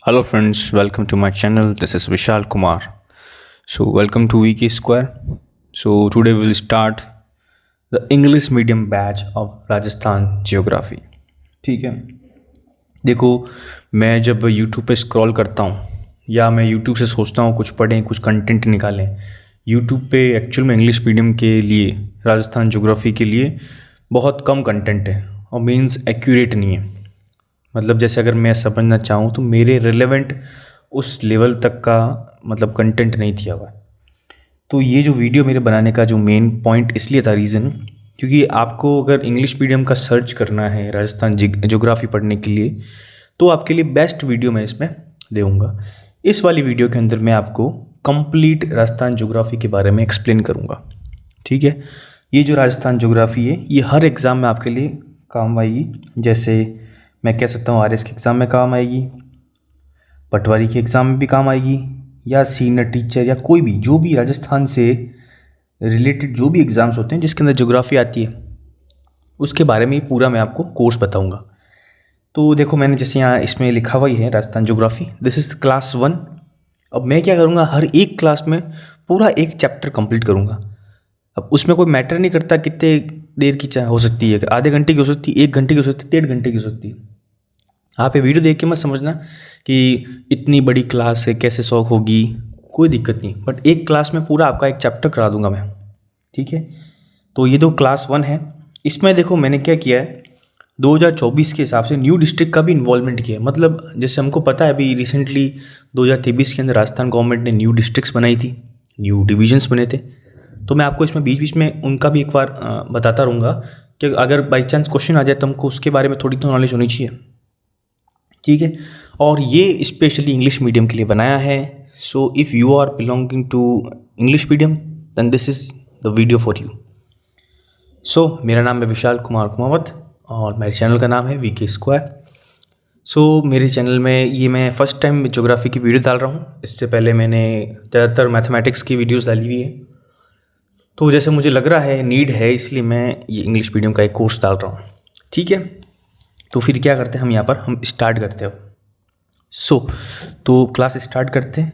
Hello friends, welcome to my channel. This is Vishal Kumar. So welcome to Wiki Square. So today we will start the English medium batch of Rajasthan Geography. ठीक है। देखो, मैं जब YouTube पे scroll करता हूँ या मैं YouTube से सोचता हूँ कुछ पढ़ें, कुछ कंटेंट निकालें, YouTube पे एक्चुअल में इंग्लिश मीडियम के लिए, राजस्थान ज्योग्राफी के लिए बहुत कम कंटेंट है और मीन्स एक्यूरेट नहीं है। मतलब जैसे अगर मैं समझना चाहूँ तो मेरे रिलेवेंट उस लेवल तक का मतलब कंटेंट नहीं दिया हुआ। तो ये जो वीडियो मेरे बनाने का जो मेन पॉइंट इसलिए था, रीज़न, क्योंकि आपको अगर इंग्लिश मीडियम का सर्च करना है राजस्थान ज्योग्राफी पढ़ने के लिए तो आपके लिए बेस्ट वीडियो मैं इसमें दूँगा। इस वाली वीडियो के अंदर मैं आपको कंप्लीट राजस्थान ज्योग्राफी के बारे में एक्सप्लेन करूँगा। ठीक है। ये जो राजस्थान ज्योग्राफी है ये हर एग्ज़ाम में आपके लिए काम आएगी। जैसे मैं कह सकता हूँ आरएस के एग्ज़ाम में काम आएगी, पटवारी के एग्ज़ाम में भी काम आएगी, या सीनियर टीचर या कोई भी जो भी राजस्थान से रिलेटेड जो भी एग्ज़ाम्स होते हैं जिसके अंदर ज्योग्राफी आती है उसके बारे में पूरा मैं आपको कोर्स बताऊंगा। तो देखो, मैंने जैसे यहाँ इसमें लिखा हुआ ही है Rajasthan geography, this is class 1। अब मैं क्या करूँगा, हर एक क्लास में पूरा एक चैप्टर कंप्लीट करूँगा। अब उसमें कोई मैटर नहीं करता कितने देर की हो सकती है, आधे घंटे की हो सकती है, 1 घंटे की हो सकती है, 1.5 घंटे की हो सकती है। आप ये वीडियो देख के मत समझना कि इतनी बड़ी क्लास है कैसे सॉल्व होगी, कोई दिक्कत नहीं, बट एक क्लास में पूरा आपका एक चैप्टर करा दूंगा मैं। ठीक है। तो ये जो क्लास 1 है इसमें देखो मैंने क्या किया है, 2024 के हिसाब से न्यू डिस्ट्रिक्ट का भी इन्वॉल्वमेंट किया है। मतलब जैसे हमको पता है अभी रिसेंटली 2023 के अंदर राजस्थान गवर्नमेंट ने न्यू डिस्ट्रिक्ट्स बनाई थी, न्यू डिविजन्स बने थे। तो मैं आपको इसमें बीच बीच में उनका भी एक बार बताता रहूँगा कि अगर बाई चांस क्वेश्चन आ जाए तो हमको उसके बारे में थोड़ी तो नॉलेज होनी चाहिए। ठीक है। और ये स्पेशली इंग्लिश मीडियम के लिए बनाया है। So if you are belonging to English medium then this is the video for you. So मेरा नाम है विशाल कुमार कुमावत और मेरे चैनल का नाम है वीके स्क्वायर। सो मेरे चैनल में ये मैं फ़र्स्ट टाइम ज्योग्राफी की वीडियो डाल रहा हूँ। इससे पहले मैंने ज़्यादातर मैथमेटिक्स की वीडियोज़ डाली हुई है। तो जैसे मुझे लग रहा है नीड है, इसलिए मैं ये इंग्लिश मीडियम का एक कोर्स डाल रहा हूँ। ठीक है। तो फिर क्या करते हैं हम यहाँ पर, हम स्टार्ट करते हैं। तो क्लास स्टार्ट करते हैं।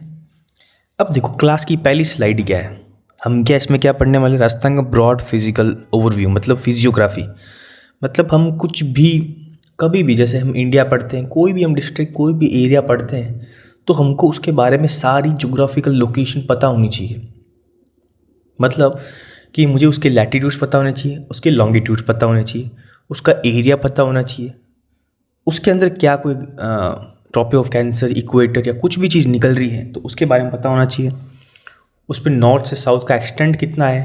अब देखो क्लास की पहली स्लाइड क्या है, हम क्या इसमें क्या पढ़ने वाले, राजस्थान का ब्रॉड फिजिकल ओवरव्यू, मतलब फिजियोग्राफी। मतलब हम कुछ भी कभी भी, जैसे हम इंडिया पढ़ते हैं, कोई भी हम डिस्ट्रिक्ट कोई भी एरिया पढ़ते हैं तो हमको उसके बारे में सारी ज्योग्राफिकल लोकेशन पता होनी चाहिए। मतलब कि मुझे उसके लैटिट्यूड्स पता होने चाहिए, उसके लॉन्गिट्यूड्स पता होने चाहिए, उसका एरिया पता होना चाहिए, उसके अंदर क्या कोई ट्रॉपी ऑफ कैंसर, इक्वेटर या कुछ भी चीज़ निकल रही है तो उसके बारे में पता होना चाहिए। उस पर नॉर्थ से साउथ का एक्सटेंट कितना है,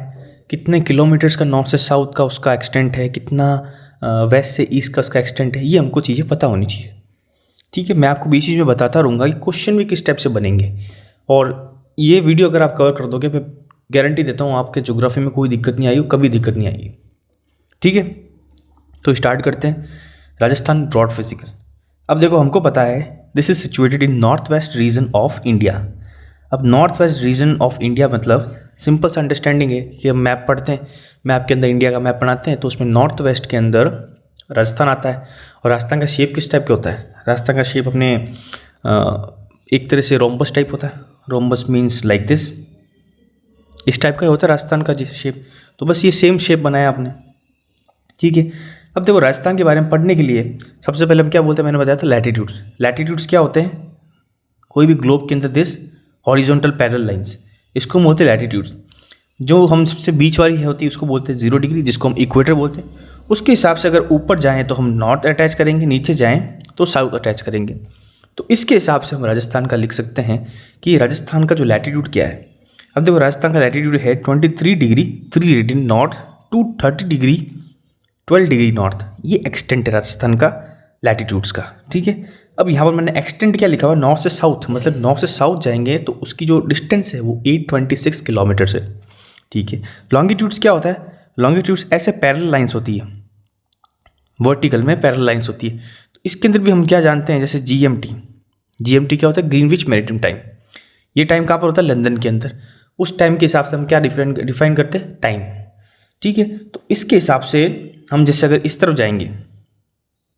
कितने किलोमीटर्स का नॉर्थ से साउथ का उसका एक्सटेंट है, कितना वेस्ट से ईस्ट का उसका एक्सटेंट है, ये हमको चीज़ें पता होनी चाहिए। ठीक है। मैं आपको बीच बीच में बताता रहूँगा कि क्वेश्चन भी किस टाइप से बनेंगे। और ये वीडियो अगर आप कवर कर दोगे, मैं गारंटी देता हूँ आपके ज्योग्राफी में कोई दिक्कत नहीं आई, कभी दिक्कत नहीं आएगी। ठीक है। तो स्टार्ट करते हैं। Rajasthan broad physical. अब देखो हमको पता है this is situated in north west region of India. अब north west region of India मतलब सिंपल सा अंडरस्टैंडिंग है कि हम मैप पढ़ते हैं, मैप के अंदर इंडिया का मैप बनाते हैं तो उसमें नॉर्थ वेस्ट के अंदर राजस्थान आता है। और राजस्थान का शेप किस टाइप का होता है, राजस्थान का शेप अपने एक तरह से रोम्बस टाइप होता है। रोम्बस मीन्स लाइक दिस, इस टाइप का होता है राजस्थान का शेप। तो बस ये सेम शेप बनाया आपने। ठीक है। अब देखो राजस्थान के बारे में पढ़ने के लिए सबसे पहले हम क्या बोलते हैं, मैंने बताया था लैटिट्यूड्स। लैटिट्यूड्स क्या होते हैं, कोई भी ग्लोब के अंदर दिस हॉरिजॉन्टल पैरेलल लाइंस, इसको हम बोलते हैं लैटिट्यूड्स। जो हम सबसे बीच वाली होती है उसको बोलते हैं 0 डिग्री, जिसको हम इक्वेटर बोलते हैं। उसके हिसाब से अगर ऊपर जाएँ तो हम नॉर्थ अटैच करेंगे, नीचे जाएँ तो साउथ अटैच करेंगे। तो इसके हिसाब से हम राजस्थान का लिख सकते हैं कि राजस्थान का जो लैटिट्यूड क्या है। अब देखो राजस्थान का लैटिट्यूड है 23 degree 3 radian north to 30 degree 12 degree north. ये एक्सटेंट है राजस्थान का लैटिट्यूड्स का। ठीक है। अब यहाँ पर मैंने एक्सटेंट क्या लिखा हुआ, नॉर्थ से साउथ, मतलब नॉर्थ से साउथ जाएंगे तो उसकी जो डिस्टेंस है वो 826 किलोमीटर है। ठीक है। लॉन्गिट्यूड्स क्या होता है, लॉन्गिट्यूड्स ऐसे पैरेलल लाइंस होती है, वर्टिकल में पैरेलल लाइंस होती है। तो इसके अंदर भी हम क्या जानते हैं, जैसे जीएमटी क्या होता है, ग्रीनविच मैरीटाइम टाइम। ये टाइम कहाँ पर होता है, लंदन के अंदर। उस टाइम के हिसाब से हम क्या डिफाइन करते हैं, टाइम। ठीक है। तो इसके हिसाब से हम जैसे अगर इस तरफ जाएंगे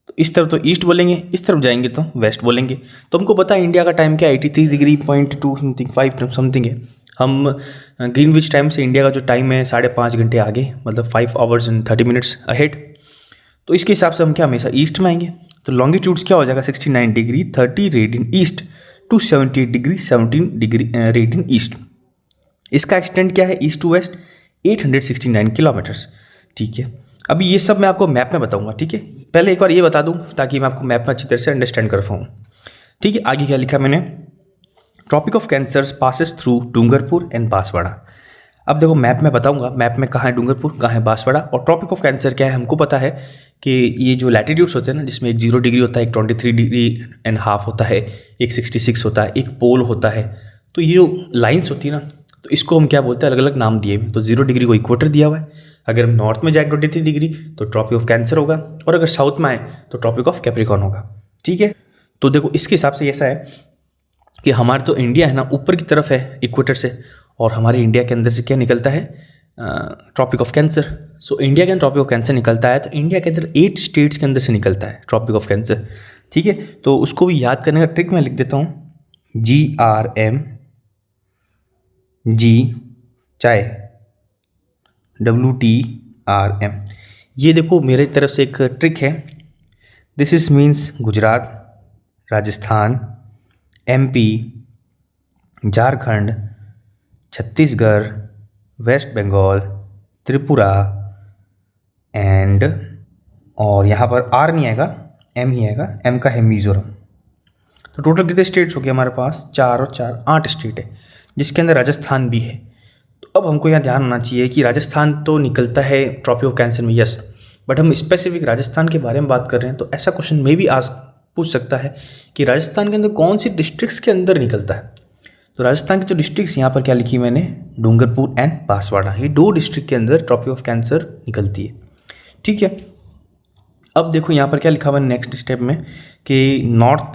तो इस तरफ तो ईस्ट बोलेंगे, इस तरफ जाएंगे तो वेस्ट बोलेंगे। तो हमको पता है इंडिया का टाइम क्या 83°.2 समथिंग 5 समथिंग है। हम ग्रीनविच टाइम से इंडिया का जो टाइम है 5.5 घंटे आगे, मतलब 5 hours and 30 minutes अहेड। तो इसके हिसाब से हम क्या हमेशा ईस्ट में आएंगे। तो लॉन्गिट्यूड्स क्या हो जाएगा 69°30' ईस्ट टू 78°17' ईस्ट। इसका एक्सटेंट क्या है ईस्ट टू वेस्ट 869 किलोमीटर्स। ठीक है, अभी ये सब मैं आपको मैप में बताऊंगा। ठीक है, पहले एक बार ये बता दूं ताकि मैं आपको मैप में अच्छी तरह से अंडरस्टैंड कर पाऊँ। ठीक है, आगे क्या लिखा मैंने, tropic of cancer passes through Dungarpur and Banswara. अब देखो मैप में बताऊंगा, मैप में कहाँ है डूंगरपुर, कहाँ है बांसवाड़ा। और ट्रॉपिक ऑफ कैंसर क्या है, हमको पता है कि ये जो लैटिट्यूड्स होते हैं ना, जिसमें एक 0° होता है, एक 23.5 होता है, एक 66 होता है, एक पोल होता है। तो ये जो लाइन्स होती है ना, तो इसको हम क्या बोलते हैं, अलग अलग नाम दिए हुए। तो 0° को इक्वेटर दिया हुआ है, अगर हम नॉर्थ में जाए 23° तो ट्रॉपिक ऑफ कैंसर होगा, और अगर साउथ में आए तो ट्रॉपिक ऑफ कैप्रिकॉर्न होगा। ठीक है, तो देखो इसके हिसाब से ऐसा है कि हमारा तो इंडिया है ना ऊपर की तरफ है इक्वेटर से, और हमारे इंडिया के अंदर से क्या निकलता है, tropic of cancer. So India के अंदर ट्रॉपिक ऑफ कैंसर निकलता है, तो इंडिया के अंदर 8 स्टेट्स के अंदर से निकलता है ट्रॉपिक ऑफ कैंसर। ठीक है, तो उसको भी याद करने का ट्रिक मैं लिख देता हूँ, GRM, G चाय, WTRM। ये देखो मेरे तरफ से एक ट्रिक है। This is means Gujarat, Rajasthan, MP, Jharkhand, Chhattisgarh, west Bengal, Tripura and, और यहाँ पर R नहीं आएगा, M ही आएगा, M का है मिजोरम। तो टोटल कितने स्टेट्स हो गए हमारे पास, 4 और 4 8 स्टेट है, जिसके अंदर राजस्थान भी है। तो अब हमको यहाँ ध्यान होना चाहिए कि राजस्थान तो निकलता है ट्रॉपिक ऑफ कैंसर में, यस, बट हम स्पेसिफिक राजस्थान के बारे में बात कर रहे हैं। तो ऐसा क्वेश्चन में भी आज पूछ सकता है कि राजस्थान के अंदर कौन सी डिस्ट्रिक्ट्स के अंदर निकलता है। तो राजस्थान की जो डिस्ट्रिक्ट्स यहाँ पर क्या लिखी मैंने, डूंगरपुर एंड बांसवाड़ा, ये 2 डिस्ट्रिक्ट के अंदर ट्रॉपिक ऑफ कैंसर निकलती है। ठीक है, अब देखो यहाँ पर क्या लिखा हुआ है नेक्स्ट स्टेप में कि नॉर्थ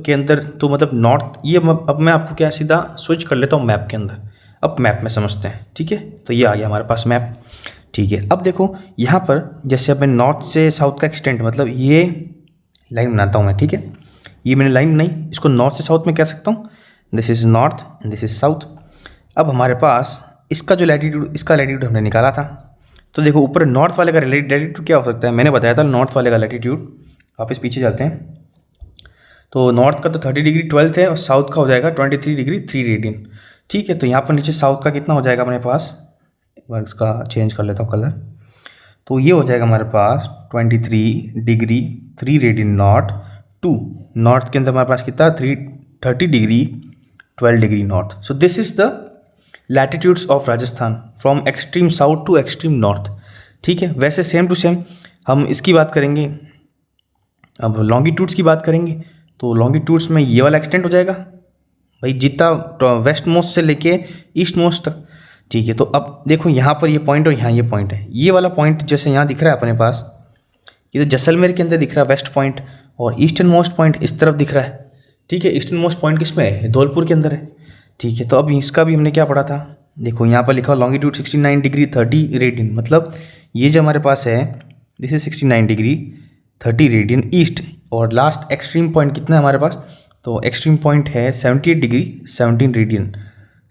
के अंदर, तो मतलब नॉर्थ, ये अब मैं आपको क्या सीधा स्विच कर लेता हूँ मैप के अंदर। अब मैप में समझते हैं। ठीक है, तो ये आ गया हमारे पास मैप। ठीक है, अब देखो यहाँ पर जैसे अब मैं नॉर्थ से साउथ का एक्सटेंट, मतलब ये लाइन बनाता हूँ मैं। ठीक है, ये मैंने लाइन बनाई, इसको नॉर्थ से साउथ में कह सकता हूँ, this is north and this is south. अब हमारे पास इसका जो लैटिट्यूड, इसका लैटिट्यूड हमने निकाला था। तो देखो ऊपर नॉर्थ वाले का लैटिट्यूड क्या हो सकता है, मैंने बताया था नॉर्थ वाले का लैटिट्यूड। वापस पीछे चलते हैं, तो नॉर्थ का तो 30°12 है, और साउथ का हो जाएगा 23°3'। ठीक है, तो यहाँ पर नीचे साउथ का कितना हो जाएगा हमारे पास, एक बार इसका चेंज कर लेता हूँ कलर। तो ये हो जाएगा हमारे पास 23°3' नॉर्थ टू, नॉर्थ के अंदर हमारे पास कितना 30°12' north. So this is the latitudes of Rajasthan from extreme south to extreme north. ठीक है, वैसे सेम टू सेम हम इसकी बात करेंगे। अब लॉन्गिट्यूड्स की बात करेंगे, तो लॉन्गिट्यूड्स में ये वाला एक्सटेंट हो जाएगा भाई, जितना वेस्ट मोस्ट से लेके ईस्ट मोस्ट तक। ठीक है, तो अब देखो यहाँ पर ये पॉइंट और यहाँ ये पॉइंट है, ये वाला पॉइंट जैसे यहाँ दिख रहा है अपने पास, ये तो जैसलमेर के अंदर दिख रहा है वेस्ट पॉइंट, और ईस्टर्न मोस्ट पॉइंट इस तरफ दिख रहा है। ठीक है, ईस्टर्न मोस्ट पॉइंट किस में है, धौलपुर के अंदर है। ठीक है, तो अब इसका भी हमने क्या पढ़ा था, देखो यहाँ पर लिखा लॉन्गिट्यूड 69°30', मतलब ये जो हमारे पास है दिस इज 69°30' ईस्ट, और लास्ट एक्सट्रीम पॉइंट कितना है हमारे पास, तो एक्सट्रीम पॉइंट है 78°17',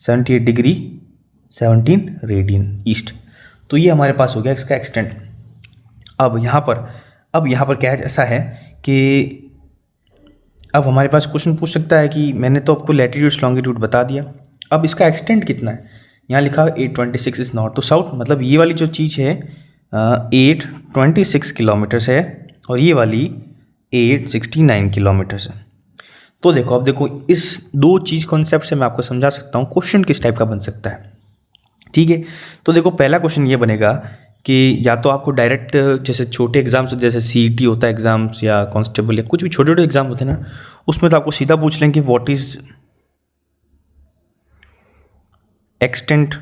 78°17' ईस्ट। तो ये हमारे पास हो गया इसका एक्सटेंट। अब यहाँ पर क्या ऐसा है कि अब हमारे पास क्वेश्चन पूछ सकता है कि मैंने तो आपको लैटिट्यूड लॉन्गिट्यूड बता दिया, अब इसका एक्सटेंट कितना है। यहाँ लिखा है 826 इज नॉर्थ टू साउथ, मतलब ये वाली जो चीज़ है 826 किलोमीटर्स है, और ये वाली 869 किलोमीटर्स है। तो देखो, अब देखो इस 2 चीज़ कॉन्सेप्ट से मैं आपको समझा सकता हूँ क्वेश्चन किस टाइप का बन सकता है। ठीक है, तो देखो पहला क्वेश्चन ये बनेगा कि या तो आपको डायरेक्ट जैसे छोटे एग्जाम्स जैसे CET होता है एग्जाम्स, या कांस्टेबल, या कुछ भी छोटे छोटे एग्जाम होते हैं ना, उसमें तो आपको सीधा पूछ लेंगे what is extent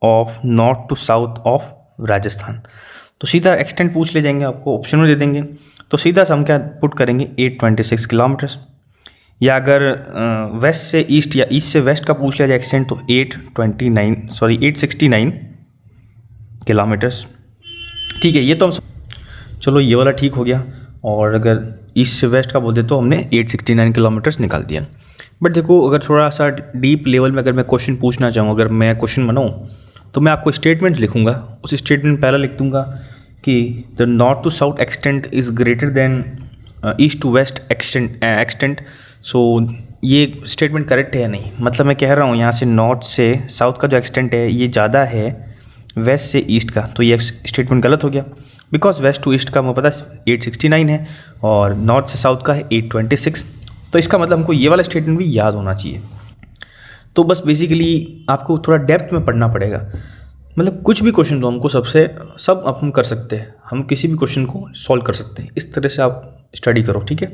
of north to south of Rajasthan. तो सीधा एक्सटेंट पूछ ले जाएंगे, आपको ऑप्शन में दे देंगे, तो सीधा से हम क्या पुट करेंगे 826 किलोमीटर्स। या अगर वेस्ट से ईस्ट या ईस्ट से वेस्ट का पूछ लिया जाए एक्सटेंट, तो 869 किलोमीटर्स। ठीक है, ये तो हम, चलो ये वाला ठीक हो गया। और अगर ईस्ट से वेस्ट का बोलते तो हमने 869 किलोमीटर्स निकाल दिया। बट देखो अगर थोड़ा सा डीप लेवल में अगर मैं क्वेश्चन पूछना चाहूँ, अगर मैं क्वेश्चन बनाऊँ तो मैं आपको स्टेटमेंट लिखूँगा। उस स्टेटमेंट पहला लिख दूँगा कि the north to south extent is greater than east to west extent. So ये स्टेटमेंट करेक्ट है या नहीं, मतलब मैं कह रहा हूँ यहाँ से नॉर्थ से साउथ का जो एक्सटेंट है ये ज़्यादा है वेस्ट से ईस्ट का, तो ये स्टेटमेंट गलत हो गया। बिकॉज वेस्ट टू ईस्ट का मुझे पता 869 है और नॉर्थ से साउथ का है 826, तो इसका मतलब हमको ये वाला स्टेटमेंट भी याद होना चाहिए। तो बस बेसिकली आपको थोड़ा डेप्थ में पढ़ना पड़ेगा, मतलब कुछ भी क्वेश्चन दो हमको सब हम कर सकते हैं, हम किसी भी क्वेश्चन को सॉल्व कर सकते हैं। इस तरह से आप स्टडी करो, ठीक है।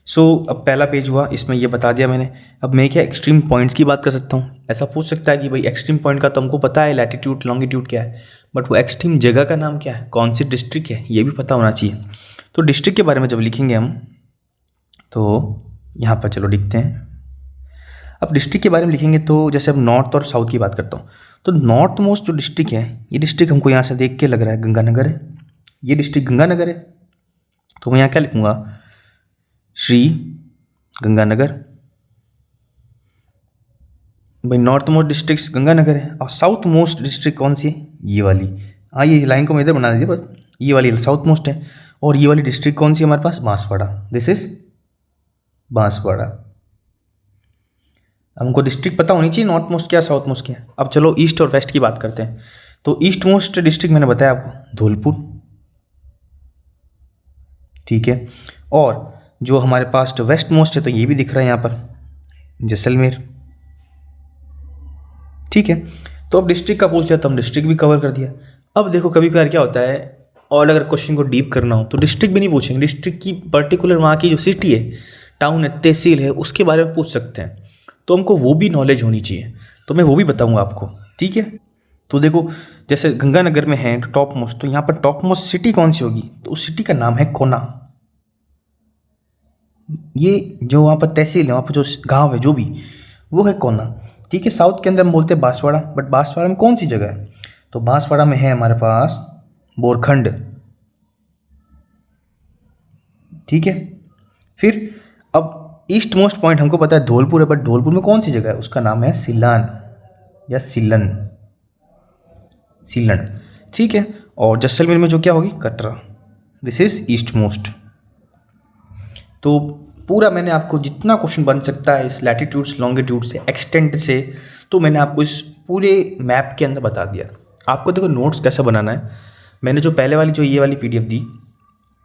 सो अब पहला पेज हुआ, इसमें ये बता दिया मैंने। अब मैं क्या एक्सट्रीम पॉइंट्स की बात कर सकता हूँ। ऐसा पूछ सकता है कि भाई एक्सट्रीम पॉइंट का तो हमको पता है लैटिट्यूड लॉन्गिट्यूड क्या है, बट वो एक्सट्रीम जगह का नाम क्या है, कौन सी डिस्ट्रिक्ट है, ये भी पता होना चाहिए। तो डिस्ट्रिक्ट के बारे में जब लिखेंगे हम तो यहाँ पर चलो लिखते हैं। अब डिस्ट्रिक्ट के बारे में लिखेंगे तो जैसे अब नॉर्थ और साउथ की बात करता हूँ, तो नॉर्थ मोस्ट जो डिस्ट्रिक्ट है, ये डिस्ट्रिक्ट हमको यहाँ से देख के लग रहा है गंगानगर है, ये डिस्ट्रिक्ट गंगानगर है। तो मैं यहाँ क्या लिखूँगा, श्री गंगानगर। भाई नॉर्थ मोस्ट डिस्ट्रिक्ट गंगानगर है, और साउथ मोस्ट डिस्ट्रिक्ट कौन सी है, ये वाली। हाँ ये लाइन को मैं इधर बना दीजिए बस, ये वाली साउथ मोस्ट है। और ये वाली डिस्ट्रिक्ट कौन सी है हमारे पास, बांसवाड़ा। This is Banswara. हमको डिस्ट्रिक्ट पता होनी चाहिए नॉर्थ मोस्ट क्या साउथ मोस्ट क्या। अब चलो ईस्ट और वेस्ट की बात करते हैं। तो ईस्ट मोस्ट डिस्ट्रिक्ट मैंने बताया आपको धौलपुर, ठीक है। और जो हमारे पास तो वेस्ट मोस्ट है तो ये भी दिख रहा है यहाँ पर, जैसलमेर, ठीक है। तो अब डिस्ट्रिक्ट का पूछ लिया तो हम डिस्ट्रिक्ट भी कवर कर दिया। अब देखो कभी कभार क्या होता है, और अगर क्वेश्चन को डीप करना हो तो डिस्ट्रिक्ट भी नहीं पूछेंगे, डिस्ट्रिक्ट की पर्टिकुलर वहाँ की जो सिटी है, टाउन है, तहसील है, उसके बारे में पूछ सकते हैं। तो हमको वो भी नॉलेज होनी चाहिए, तो मैं वो भी बताऊँगा आपको, ठीक है। तो देखो जैसे गंगानगर में है टॉप मोस्ट, तो यहाँ पर टॉप मोस्ट सिटी कौन सी होगी, तो उस सिटी का नाम है कोना। ये जो वहाँ पर तहसील है, वहाँ पर जो गांव है जो भी, वो है कोना, ठीक है। साउथ के अंदर हम बोलते हैं बांसवाड़ा, बट बांसवाड़ा में कौन सी जगह है, तो बांसवाड़ा में है हमारे पास बोरखंड, ठीक है। फिर अब ईस्ट मोस्ट पॉइंट हमको पता है धौलपुर है, बट धौलपुर में कौन सी जगह है, उसका नाम है सिलान या सिलन, सीलन, ठीक है। और जैसलमेर में जो क्या होगी, Katra. This is east most. तो पूरा मैंने आपको जितना क्वेश्चन बन सकता है इस लैटिट्यूड्स लॉन्गिट्यूड से, एक्सटेंट से, तो मैंने आपको इस पूरे मैप के अंदर बता दिया। आपको देखो नोट्स कैसे बनाना है, मैंने जो पहले वाली जो ये वाली पीडीएफ दी,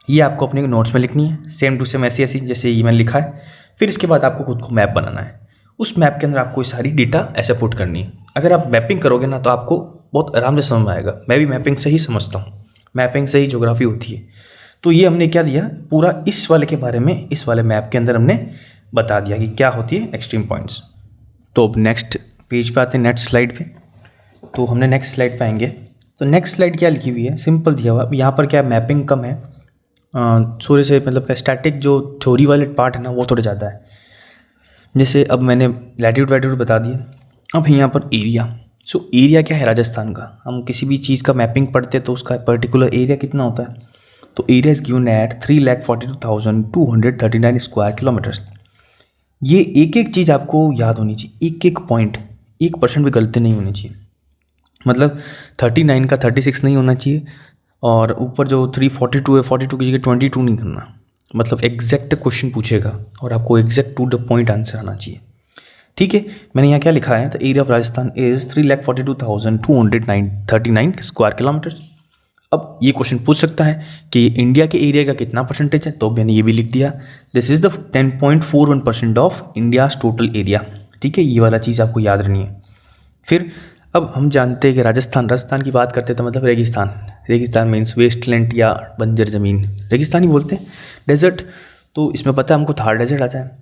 ये आपको अपने नोट्स में लिखनी है सेम टू सेम ऐसी जैसे ये मैंने लिखा है। फिर इसके बाद आपको खुद को मैप बनाना है, उस मैप के अंदर आपको ये सारी डेटा ऐसे पुट करनी है। अगर आप मैपिंग करोगे ना तो आपको बहुत आराम से समझ में आएगा। मैं भी मैपिंग से ही समझता हूँ, मैपिंग से ही ज्योग्राफी होती है। तो ये हमने क्या दिया, पूरा इस वाले के बारे में इस वाले मैप के अंदर हमने बता दिया कि क्या होती है एक्सट्रीम पॉइंट्स। तो अब नेक्स्ट पेज पे आते हैं, नेक्स्ट स्लाइड पे। तो हमने नेक्स्ट स्लाइड पे आएंगे, तो नेक्स्ट स्लाइड क्या लिखी हुई है, सिंपल दिया हुआ। यहाँ पर क्या मैपिंग कम है, थोड़े से मतलब क्या स्टैटिक जो थ्योरी वाले पार्ट है ना वो थोड़ा ज़्यादा है। जैसे अब मैंने लैटिट्यूड वैटिट्यूड बता दिया, अब यहाँ पर एरिया। सो एरिया क्या है राजस्थान का, हम किसी भी चीज़ का मैपिंग पढ़ते हैं तो उसका पर्टिकुलर एरिया कितना होता है, तो area is given at 3,42,239 square kilometres. ये एक एक चीज़ आपको याद होनी चाहिए, एक एक पॉइंट, 1% भी गलती नहीं होनी चाहिए। मतलब 39 का 36 नहीं होना चाहिए, और ऊपर जो 342 है 42 की जगह 22 नहीं करना। मतलब एग्जैक्ट क्वेश्चन पूछेगा और आपको exact to the point answer आना चाहिए, ठीक है। मैंने यहाँ क्या लिखा है, तो area of Rajasthan is 3,42,239 square kilometres. अब ये क्वेश्चन पूछ सकता है कि इंडिया के एरिया का कितना परसेंटेज है, तो मैंने ये भी लिख दिया, this is the 10.41% of India's total area, ठीक है। ये वाला चीज़ आपको याद रहनी है। फिर अब हम जानते हैं कि राजस्थान की बात करते हैं तो मतलब रेगिस्तान मीन्स वेस्टलैंड या बंजर ज़मीन, रेगिस्तान ही बोलते हैं। डेजर्ट, तो इसमें पता है हमको थार डेजर्ट आता है।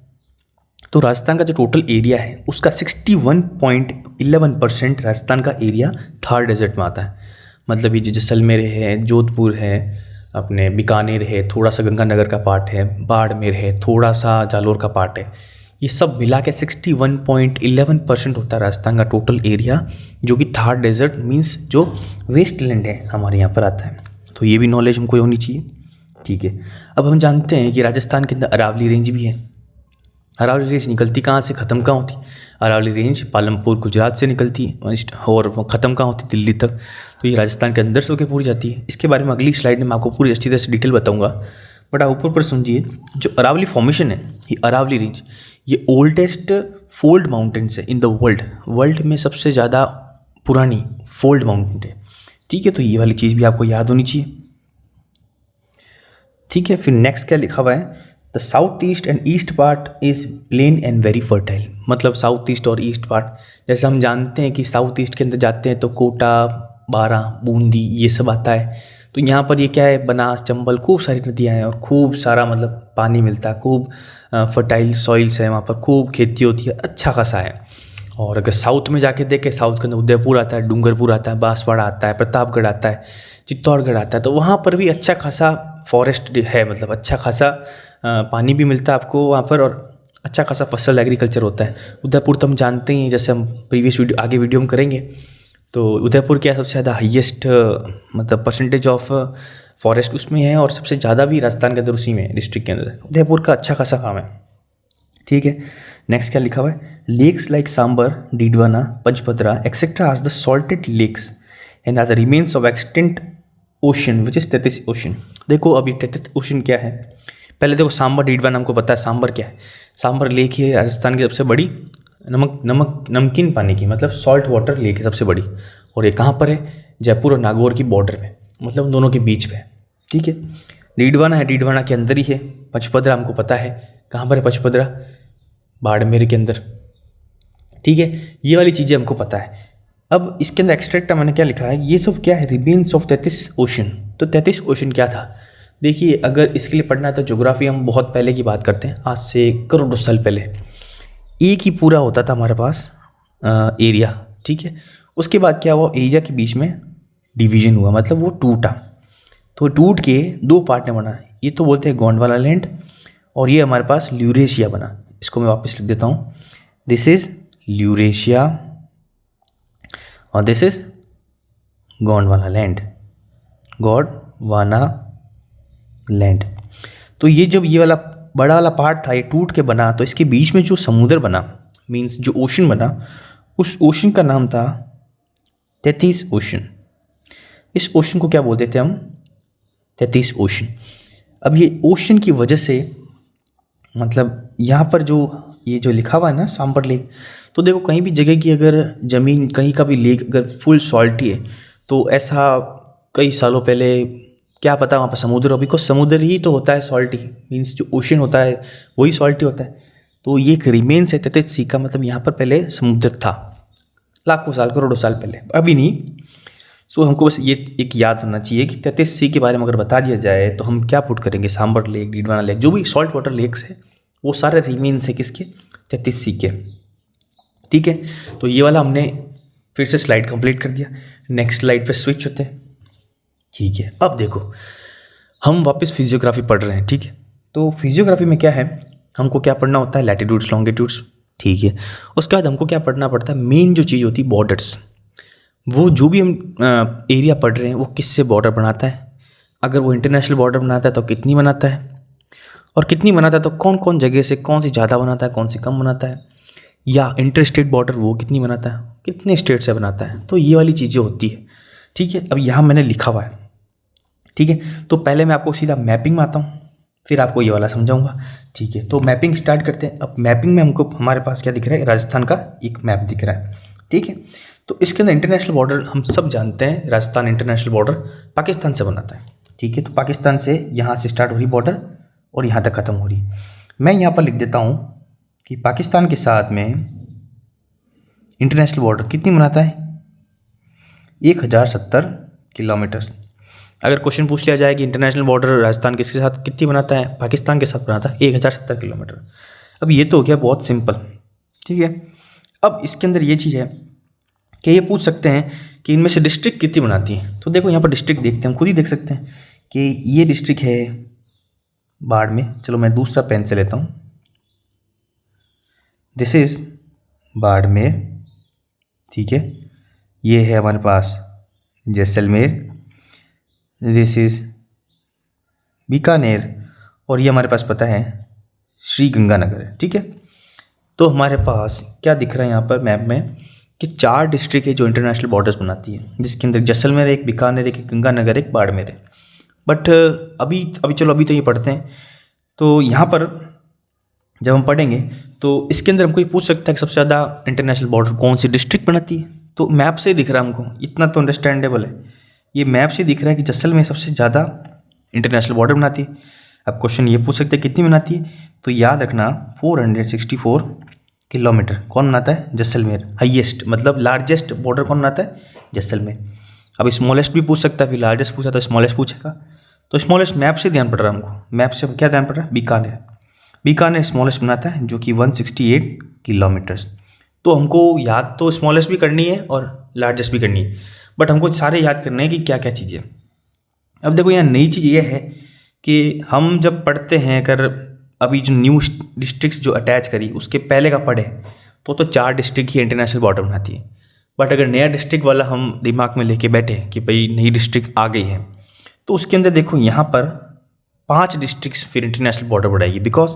तो राजस्थान का जो टोटल एरिया है उसका 61.11% राजस्थान का एरिया थार डेजर्ट में आता है। मतलब ये जैसलमेर है, जोधपुर है, अपने बीकानेर है, थोड़ा सा गंगानगर का पार्ट है, बाड़मेर है, थोड़ा सा जालोर का पार्ट है, ये सब मिला के 61.11% होता है राजस्थान का टोटल एरिया, जो कि थार डेजर्ट मीन्स जो वेस्टलैंड है हमारे यहाँ पर आता है। तो ये भी नॉलेज हमको होनी चाहिए, ठीक है। अब हम जानते हैं कि राजस्थान के अंदर अरावली रेंज भी है। अरावली रेंज निकलती कहाँ से, ख़त्म कहाँ होती? अरावली रेंज पालमपुर गुजरात से निकलती है और वो ख़त्म कहाँ होती? दिल्ली तक। तो ये राजस्थान के अंदर से होकर पूरी जाती है। इसके बारे में अगली स्लाइड में मैं आपको पूरी अच्छी तरह से डिटेल बताऊंगा, बट आप ऊपर समझिए। जो अरावली फॉर्मेशन है, ये अरावली रेंज, ये ओल्डेस्ट फोल्ड माउंटेन्स है इन द वर्ल्ड। वर्ल्ड में सबसे ज़्यादा पुरानी फोल्ड माउंटेन है। ठीक है, तो ये वाली चीज़ भी आपको याद होनी चाहिए। ठीक है, फिर नेक्स्ट क्या लिखा हुआ है? The south east and east part is plain and very fertile. मतलब साउथ ईस्ट और ईस्ट पार्ट, जैसे हम जानते हैं कि साउथ ईस्ट के अंदर जाते हैं तो कोटा, बारा, बूंदी ये सब आता है। तो यहाँ पर ये क्या है, बनास, चंबल, खूब सारी नदियाँ हैं और खूब सारा मतलब पानी मिलता है, खूब फर्टाइल सॉइल्स है, वहाँ पर खूब खेती होती है, अच्छा खासा है। और अगर साउथ में जाके देखें, साउथ के अंदर उदयपुर आता है, डूंगरपुर आता है, बांसवाड़ा आता है, प्रतापगढ़ आता है, चित्तौड़गढ़ आता है। तो वहाँ पर भी अच्छा खासा फॉरेस्ट है, मतलब अच्छा खासा पानी भी मिलता है आपको वहाँ पर, और अच्छा खासा फसल एग्रीकल्चर होता है। उदयपुर तो हम जानते ही हैं, जैसे हम प्रीवियस वीडियो आगे वीडियो में करेंगे, तो उदयपुर क्या सबसे ज़्यादा हाईएस्ट मतलब परसेंटेज ऑफ फॉरेस्ट उसमें है, और सबसे ज़्यादा भी राजस्थान के अंदर उसी में डिस्ट्रिक्ट के अंदर उदयपुर का अच्छा खासा काम है। ठीक है, नेक्स्ट क्या लिखा हुआ है? Lakes like Sambhar, Didwana, Pachpadra etcetera are the salted lakes and are the remains of extent ocean which is Tethys ocean. देखो अभी तेथिस ओशन क्या है, पहले देखो सांबर, डीडवाना हमको पता है। सांबर क्या है? सांबर लेक है राजस्थान की सबसे बड़ी नमकीन पानी की, मतलब सॉल्ट वाटर लेक है सबसे बड़ी, और ये कहाँ पर है? जयपुर और नागौर की बॉर्डर में, मतलब उन दोनों के बीच में। ठीक है, डीडवाना है, डीडवाना के अंदर ही है। पचपदरा हमको पता है कहाँ पर है, पचपदरा बाड़मेर के अंदर। ठीक है, ये वाली चीज़ें हमको पता है। अब इसके अंदर एक्सट्रैक्ट मैंने क्या लिखा है, ये सब क्या है? Remains of Tethys ocean. तो तेथिस ओशन क्या था? देखिए, अगर इसके लिए पढ़ना है तो ज्योग्राफी हम बहुत पहले की बात करते हैं, आज से करोड़ों साल पहले एक ही पूरा होता था हमारे पास एरिया। ठीक है, उसके बाद क्या हुआ, एरिया के बीच में डिवीजन हुआ, मतलब वो टूटा। तो टूट के दो पार्ट में बना। ये तो बोलते हैं गोंडवाना लैंड, और ये हमारे पास ल्यूरेशिया बना। इसको मैं वापस लिख देता हूँ, दिस इज ल्यूरेशिया और this is Gondwana land, Gondwana land. तो ये जब ये वाला बड़ा वाला पार्ट था, ये टूट के बना, तो इसके बीच में जो समुद्र बना, मीन्स जो ओशन बना, उस ओशन का नाम था तेथिस ओशन। इस ओशन को क्या बोलते थे हम? तेथिस ओशन। अब ये ओशन की वजह से, मतलब यहाँ पर जो ये जो लिखा हुआ है ना सांबर लेक, तो देखो कहीं भी जगह की अगर ज़मीन, कहीं का भी लेक अगर फुल सॉल्टी है, तो ऐसा कई सालों पहले क्या पता वहाँ पर समुद्र, अभी को समुद्र ही तो होता है सॉल्टी, मीन्स जो ओशन होता है वही सॉल्टी होता है। तो ये एक रिमेन्स है तेथिस सी का, मतलब यहाँ पर पहले समुद्र था, लाखों साल, करोड़ों साल पहले, अभी नहीं। सो हमको बस ये एक याद होना चाहिए कि तेथिस सी के बारे में अगर बता दिया जाए तो हम क्या पुट करेंगे? सांबर लेक, डीडवाना लेक, जो भी सॉल्ट वाटर लेक्स है वो सारे रिमेन्स है किसके? तेथिस सी के। ठीक है, तो ये वाला हमने फिर से स्लाइड कंप्लीट कर दिया। नेक्स्ट स्लाइड पे स्विच होते हैं। ठीक है, अब देखो हम वापस फिजियोग्राफी पढ़ रहे हैं। ठीक है, तो फिजियोग्राफी में क्या है, हमको क्या पढ़ना होता है? Latitudes, longitudes. ठीक है, उसके बाद हमको क्या पढ़ना पड़ता है? मेन जो चीज़ होती है बॉर्डर्स। वो जो भी हम एरिया पढ़ रहे हैं वो किससे बॉर्डर बनाता है, अगर वो इंटरनेशनल बॉर्डर बनाता है तो कितनी बनाता है, और कितनी बनाता है तो कौन कौन जगह से कौन सी ज़्यादा बनाता है, कौन सी कम बनाता है, या इंटर स्टेट बॉर्डर वो कितनी बनाता है, कितने स्टेट से बनाता है। तो ये वाली चीज़ें होती है। ठीक है, अब यहाँ मैंने लिखा हुआ है। ठीक है, तो पहले मैं आपको सीधा मैपिंग में आता हूँ, फिर आपको ये वाला समझाऊंगा। ठीक है, तो मैपिंग स्टार्ट करते हैं। अब मैपिंग में हमको हमारे पास क्या दिख रहा है? राजस्थान का एक मैप दिख रहा है। ठीक है, तो इसके अंदर इंटरनेशनल बॉर्डर हम सब जानते हैं, राजस्थान इंटरनेशनल बॉर्डर पाकिस्तान से बनाता है। ठीक है, तो पाकिस्तान से यहाँ से स्टार्ट हो रही बॉर्डर और यहाँ तक ख़त्म हो रही। मैं यहाँ पर लिख देता हूँ कि पाकिस्तान के साथ में इंटरनेशनल बॉर्डर कितनी बनाता है? 1070 किलोमीटर्स। अगर क्वेश्चन पूछ लिया जाए कि इंटरनेशनल बॉर्डर राजस्थान किसके साथ कितनी बनाता है? पाकिस्तान के साथ बनाता है 1070 किलोमीटर। अब ये तो हो गया बहुत सिंपल। ठीक है, अब इसके अंदर ये चीज़ है कि ये पूछ सकते हैं कि इनमें से डिस्ट्रिक्ट कितनी बनाती है। तो देखो यहाँ पर डिस्ट्रिक्ट देखते हैं, हम खुद ही देख सकते हैं कि ये डिस्ट्रिक्ट है बाड़मेर। चलो मैं दूसरा पेन से लेता हूँ, दिस इज बाड़मेर। ठीक है, ये है हमारे पास जैसलमेर, दिस इज बीकानेर, और ये हमारे पास पता है श्री गंगानगर है, ठीक है। तो हमारे पास क्या दिख रहा है यहाँ पर मैप में कि 4 डिस्ट्रिक्ट है जो इंटरनेशनल बॉर्डर्स बनाती है, जिसके अंदर जैसलमेर एक, बीकानेर एक, गंगानगर एक, बाड़मेर है। बट अभी चलो अभी तो ये पढ़ते हैं। तो यहाँ पर जब हम पढ़ेंगे तो इसके अंदर हमको ये पूछ सकता है कि सबसे ज़्यादा इंटरनेशनल बॉर्डर कौन सी डिस्ट्रिक्ट बनाती है। तो मैप से दिख रहा है हमको, इतना तो अंडरस्टैंडेबल है, ये मैप से दिख रहा है कि जैसलमेर सबसे ज़्यादा इंटरनेशनल बॉर्डर बनाती है। अब क्वेश्चन ये पूछ सकते हैं कितनी बनाती है, तो याद रखना 464 किलोमीटर कौन बनाता है, जैसलमेर। हाईएस्ट मतलब लार्जेस्ट बॉर्डर कौन बनाता है, जैसलमेर। अब स्मॉलेस्ट भी पूछ सकता है, फिर लार्जेस्ट पूछा तो स्मॉलेस्ट पूछेगा। तो स्मॉलेस्ट मैप से ध्यान पड़ रहा है हमको, मैप से क्या ध्यान पड़ रहा है, बीकानेर। बीकानेर स्मॉलेस्ट बनाता है जो कि 168 किलोमीटर्स। तो हमको याद तो स्मॉलेस्ट भी करनी है और लार्जेस्ट भी करनी है, बट हमको सारे याद करने हैं कि क्या क्या चीज़ें। अब देखो यहाँ नई चीज़ ये है कि हम जब पढ़ते हैं, अगर अभी जो न्यू डिस्ट्रिक्ट्स जो अटैच करी उसके पहले का पढ़े तो 4 डिस्ट्रिक्ट ही इंटरनेशनल बॉर्डर बनाती है। बट अगर नया डिस्ट्रिक्ट वाला हम दिमाग में लेके बैठे कि भाई नई डिस्ट्रिक्ट आ गई है, तो उसके अंदर देखो यहाँ पर 5 डिस्ट्रिक्ट्स फिर इंटरनेशनल बॉर्डर बढ़ाएगी। बिकॉज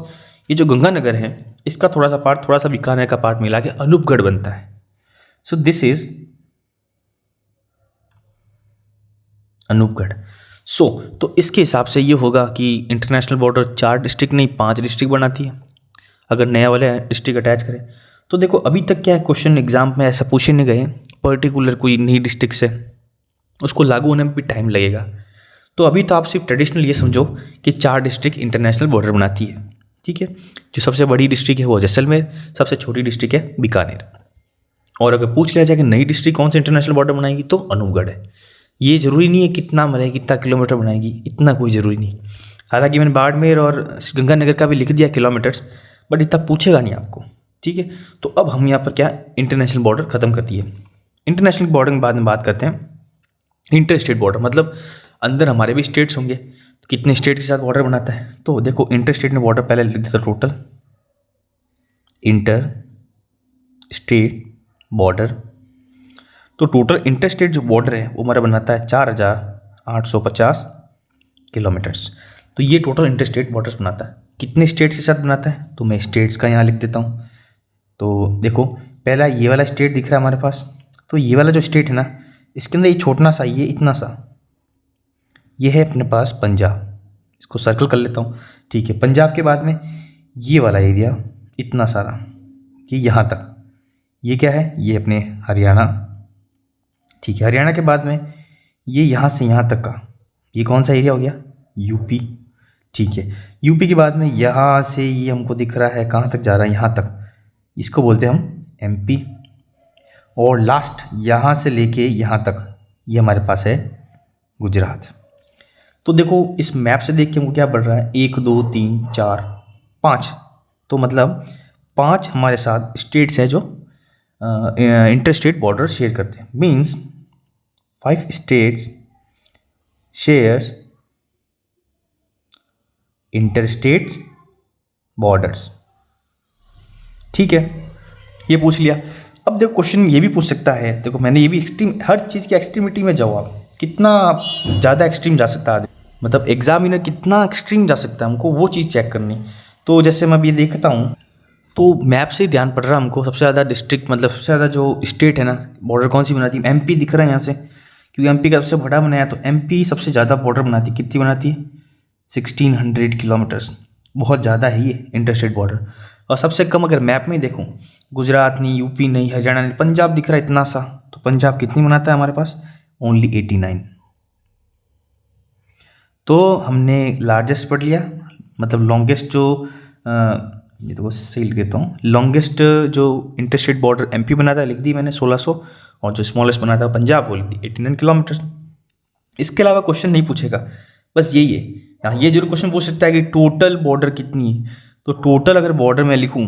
ये जो गंगानगर है इसका थोड़ा सा बीकानेर का पार्ट मिला के अनूपगढ़ बनता है। सो दिस इज अनूपगढ़। तो इसके हिसाब से ये होगा कि इंटरनेशनल बॉर्डर 4 डिस्ट्रिक्ट नहीं 5 डिस्ट्रिक्ट बनाती है अगर नया वाले डिस्ट्रिक्ट अटैच करें। तो देखो अभी तक क्या है, क्वेश्चन एग्जाम में ऐसा पूछे नहीं गए पर्टिकुलर कोई नई डिस्ट्रिक्ट से, उसको लागू होने में भी टाइम लगेगा। तो अभी तो आप सिर्फ ट्रेडिशनल ये समझो कि 4 डिस्ट्रिक्ट इंटरनेशनल बॉर्डर बनाती है, ठीक है। जो सबसे बड़ी डिस्ट्रिक्ट है वो जैसलमेर, सबसे छोटी डिस्ट्रिक्ट है बीकानेर। और अगर पूछ लिया जाए कि नई डिस्ट्रिक्ट कौन सा इंटरनेशनल बॉर्डर बनाएगी तो अनूपगढ़ है। ये ज़रूरी नहीं है कितना बनाएगी, कितना किलोमीटर बनाएगी, इतना कोई ज़रूरी नहीं। हालांकि मैंने बाड़मेर और गंगानगर का भी लिख दिया किलोमीटर्स, बट इतना पूछेगा नहीं आपको, ठीक है। तो अब हम यहाँ पर क्या इंटरनेशनल बॉर्डर ख़त्म कर दिए। इंटरनेशनल बॉर्डर के बाद में बात करते हैं इंटर स्टेट बॉर्डर, मतलब अंदर हमारे भी स्टेट्स होंगे, तो कितने स्टेट के साथ बॉर्डर बनाता है। तो देखो इंटर स्टेट में बॉर्डर पहले लिख देता टोटल इंटर स्टेट बॉर्डर। तो टोटल इंटर स्टेट जो बॉर्डर है वो हमारा बनाता है 4850 किलोमीटर्स। तो ये टोटल इंटर स्टेट बॉर्डर्स बनाता है। कितने स्टेट्स के साथ बनाता है, तो मैं स्टेट्स का यहाँ लिख देता हूँ। तो देखो पहला ये वाला स्टेट दिख रहा है हमारे पास, तो ये वाला जो स्टेट है ना, इसके अंदर ये छोटा सा, ये इतना सा, ये है अपने पास पंजाब। इसको सर्कल कर लेता हूँ, ठीक है। पंजाब के बाद में ये वाला एरिया इतना सारा कि यहाँ तक, ये क्या है, ये अपने हरियाणा, ठीक है। हरियाणा के बाद में ये यहाँ से यहाँ तक का, ये कौन सा एरिया हो गया, यूपी, ठीक है। यूपी के बाद में यहाँ से ये हमको दिख रहा है कहाँ तक जा रहा है, यहाँ तक, इसको बोलते हैं हम एमपी। और लास्ट यहाँ से लेके यहाँ तक ये हमारे पास है गुजरात। तो देखो इस मैप से देख के हमको क्या बढ़ रहा है, 1 2 3 4 5, तो मतलब 5 हमारे साथ स्टेट्स हैं जो इंटर स्टेट बॉर्डर शेयर करते हैं। Means 5 states shares inter states borders, ठीक है। ये पूछ लिया। अब देखो क्वेश्चन ये भी पूछ सकता है, देखो मैंने ये भी एक्सट्रीम, हर चीज़ की एक्सट्रीमिटी में जाओ आप, कितना ज़्यादा एक्सट्रीम जा सकता है, मतलब एग्जामिनर कितना एक्सट्रीम जा सकता है, हमको वो चीज़ चेक करनी। तो जैसे मैं अभी देखता हूँ तो मैप से ही ध्यान पड़ रहा है हमको, सबसे ज़्यादा डिस्ट्रिक्ट मतलब सबसे ज़्यादा जो स्टेट है ना बॉर्डर कौन सी बनाती है, एमपी दिख रहा है यहाँ से, क्योंकि एमपी का सबसे बड़ा बनाया, तो एमपी सबसे ज़्यादा बॉर्डर बनाती है। कितनी बनाती है, 1600 किलोमीटर्स, बहुत ज़्यादा है ये इंटर स्टेट बॉर्डर। और सबसे कम अगर मैप में देखूँ, गुजरात नहीं, यूपी नहीं, हरियाणा नहीं, पंजाब दिख रहा है इतना सा, तो पंजाब कितनी बनाता है हमारे पास, ओनली 89। तो हमने लार्जेस्ट पढ़ लिया, मतलब लॉन्गेस्ट जो ये तो सही लिख देता हूँ, लॉन्गेस्ट जो इंटर स्टेट बॉर्डर एमपी बनाता है लिख दी मैंने 1600, और जो स्मॉलेस्ट बनाता है पंजाब वो लिख दी 89 किलोमीटर। इसके अलावा क्वेश्चन नहीं पूछेगा, बस यही है। यहाँ ये जरूर क्वेश्चन पूछ सकता है कि टोटल बॉर्डर कितनी है, तो टोटल अगर बॉर्डर मैं लिखूँ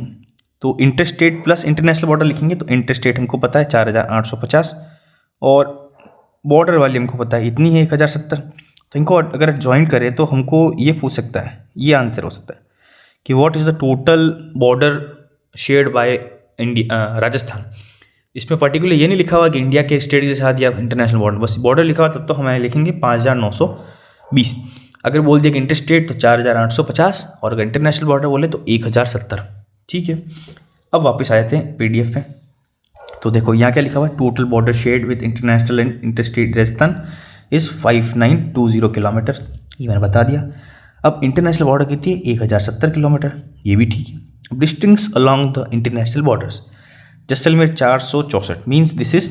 तो inter state plus international border लिखेंगे, तो इंटर स्टेट हमको पता है 4850, और बॉर्डर वाली हमको पता है इतनी है 1070। तो इनको अगर ज्वाइन करें तो हमको ये पूछ सकता है, ये आंसर हो सकता है कि what is the total border shared by India Rajasthan. इसमें पर्टिकुलर ये नहीं लिखा हुआ कि इंडिया के स्टेट के साथ या इंटरनेशनल बॉर्डर, बस बॉर्डर लिखा हुआ, तब तो हमें लिखेंगे 5920। अगर बोल दिया कि इंटरस्टेट तो 4850, और अगर इंटरनेशनल बॉर्डर बोले तो 1070। ठीक है, अब वापस आ जाते हैं PDF पे। तो देखो यहाँ क्या लिखा हुआ है, total border shed with international and interstate Rajasthan is 5920 kilometre, ये मैंने बता दिया। अब इंटरनेशनल बॉर्डर कितनी है, 1070 किलोमीटर, ये भी ठीक है। अब distance along the international borders, Jaisalmer 464 means this is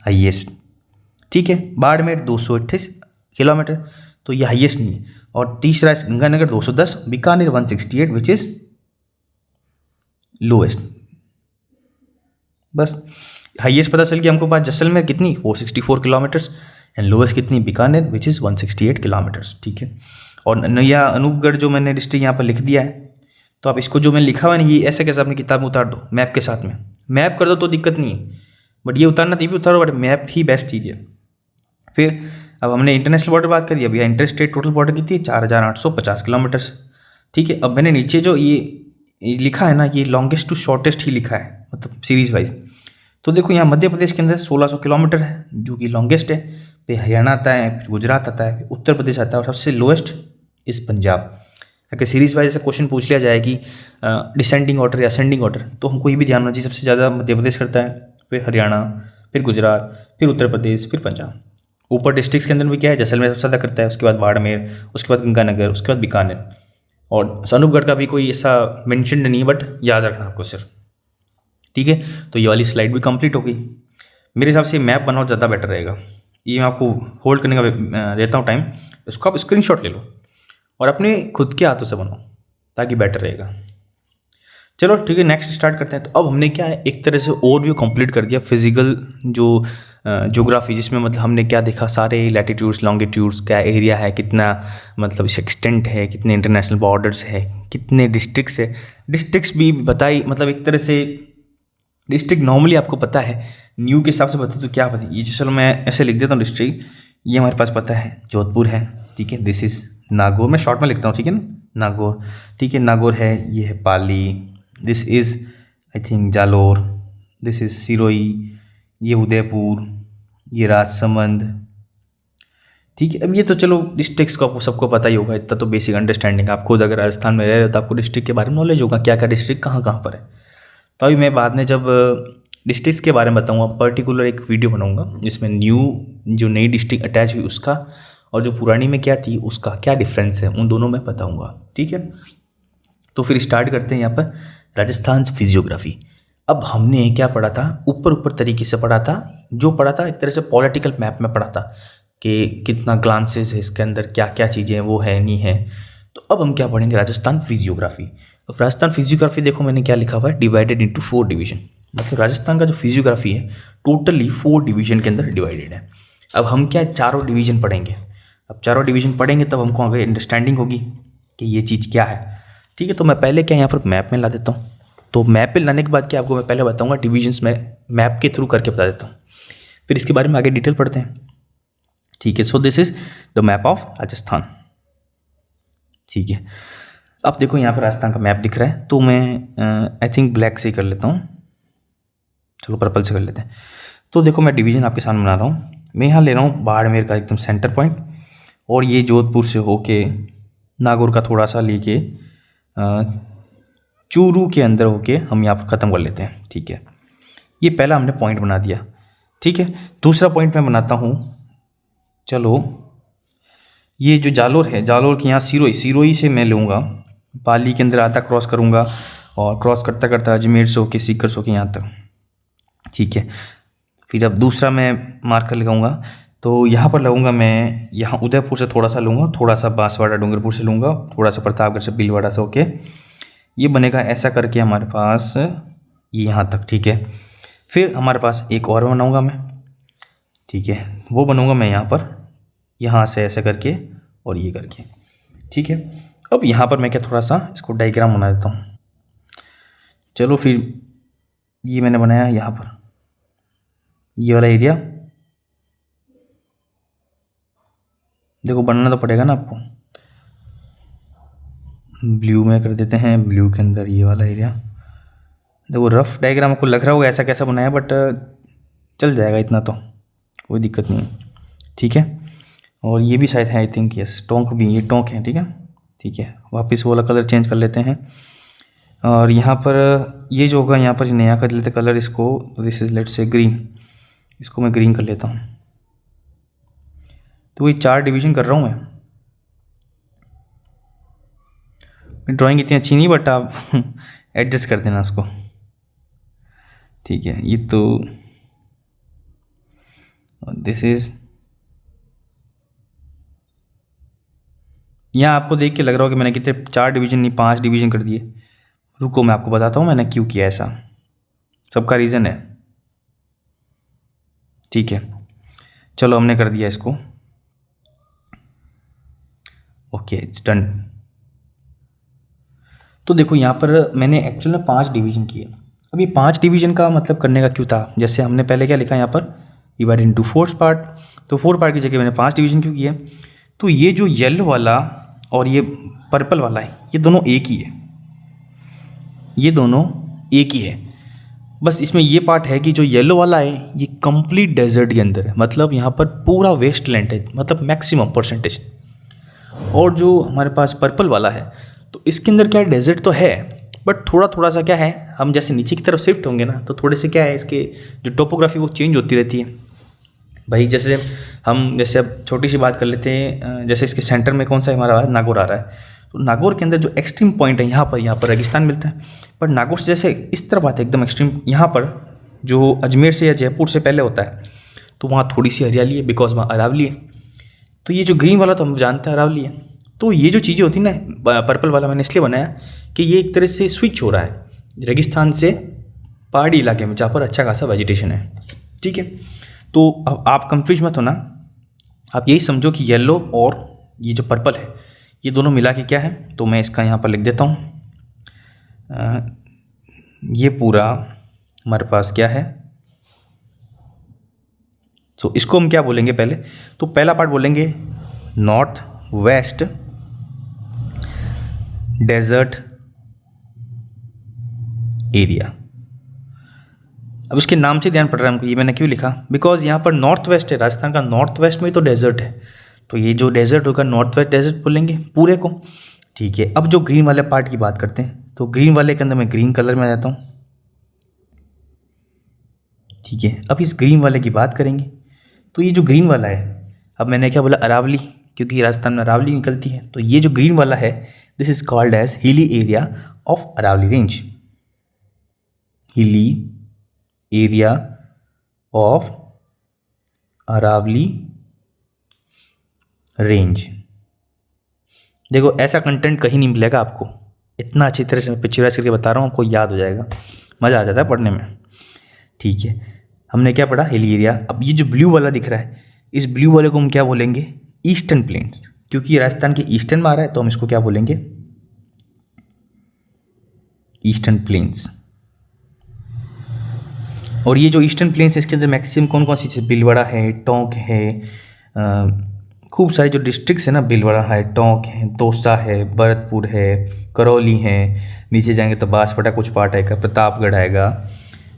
highest. ठीक है, बाड़मेर 228 किलोमीटर, तो ये हाइएस्ट नहीं है। और तीसरा है Ganganagar 210, Bikaner 168 which is lowest. बस हाइएस्ट पता चल गया हमको पास जैसलमेर कितनी 464 किलोमीटर्स एंड लोएस्ट कितनी बीकानेर विच इज़ 168 किलोमीटर्स। ठीक है, और नया अनूपगढ़ जो मैंने डिस्ट्रिक्ट यहाँ पर लिख दिया है, तो आप इसको जो मैंने लिखा हुआ है ये ऐसे कैसे अपनी किताब में उतार दो, मैप के साथ में मैप कर दो तो दिक्कत नहीं है, बट ये उतारना तो भी उतारो, बट मैप ही बेस्ट चीज़ है। फिर अब हमने इंटरनेशनल बॉर्डर बात करी, अब यहाँ इंटर स्टेट टोटल बॉर्डर कितनी है 4850 किलोमीटर्स। ठीक है, अब मैंने नीचे जो ये लिखा है ना, ये लॉन्गेस्ट टू शॉर्टेस्ट ही लिखा है, मतलब सीरीज वाइज। तो देखो यहाँ मध्य प्रदेश के अंदर 1600 किलोमीटर है जो कि लॉन्गेस्ट है, फिर हरियाणा आता है, फिर गुजरात आता है, फिर उत्तर प्रदेश आता है, और सबसे लोएस्ट इस पंजाब। अगर सीरीज वाइज ऐसा क्वेश्चन पूछ लिया जाए कि डिसेंडिंग ऑर्डर या असेंडिंग ऑर्डर, तो हमको ये भी ध्यान होना चाहिए सबसे ज़्यादा मध्य प्रदेश करता है, फिर हरियाणा, फिर गुजरात, फिर उत्तर प्रदेश, फिर पंजाब। ऊपर डिस्ट्रिक्ट्स के अंदर भी क्या है, जैसलमेर सबसे ज़्यादा करता है, उसके बाद बाड़मेर, उसके बाद गंगानगर, उसके बाद बीकानेर, और अनूपगढ़ का भी कोई ऐसा मेंशन नहीं है, बट याद रखना आपको सिर्फ। ठीक है, तो ये वाली स्लाइड भी कंप्लीट हो गई। मेरे हिसाब से मैप बनाओ ज़्यादा बेटर रहेगा। ये मैं आपको होल्ड करने का देता हूँ टाइम, इसको आप स्क्रीनशॉट ले लो और अपने खुद के हाथों से बनाओ ताकि बेटर रहेगा। चलो ठीक है, नेक्स्ट स्टार्ट करते हैं। तो अब हमने क्या है, एक तरह से ओवरव्यू कंप्लीट कर दिया फिजिकल जो ज्योग्राफी, जिसमें मतलब हमने क्या देखा, सारे लैटिट्यूड्स लॉन्गिट्यूड्स, क्या एरिया है, कितना मतलब इस एक्सटेंट है, कितने इंटरनेशनल बॉर्डर्स है, कितने डिस्ट्रिक्ट्स है, डिस्ट्रिक्ट्स भी बताई, मतलब एक तरह से डिस्ट्रिक्ट नॉर्मली आपको पता है, न्यू के हिसाब से पता तो क्या पता, ये चलो मैं ऐसे लिख देता हूँ डिस्ट्रिक्ट, ये हमारे पास पता है जोधपुर है। ठीक है, दिस इज़ नागौर, मैं शॉर्ट में लिखता हूँ, ठीक है ना, नागौर। ठीक है, नागौर है, ये है Pali, this is I think Jalore, this is Sirohi, ये उदयपुर, ये राजसमंद। ठीक है, अब ये तो चलो डिस्ट्रिक्ट्स को आपको सबको पता ही होगा, इतना तो बेसिक अंडरस्टैंडिंग, आप खुद अगर राजस्थान में रह रहे हो तो आपको डिस्ट्रिक्ट के बारे में नॉलेज होगा, क्या क्या डिस्ट्रिक्ट कहाँ कहाँ पर है। तो अभी मैं बाद में जब डिस्ट्रिक्ट्स के बारे में बताऊँगा, पर्टिकुलर एक वीडियो बनाऊँगा जिसमें न्यू जो नई डिस्ट्रिक्ट अटैच हुई उसका, और जो पुरानी में क्या थी उसका क्या डिफरेंस है, उन दोनों में बताऊँगा। ठीक है, तो फिर स्टार्ट करते हैं यहाँ पर राजस्थान फिजियोग्राफी। अब हमने क्या पढ़ा था, ऊपर ऊपर तरीके से पढ़ा था, जो पढ़ा था एक तरह से पॉलिटिकल मैप में पढ़ा था कि कितना ग्लांसेस है इसके अंदर, क्या क्या चीज़ें वो है नहीं है। तो अब हम क्या पढ़ेंगे, राजस्थान फिजियोग्राफी। अब राजस्थान फिजियोग्राफी देखो मैंने क्या लिखा हुआ है, डिवाइडेड इंटू 4 डिवीजन, मतलब राजस्थान का जो फिजियोग्राफी है टोटली 4 डिवीजन के अंदर डिवाइडेड है। अब हम क्या चारों डिवीजन पढ़ेंगे, अब चारों डिवीजन पढ़ेंगे तब हमको आगे अंडरस्टैंडिंग होगी कि ये चीज़ क्या है। ठीक है, तो मैं पहले क्या यहाँ पर मैप में ला देता हूँ। तो मैप पे लाने के बाद क्या आपको मैं पहले बताऊँगा डिवीजन्स में मैप के थ्रू करके बता देता हूँ, फिर इसके बारे में आगे डिटेल पढ़ते हैं। ठीक है, सो this is the map of Rajasthan. ठीक है, अब देखो यहाँ पर राजस्थान का मैप दिख रहा है, तो मैं आई थिंक ब्लैक से ही कर लेता हूँ, चलो पर्पल से कर लेते हैं। तो देखो मैं डिवीज़न आपके सामने बना रहा हूँ, मैं यहाँ ले रहा हूँ बाड़मेर का एकदम सेंटर पॉइंट, और ये जोधपुर से होके नागौर का थोड़ा सा लेके चूरू के अंदर होके हम यहाँ पर ख़त्म कर लेते हैं। ठीक है, ये पहला हमने पॉइंट बना दिया। ठीक है, दूसरा पॉइंट मैं बनाता हूँ, चलो ये जो जालोर है, जालोर के यहाँ सिरोही से मैं लूँगा, पाली के अंदर आता क्रॉस करूँगा, और क्रॉस करता करता अजमेर से होके सीकर से होके यहाँ तक। ठीक है, फिर अब दूसरा मैं मार्कर लगाऊंगा, तो यहाँ पर लगूंगा मैं, यहाँ उदयपुर से थोड़ा सा लूँगा, थोड़ा सा बांसवाड़ा डूंगरपुर से लूँगा, थोड़ा सा प्रतापगढ़ से भीलवाड़ा से होके ये बनेगा ऐसा करके हमारे पास ये यहाँ तक। ठीक है, फिर हमारे पास एक और बनाऊँगा मैं, ठीक है, वो बनूँगा मैं यहाँ पर, यहाँ से ऐसे करके और ये करके। ठीक है, अब यहाँ पर मैं क्या थोड़ा सा इसको डायग्राम बना देता हूँ। चलो फिर ये मैंने बनाया यहाँ पर, ये वाला एरिया देखो बनाना तो पड़ेगा ना आपको, ब्लू में कर देते हैं, ब्लू के अंदर ये वाला एरिया। देखो रफ डायग्राम आपको लग रहा होगा ऐसा कैसा बनाया, बट चल जाएगा, इतना तो कोई दिक्कत नहीं है। ठीक है, और ये भी शायद है, आई थिंक यस, टोंक भी, ये टोंक है, ठीक है। ठीक है, वापस वो वाला कलर चेंज कर लेते हैं। और यहाँ पर ये जो होगा, यहाँ पर नया कर लेते कलर इसको, this is let's say green, इसको मैं ग्रीन कर लेता हूँ। तो वही 4 डिवीजन कर रहा हूँ मैं ड्राइंग इतनी अच्छी नहीं, बट आप एडजस्ट कर देना उसको। ठीक है, ये तो दिस इज, यहाँ आपको देख के लग रहा हो कि मैंने कितने 4 डिवीजन नहीं 5 डिवीजन कर दिए। रुको मैं आपको बताता हूँ मैंने क्यों किया ऐसा, सबका रीज़न है। ठीक है, चलो हमने कर दिया इसको, ओके इट्स डन। तो देखो यहाँ पर मैंने एक्चुअल में 5 डिवीजन किए। अब ये 5 डिवीजन का मतलब करने का क्यों था, जैसे हमने पहले क्या लिखा यहाँ पर, डिवाइड इनटू 4 पार्ट, तो 4 पार्ट की जगह मैंने 5 डिवीजन क्यों किया। तो ये जो येलो वाला और ये पर्पल वाला है, ये दोनों एक ही है, ये दोनों एक ही है। बस इसमें ये पार्ट है कि जो येलो वाला है ये कंप्लीट डेजर्ट के अंदर है, मतलब यहाँ पर पूरा वेस्ट लैंड है, मतलब मैक्सिमम परसेंटेज। और जो हमारे पास पर्पल वाला है, तो इसके अंदर क्या है, डेजर्ट तो है बट थोड़ा थोड़ा सा क्या है, हम जैसे नीचे की तरफ शिफ्ट होंगे ना, तो थोड़े से क्या है, इसके जो टोपोग्राफी वो चेंज होती रहती है भाई। जैसे हम जैसे अब छोटी सी बात कर लेते हैं, जैसे इसके सेंटर में कौन सा हमारा नागौर आ रहा है, तो नागौर के अंदर जो एक्सट्रीम पॉइंट है यहाँ पर रेगिस्तान मिलता है। पर नागौर से जैसे इस तरफ आते हैं एकदम एक्सट्रीम, यहाँ पर जो अजमेर से या जयपुर से पहले होता है, तो वहाँ थोड़ी सी हरियाली है, बिकॉज वहाँ अरावली है। तो ये जो ग्रीन वाला तो हम जानते हैं अरावली है। तो ये जो चीज़ें होती हैं ना, पर्पल वाला मैंने इसलिए बनाया कि ये एक तरह से स्विच हो रहा है रेगिस्तान से पहाड़ी इलाके में, जहाँ पर अच्छा खासा वेजिटेशन है। ठीक है, तो अब आप कंफ्यूज मत होना, आप यही समझो कि येलो और ये जो पर्पल है ये दोनों मिला के क्या है। तो मैं इसका यहाँ पर लिख देता हूँ, ये पूरा हमारे पास क्या है, तो इसको हम क्या बोलेंगे पहले, तो पहला पार्ट बोलेंगे नॉर्थ वेस्ट डेजर्ट एरिया। अब इसके नाम से ध्यान पड़ रहा है हमको, ये मैंने क्यों लिखा, बिकॉज यहाँ पर नॉर्थ वेस्ट है, राजस्थान का नॉर्थ वेस्ट में तो डेजर्ट है, तो ये जो डेजर्ट होगा नॉर्थ वेस्ट डेजर्ट बोलेंगे पूरे को। ठीक है, अब जो ग्रीन वाले पार्ट की बात करते हैं, तो ग्रीन वाले के अंदर मैं ग्रीन कलर में आ जाता हूँ। ठीक है, अब इस ग्रीन वाले की बात करेंगे, तो ये जो ग्रीन वाला है, अब मैंने क्या बोला, अरावली, क्योंकि राजस्थान में अरावली निकलती है, तो ये जो ग्रीन वाला है this is called as hilly area of Aravalli range, hilly area of Aravalli range. देखो ऐसा कंटेंट कहीं नहीं मिलेगा आपको, इतना अच्छी तरह से मैं पिक्चराइज करके बता रहा हूँ, आपको याद हो जाएगा, मज़ा आ जाता है पढ़ने में। ठीक है, हमने क्या पढ़ा, हिली एरिया। अब ये जो ब्लू वाला दिख रहा है, इस ब्लू वाले को हम क्या बोलेंगे, ईस्टर्न प्लेन्स, क्योंकि राजस्थान के ईस्टर्न में आ रहा है, तो हम इसको क्या बोलेंगे, ईस्टर्न प्लेन्स। और ये जो ईस्टर्न प्लेन्स है इसके अंदर मैक्सिमम कौन कौन सी चीज़, भीलवाड़ा है, टोंक है, खूब सारे जो डिस्ट्रिक्ट्स हैं ना, भीलवाड़ा है, टोंक है, दौसा है, भरतपुर है, करौली है, नीचे जाएंगे तो बांसवाड़ा कुछ पार्ट आएगा, प्रतापगढ़ आएगा,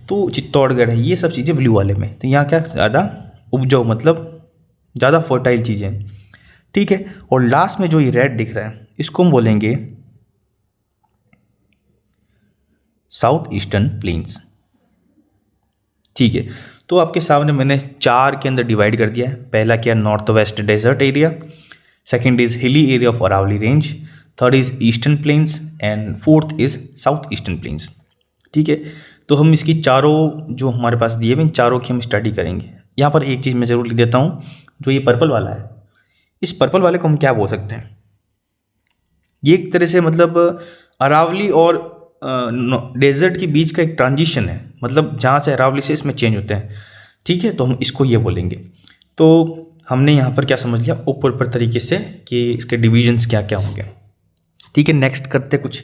तो चित्तौड़गढ़ है, ये सब चीज़ें ब्लू वाले में। तो यहाँ क्या ज़्यादा उपजाऊ, मतलब ज़्यादा फर्टाइल चीज़ें। ठीक है, और लास्ट में जो ये रेड दिख रहा है इसको हम बोलेंगे साउथ ईस्टर्न प्लेन्स। ठीक है, तो आपके सामने मैंने 4 के अंदर डिवाइड कर दिया है। पहला क्या, north west desert area, second is hilly area of Aravalli range, third is eastern plains and fourth is south eastern plains. ठीक है, तो हम इसकी चारों जो हमारे पास दिए हुए इन चारों की हम स्टडी करेंगे। यहाँ पर एक चीज़ मैं ज़रूर लिख देता हूँ, जो ये पर्पल वाला है, इस पर्पल वाले को हम क्या बोल सकते हैं, ये एक तरह से मतलब अरावली और डेजर्ट के बीच का एक ट्रांजिशन है, मतलब जहाँ से अरावली से इसमें चेंज होते हैं। ठीक है, तो हम इसको ये बोलेंगे। तो हमने यहाँ पर क्या समझ लिया ऊपर ऊपर तरीके से कि इसके डिविजन्स क्या क्या होंगे। ठीक है, नेक्स्ट करते कुछ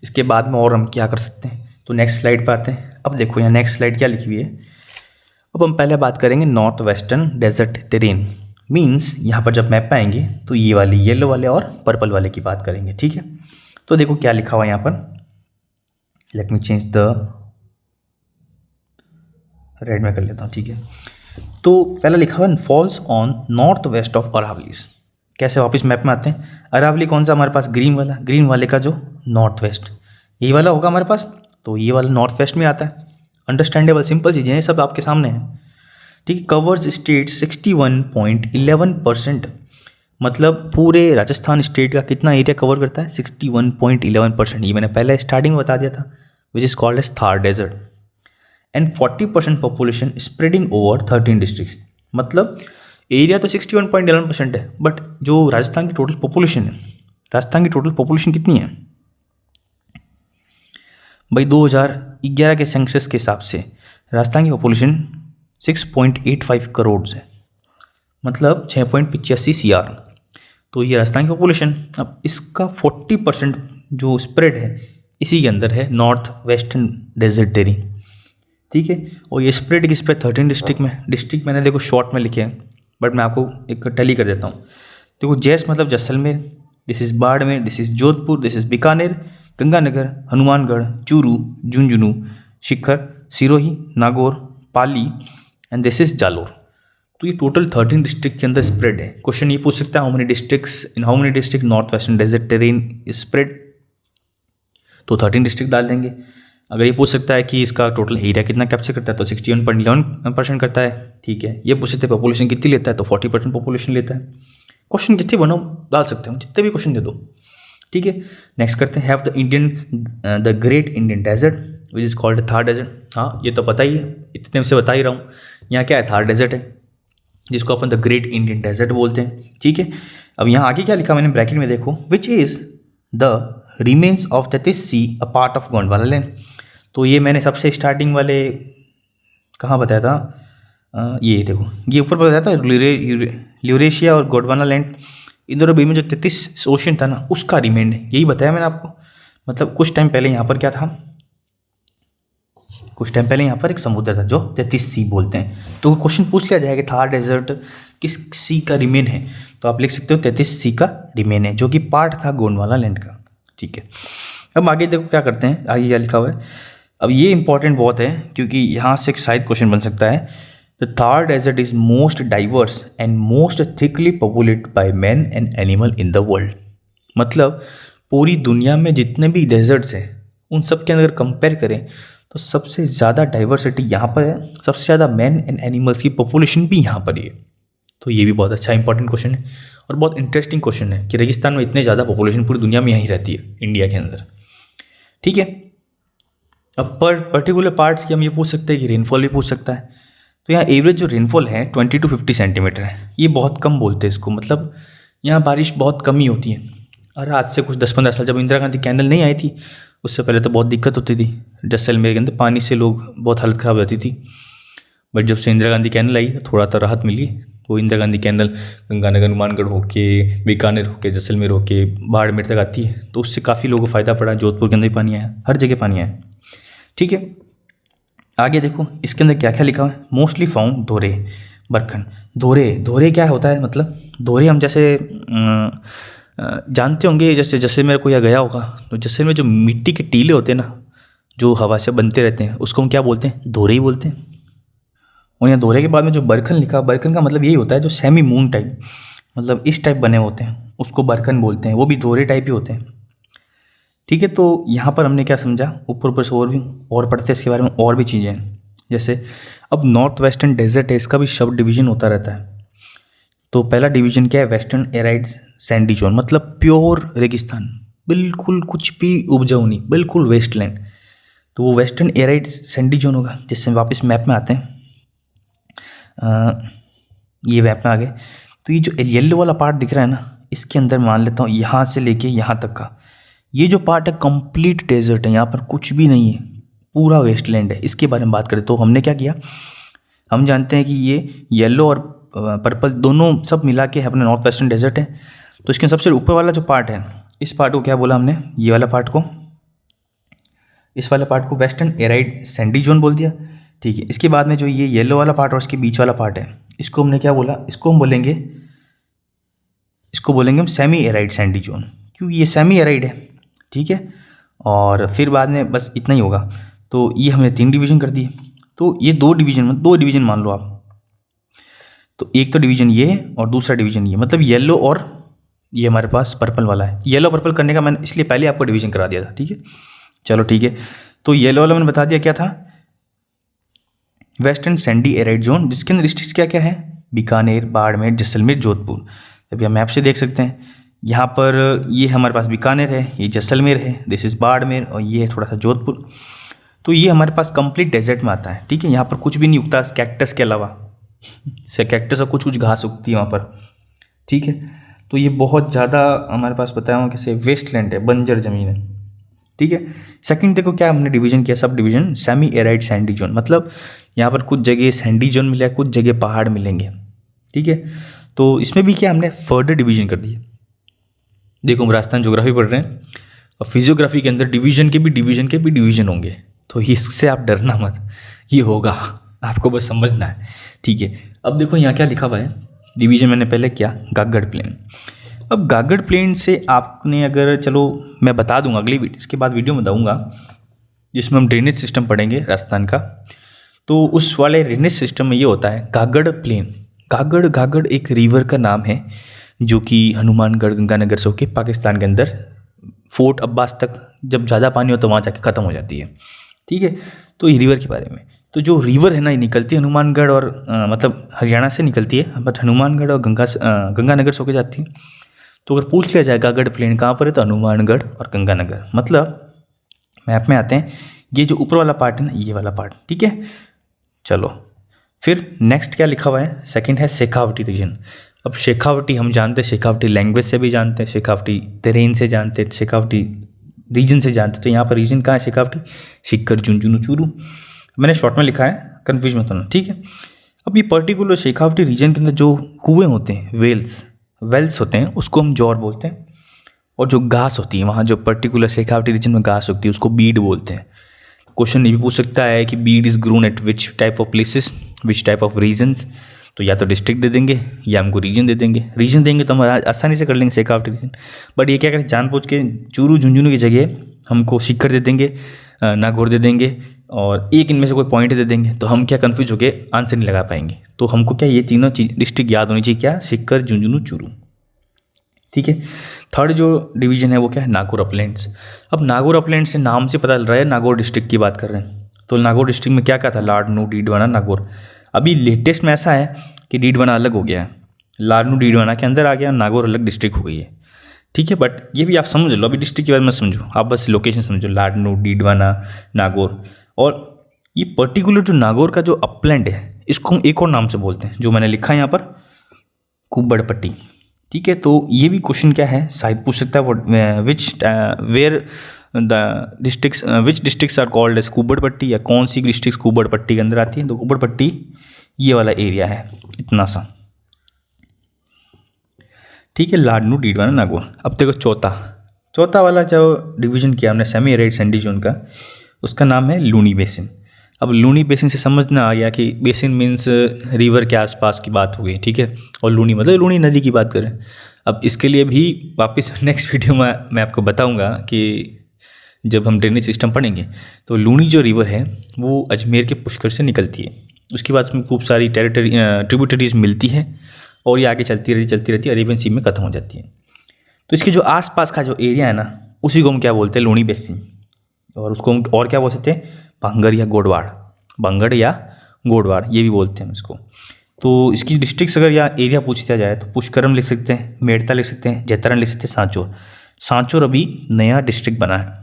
इसके बाद में और हम क्या कर सकते हैं, तो नेक्स्ट स्लाइड पर आते हैं। अब देखो यहाँ नेक्स्ट स्लाइड क्या लिखी हुई है। अब हम पहले बात करेंगे north western desert terrain, means यहाँ पर जब मैप आएंगे तो ये वाले येलो वाले और पर्पल वाले की बात करेंगे। ठीक है, तो देखो क्या लिखा हुआ है यहाँ पर, let me change the red में कर लेता हूँ। ठीक है, तो पहला लिखा हुआ falls on north west of Aravallis. कैसे वापस मैप में आते हैं, अरावली कौन सा हमारे पास, ग्रीन वाला, ग्रीन वाले का जो नॉर्थ वेस्ट यही वाला होगा हमारे पास, तो ये वाला नॉर्थ वेस्ट में आता है। अंडरस्टैंडेबल, सिंपल चीज़ें हैं, सब आपके सामने हैं। ठीक है, कवर्स स्टेट 61.11%, मतलब पूरे राजस्थान स्टेट का कितना एरिया कवर करता है, 61.11%। ये मैंने पहले स्टार्टिंग में बता दिया था, which is called as Thar desert. And 40% population spreading over 13 districts, मतलब एरिया तो 61.11% है, बट जो राजस्थान की टोटल पॉपुलेशन है, राजस्थान की टोटल पॉपुलेशन कितनी है भाई, 2011 के सेंसस के हिसाब से राजस्थान की पॉपुलेशन 6.85 करोड़ है, मतलब 6.85 CR। तो ये राजस्थान की पॉपुलेशन। अब इसका 40% जो स्प्रेड है इसी के अंदर है, नॉर्थ वेस्टर्न डेजर्ट टेरी। ठीक है, और ये स्प्रेड किस पे, 13 डिस्ट्रिक्ट में। डिस्ट्रिक्ट मैंने देखो शॉर्ट में लिखे हैं, बट मैं आपको एक टैली कर देता हूँ। देखो जैस मतलब Jaisalmer, this is Barmer, this is Jodhpur, this is Bikaner, Ganganagar, Hanumangarh, Churu, Jhunjhunu, Shikhar, Sirohi, Nagaur, Pali and this is Jalore. तो ये टोटल 13 डिस्ट्रिक्ट के अंदर स्प्रेड है। क्वेश्चन ये पूछ सकता है, how many districts in how many district north western desert terrain is spread, तो 13 डिस्ट्रिक्ट डाल देंगे। अगर ये पूछ सकता है कि इसका टोटल एरिया कितना कैप्चर करता है, तो 61.11% करता है। ठीक है, ये पूछ सकते हैं पॉपुलेशन कितनी लेता है, तो 40% पॉपुलेशन लेता है। क्वेश्चन जितने बनो डाल सकते हो, जितने भी क्वेश्चन दे दो। ठीक है, नेक्स्ट करते हैं, have the great Indian desert which is called Thar desert. हाँ, ये तो पता ही है, इतने से बता ही रहा हूँ। यहाँ क्या है, थार डेजर्ट है, जिसको अपन द ग्रेट इंडियन डेजर्ट बोलते हैं। ठीक है, अब यहाँ आगे क्या लिखा मैंने ब्रैकेट में, देखो, which is the remains of Tethys sea a part of Gondwana land. तो ये मैंने सबसे स्टार्टिंग वाले कहाँ बताया था, ये देखो, ये ऊपर बताया था ल्यूरेशिया और गोंडवाना लैंड, इन दोनों बीच में जो 33 ओशन था ना, उसका रिमेंड है, यही बताया मैंने आपको। मतलब कुछ टाइम पहले यहाँ पर क्या था, कुछ टाइम पहले यहाँ पर एक समुद्र था जो 33 सी बोलते हैं। तो क्वेश्चन पूछ लिया जाएगा थार डेजर्ट किस सी का रिमेन है, तो आप लिख सकते हो 33 सी का रिमेन है, जो कि पार्ट था गोंडवाना लैंड का। ठीक है, अब आगे देखो क्या करते हैं, आगे क्या लिखा हुआ है। अब ये इंपॉर्टेंट बहुत है, क्योंकि यहाँ से एक साइड क्वेश्चन बन सकता है। The Thar desert is most diverse and most thickly populated by man and animal in the world. मतलब पूरी दुनिया में जितने भी डेजर्ट्स हैं उन सब के अंदर कंपेयर करें तो सबसे ज़्यादा डाइवर्सिटी यहाँ पर है, सबसे ज़्यादा मैन एंड एनिमल्स की पॉपुलेशन भी यहाँ पर ही है। तो ये भी बहुत अच्छा इंपॉर्टेंट क्वेश्चन है और बहुत इंटरेस्टिंग क्वेश्चन है कि रेगिस्तान में इतने ज़्यादा पॉपुलेशन पूरी दुनिया में यहीं रहती है, इंडिया के अंदर। ठीक है, अब पर्टिकुलर पार्ट्स की हम ये पूछ सकते हैं कि रेनफॉल भी पूछ सकता है। तो यहाँ एवरेज जो रेनफॉल है 20 to 50 सेंटीमीटर है, ये बहुत कम बोलते हैं इसको, मतलब यहाँ बारिश बहुत कम ही होती है। और आज से कुछ 10-15 साल जब इंदिरा गांधी कैंडल नहीं आई थी, उससे पहले तो बहुत दिक्कत होती थी, जैसलमेर के अंदर पानी से लोग बहुत हालत ख़राब रहती थी। बट जब से इंदिरा गांधी कैंडल आई थोड़ा तो राहत मिली। तो इंदिरा गांधी कैंडल गंगानगर, हनुमानगढ़ होके, बीकानेर होके, जैसलमेर होके बाड़मेर तक आती है, तो उससे काफ़ी लोगों को फ़ायदा पड़ा। जोधपुर के अंदर भी पानी आया, हर जगह पानी आया। ठीक है, आगे देखो इसके अंदर क्या क्या लिखा हुआ है। मोस्टली फाउंड धोरे बरखन। धोरे क्या होता है, मतलब धोरे हम जैसे जानते होंगे, जैसे जैसलमेर को या गया होगा तो जैसलमेर में जो मिट्टी के टीले होते हैं ना, जो हवा से बनते रहते हैं, उसको हम क्या बोलते हैं, धोरे ही बोलते हैं। और यहाँ धोरे के बाद में जो बरखन लिखा, बरखन का मतलब यही होता है जो सेमी मून टाइप, मतलब इस टाइप बने होते हैं, उसको बरखन बोलते हैं, वो भी धोरे टाइप ही होते हैं। ठीक है, तो यहाँ पर हमने क्या समझा, ऊपर से और पढ़ते हैं इसके बारे में और भी चीज़ें हैं। जैसे अब नॉर्थ वेस्टर्न डेजर्ट है, इसका भी सब डिवीजन होता रहता है। तो पहला डिवीजन क्या है, वेस्टर्न एराइड सैंडी जोन, मतलब प्योर रेगिस्तान, बिल्कुल कुछ भी उपजाऊ नहीं, बिल्कुल वेस्टलैंड। तो वो वेस्टर्न एराइड सैंडी जोन होगा। जिससे वापस मैप में आते हैं, ये मैप में आ गए। तो ये जो येलो वाला पार्ट दिख रहा है ना, इसके अंदर मान लेता हूँ यहाँ से लेके यहाँ तक का ये जो पार्ट है कंप्लीट डेजर्ट है, यहाँ पर कुछ भी नहीं है, पूरा वेस्टलैंड है। इसके बारे में बात करें तो हमने क्या किया, हम जानते हैं कि ये येलो और पर्पल दोनों सब मिला के अपने नॉर्थ वेस्टर्न डेजर्ट है। तो इसके सबसे ऊपर वाला जो पार्ट है, इस पार्ट को क्या बोला हमने, ये वाला पार्ट को, इस वाले पार्ट को वेस्टर्न एराइड सैंडी जोन बोल दिया। ठीक है, इसके बाद में जो ये येलो वाला पार्ट और इसके बीच वाला पार्ट है, इसको हमने क्या बोला, इसको बोलेंगे हम सेमी एराइड सैंडी जोन, क्योंकि ये सेमी एराइड है। ठीक है, और फिर बाद में बस इतना ही होगा। तो ये हमने 3 डिवीजन कर दिए। तो ये 2 डिवीजन मान लो आप, तो एक तो डिवीजन ये है और दूसरा डिवीजन ये, मतलब येलो और ये हमारे पास पर्पल वाला है। येलो पर्पल करने का मैंने इसलिए पहले आपको डिवीजन करा दिया था, ठीक है। चलो ठीक है, तो येलो वाला मैंने बता दिया क्या था, वेस्टर्न सैंडी एराइड जोन, जिसके अंदर डिस्ट्रिक्ट क्या क्या है, बीकानेर, बाड़मेर, जैसलमेर, जोधपुर। अभी हम मैप से देख सकते हैं, यहाँ पर ये हमारे पास बीकानेर है, ये जैसलमेर है, दिस इज़ बाड़मेर, और ये है थोड़ा सा जोधपुर। तो ये हमारे पास कंप्लीट डेजर्ट में आता है, ठीक है। यहाँ पर कुछ भी नहीं उगता कैक्टस के अलावा, से कैक्टस और कुछ कुछ घास उगती है वहाँ पर, ठीक है। तो ये बहुत ज़्यादा हमारे पास बताया हूँ कैसे वेस्टलैंड है, बंजर ज़मीन है, ठीक है। सेकंड देखो क्या हमने डिवीजन किया, sub division semi arid Sandy zone, मतलब यहाँ पर कुछ जगह सैंडी जोन मिलेगा, कुछ जगह पहाड़ मिलेंगे, ठीक है। तो इसमें भी क्या हमने फर्दर डिवीजन कर दिया। देखो हम राजस्थान ज्योग्राफी पढ़ रहे हैं और फिजियोग्राफी के अंदर डिवीजन के भी डिवीजन होंगे, तो इससे आप डरना मत, ये होगा, आपको बस समझना है, ठीक है। अब देखो यहाँ क्या लिखा हुआ है, डिवीजन मैंने पहले किया गागड़ प्लेन। अब गागड़ प्लेन से आपने अगर, चलो मैं बता दूंगा अगली वीडियो, इसके बाद वीडियो में बताऊंगा जिसमें हम ड्रेनेज सिस्टम पढ़ेंगे राजस्थान का। तो उस वाले ड्रेनेज सिस्टम में ये होता है गागड़ प्लेन। गागड़ एक रिवर का नाम है जो कि हनुमानगढ़ गंगानगर से होके पाकिस्तान के अंदर फोर्ट अब्बास तक जब ज़्यादा पानी हो तो वहाँ जाके ख़त्म हो जाती है, ठीक है। तो ये रिवर के बारे में, तो जो रिवर है ना ये निकलती है हनुमानगढ़ और मतलब हरियाणा से निकलती है, बट हनुमानगढ़ और गंगानगर से होके जाती है। तो अगर पूछ लिया जाए गागड़ प्लेन कहाँ पर है, तो हनुमानगढ़ और गंगानगर, मतलब मैप में आते हैं। ये जो ऊपर वाला पार्ट है ना, ये वाला पार्ट, ठीक है। चलो फिर नेक्स्ट क्या लिखा हुआ है, सेकंड है शेखावटी रीजन। अब शेखावटी हम जानते हैं, शेखावटी लैंग्वेज से भी जानते हैं, शेखावटी टेरेन से जानते हैं, शेखावटी रीजन से जानते हैं। तो यहाँ पर रीजन कहाँ है, शेखावटी, सीकर, झुंझुनू, चूरू। मैंने शॉर्ट में लिखा है, कन्फ्यूज मत होना, ठीक है। अब ये पर्टिकुलर शेखावटी रीजन के अंदर जो कुएँ होते हैं, वेल्स होते हैं, उसको हम जौर बोलते हैं। और जो घास होती है वहाँ, जो पर्टिकुलर शेखावटी रीजन में घास होती है, उसको बीड बोलते हैं। क्वेश्चन ये भी पूछ सकता है कि bead is grown at which type of places, which type of regions. तो या तो डिस्ट्रिक्ट दे देंगे या हमको रीजन दे देंगे। रीजन देंगे तो हम आसानी से कर लेंगे शेखावटी रीजन, बट ये क्या करें, जानबूझ के चूरू झुंझुनू की जगह हमको सीकर दे देंगे, नागौर दे देंगे, और एक इनमें से कोई पॉइंट दे देंगे, तो हम क्या कन्फ्यूज होकर आंसर नहीं लगा पाएंगे। तो हमको क्या ये तीनों चीज डिस्ट्रिक्ट याद होनी चाहिए, क्या, सीकर, झुंझुनू, चूरू, ठीक है। थर्ड जो डिवीजन है वो क्या है, नागौर अपलैंड्स। अब नागौर अपलैंड से नाम से पता चल रहा है नागौर डिस्ट्रिक्ट की बात कर रहे हैं। तो नागौर डिस्ट्रिक्ट में क्या क्या था, लाडनू, डीडवाना, नागौर। अभी लेटेस्ट में ऐसा है कि डीडवाना अलग हो गया है, लाडनू डीडवाना के अंदर आ गया, नागौर अलग डिस्ट्रिक्ट हो गई है, ठीक है। बट ये भी आप समझ लो, अभी डिस्ट्रिक्ट के बारे में समझो, आप बस लोकेशन समझो, लाडनू, डीडवाना, नागौर। और ये पर्टिकुलर जो नागौर का जो अपलैंड है, इसको हम एक और नाम से बोलते हैं, जो मैंने लिखा है यहाँ पर, कुब्बड़ पट्टी, ठीक है। तो ये भी क्वेश्चन क्या है, शायद पूछ सकता है, विच डिस्ट्रिक्ट्स आर कॉल्ड एज कुब्बड़ पट्टी, या कौन सी डिस्ट्रिक्ट कुब्बड़ पट्टी के अंदर आती है। तो कुब्बड़ पट्टी ये वाला एरिया है, इतना सा, ठीक है। लाडनू, डीडवाना, नागौर। अब देखो चौथा वाला जो डिवीजन किया हमने सेमी एरिड सैंडी जोन का, उसका नाम है लूनी बेसिन। अब लूनी बेसिन से समझना आ गया कि बेसिन मीन्स रिवर के आसपास की बात हो गई, ठीक है, और लूनी मतलब लूनी नदी की बात करें। अब इसके लिए भी वापस नेक्स्ट वीडियो में मैं आपको बताऊंगा कि जब हम ड्रेनेज सिस्टम पढ़ेंगे, तो लूनी जो रिवर है वो अजमेर के पुष्कर से निकलती है। उसके बाद उसमें खूब सारी ट्रिब्यूटरीज मिलती है और ये आगे चलती रहती है, अरेबियन सी में ख़त्म हो जाती है। तो इसके जो आसपास का जो एरिया है ना, उसी को हम क्या बोलते हैं, लूनी बेसिन। और उसको हम और क्या बोल सकते हैं, भांगड़ या गोडवाड़, ये भी बोलते हैं इसको। तो इसकी डिस्ट्रिक्ट्स अगर या एरिया पूछा जाए तो पुष्करम लिख सकते हैं, मेड़ता लिख सकते हैं, जैतारण लिख सकते हैं, सांचौर अभी नया डिस्ट्रिक्ट बना है।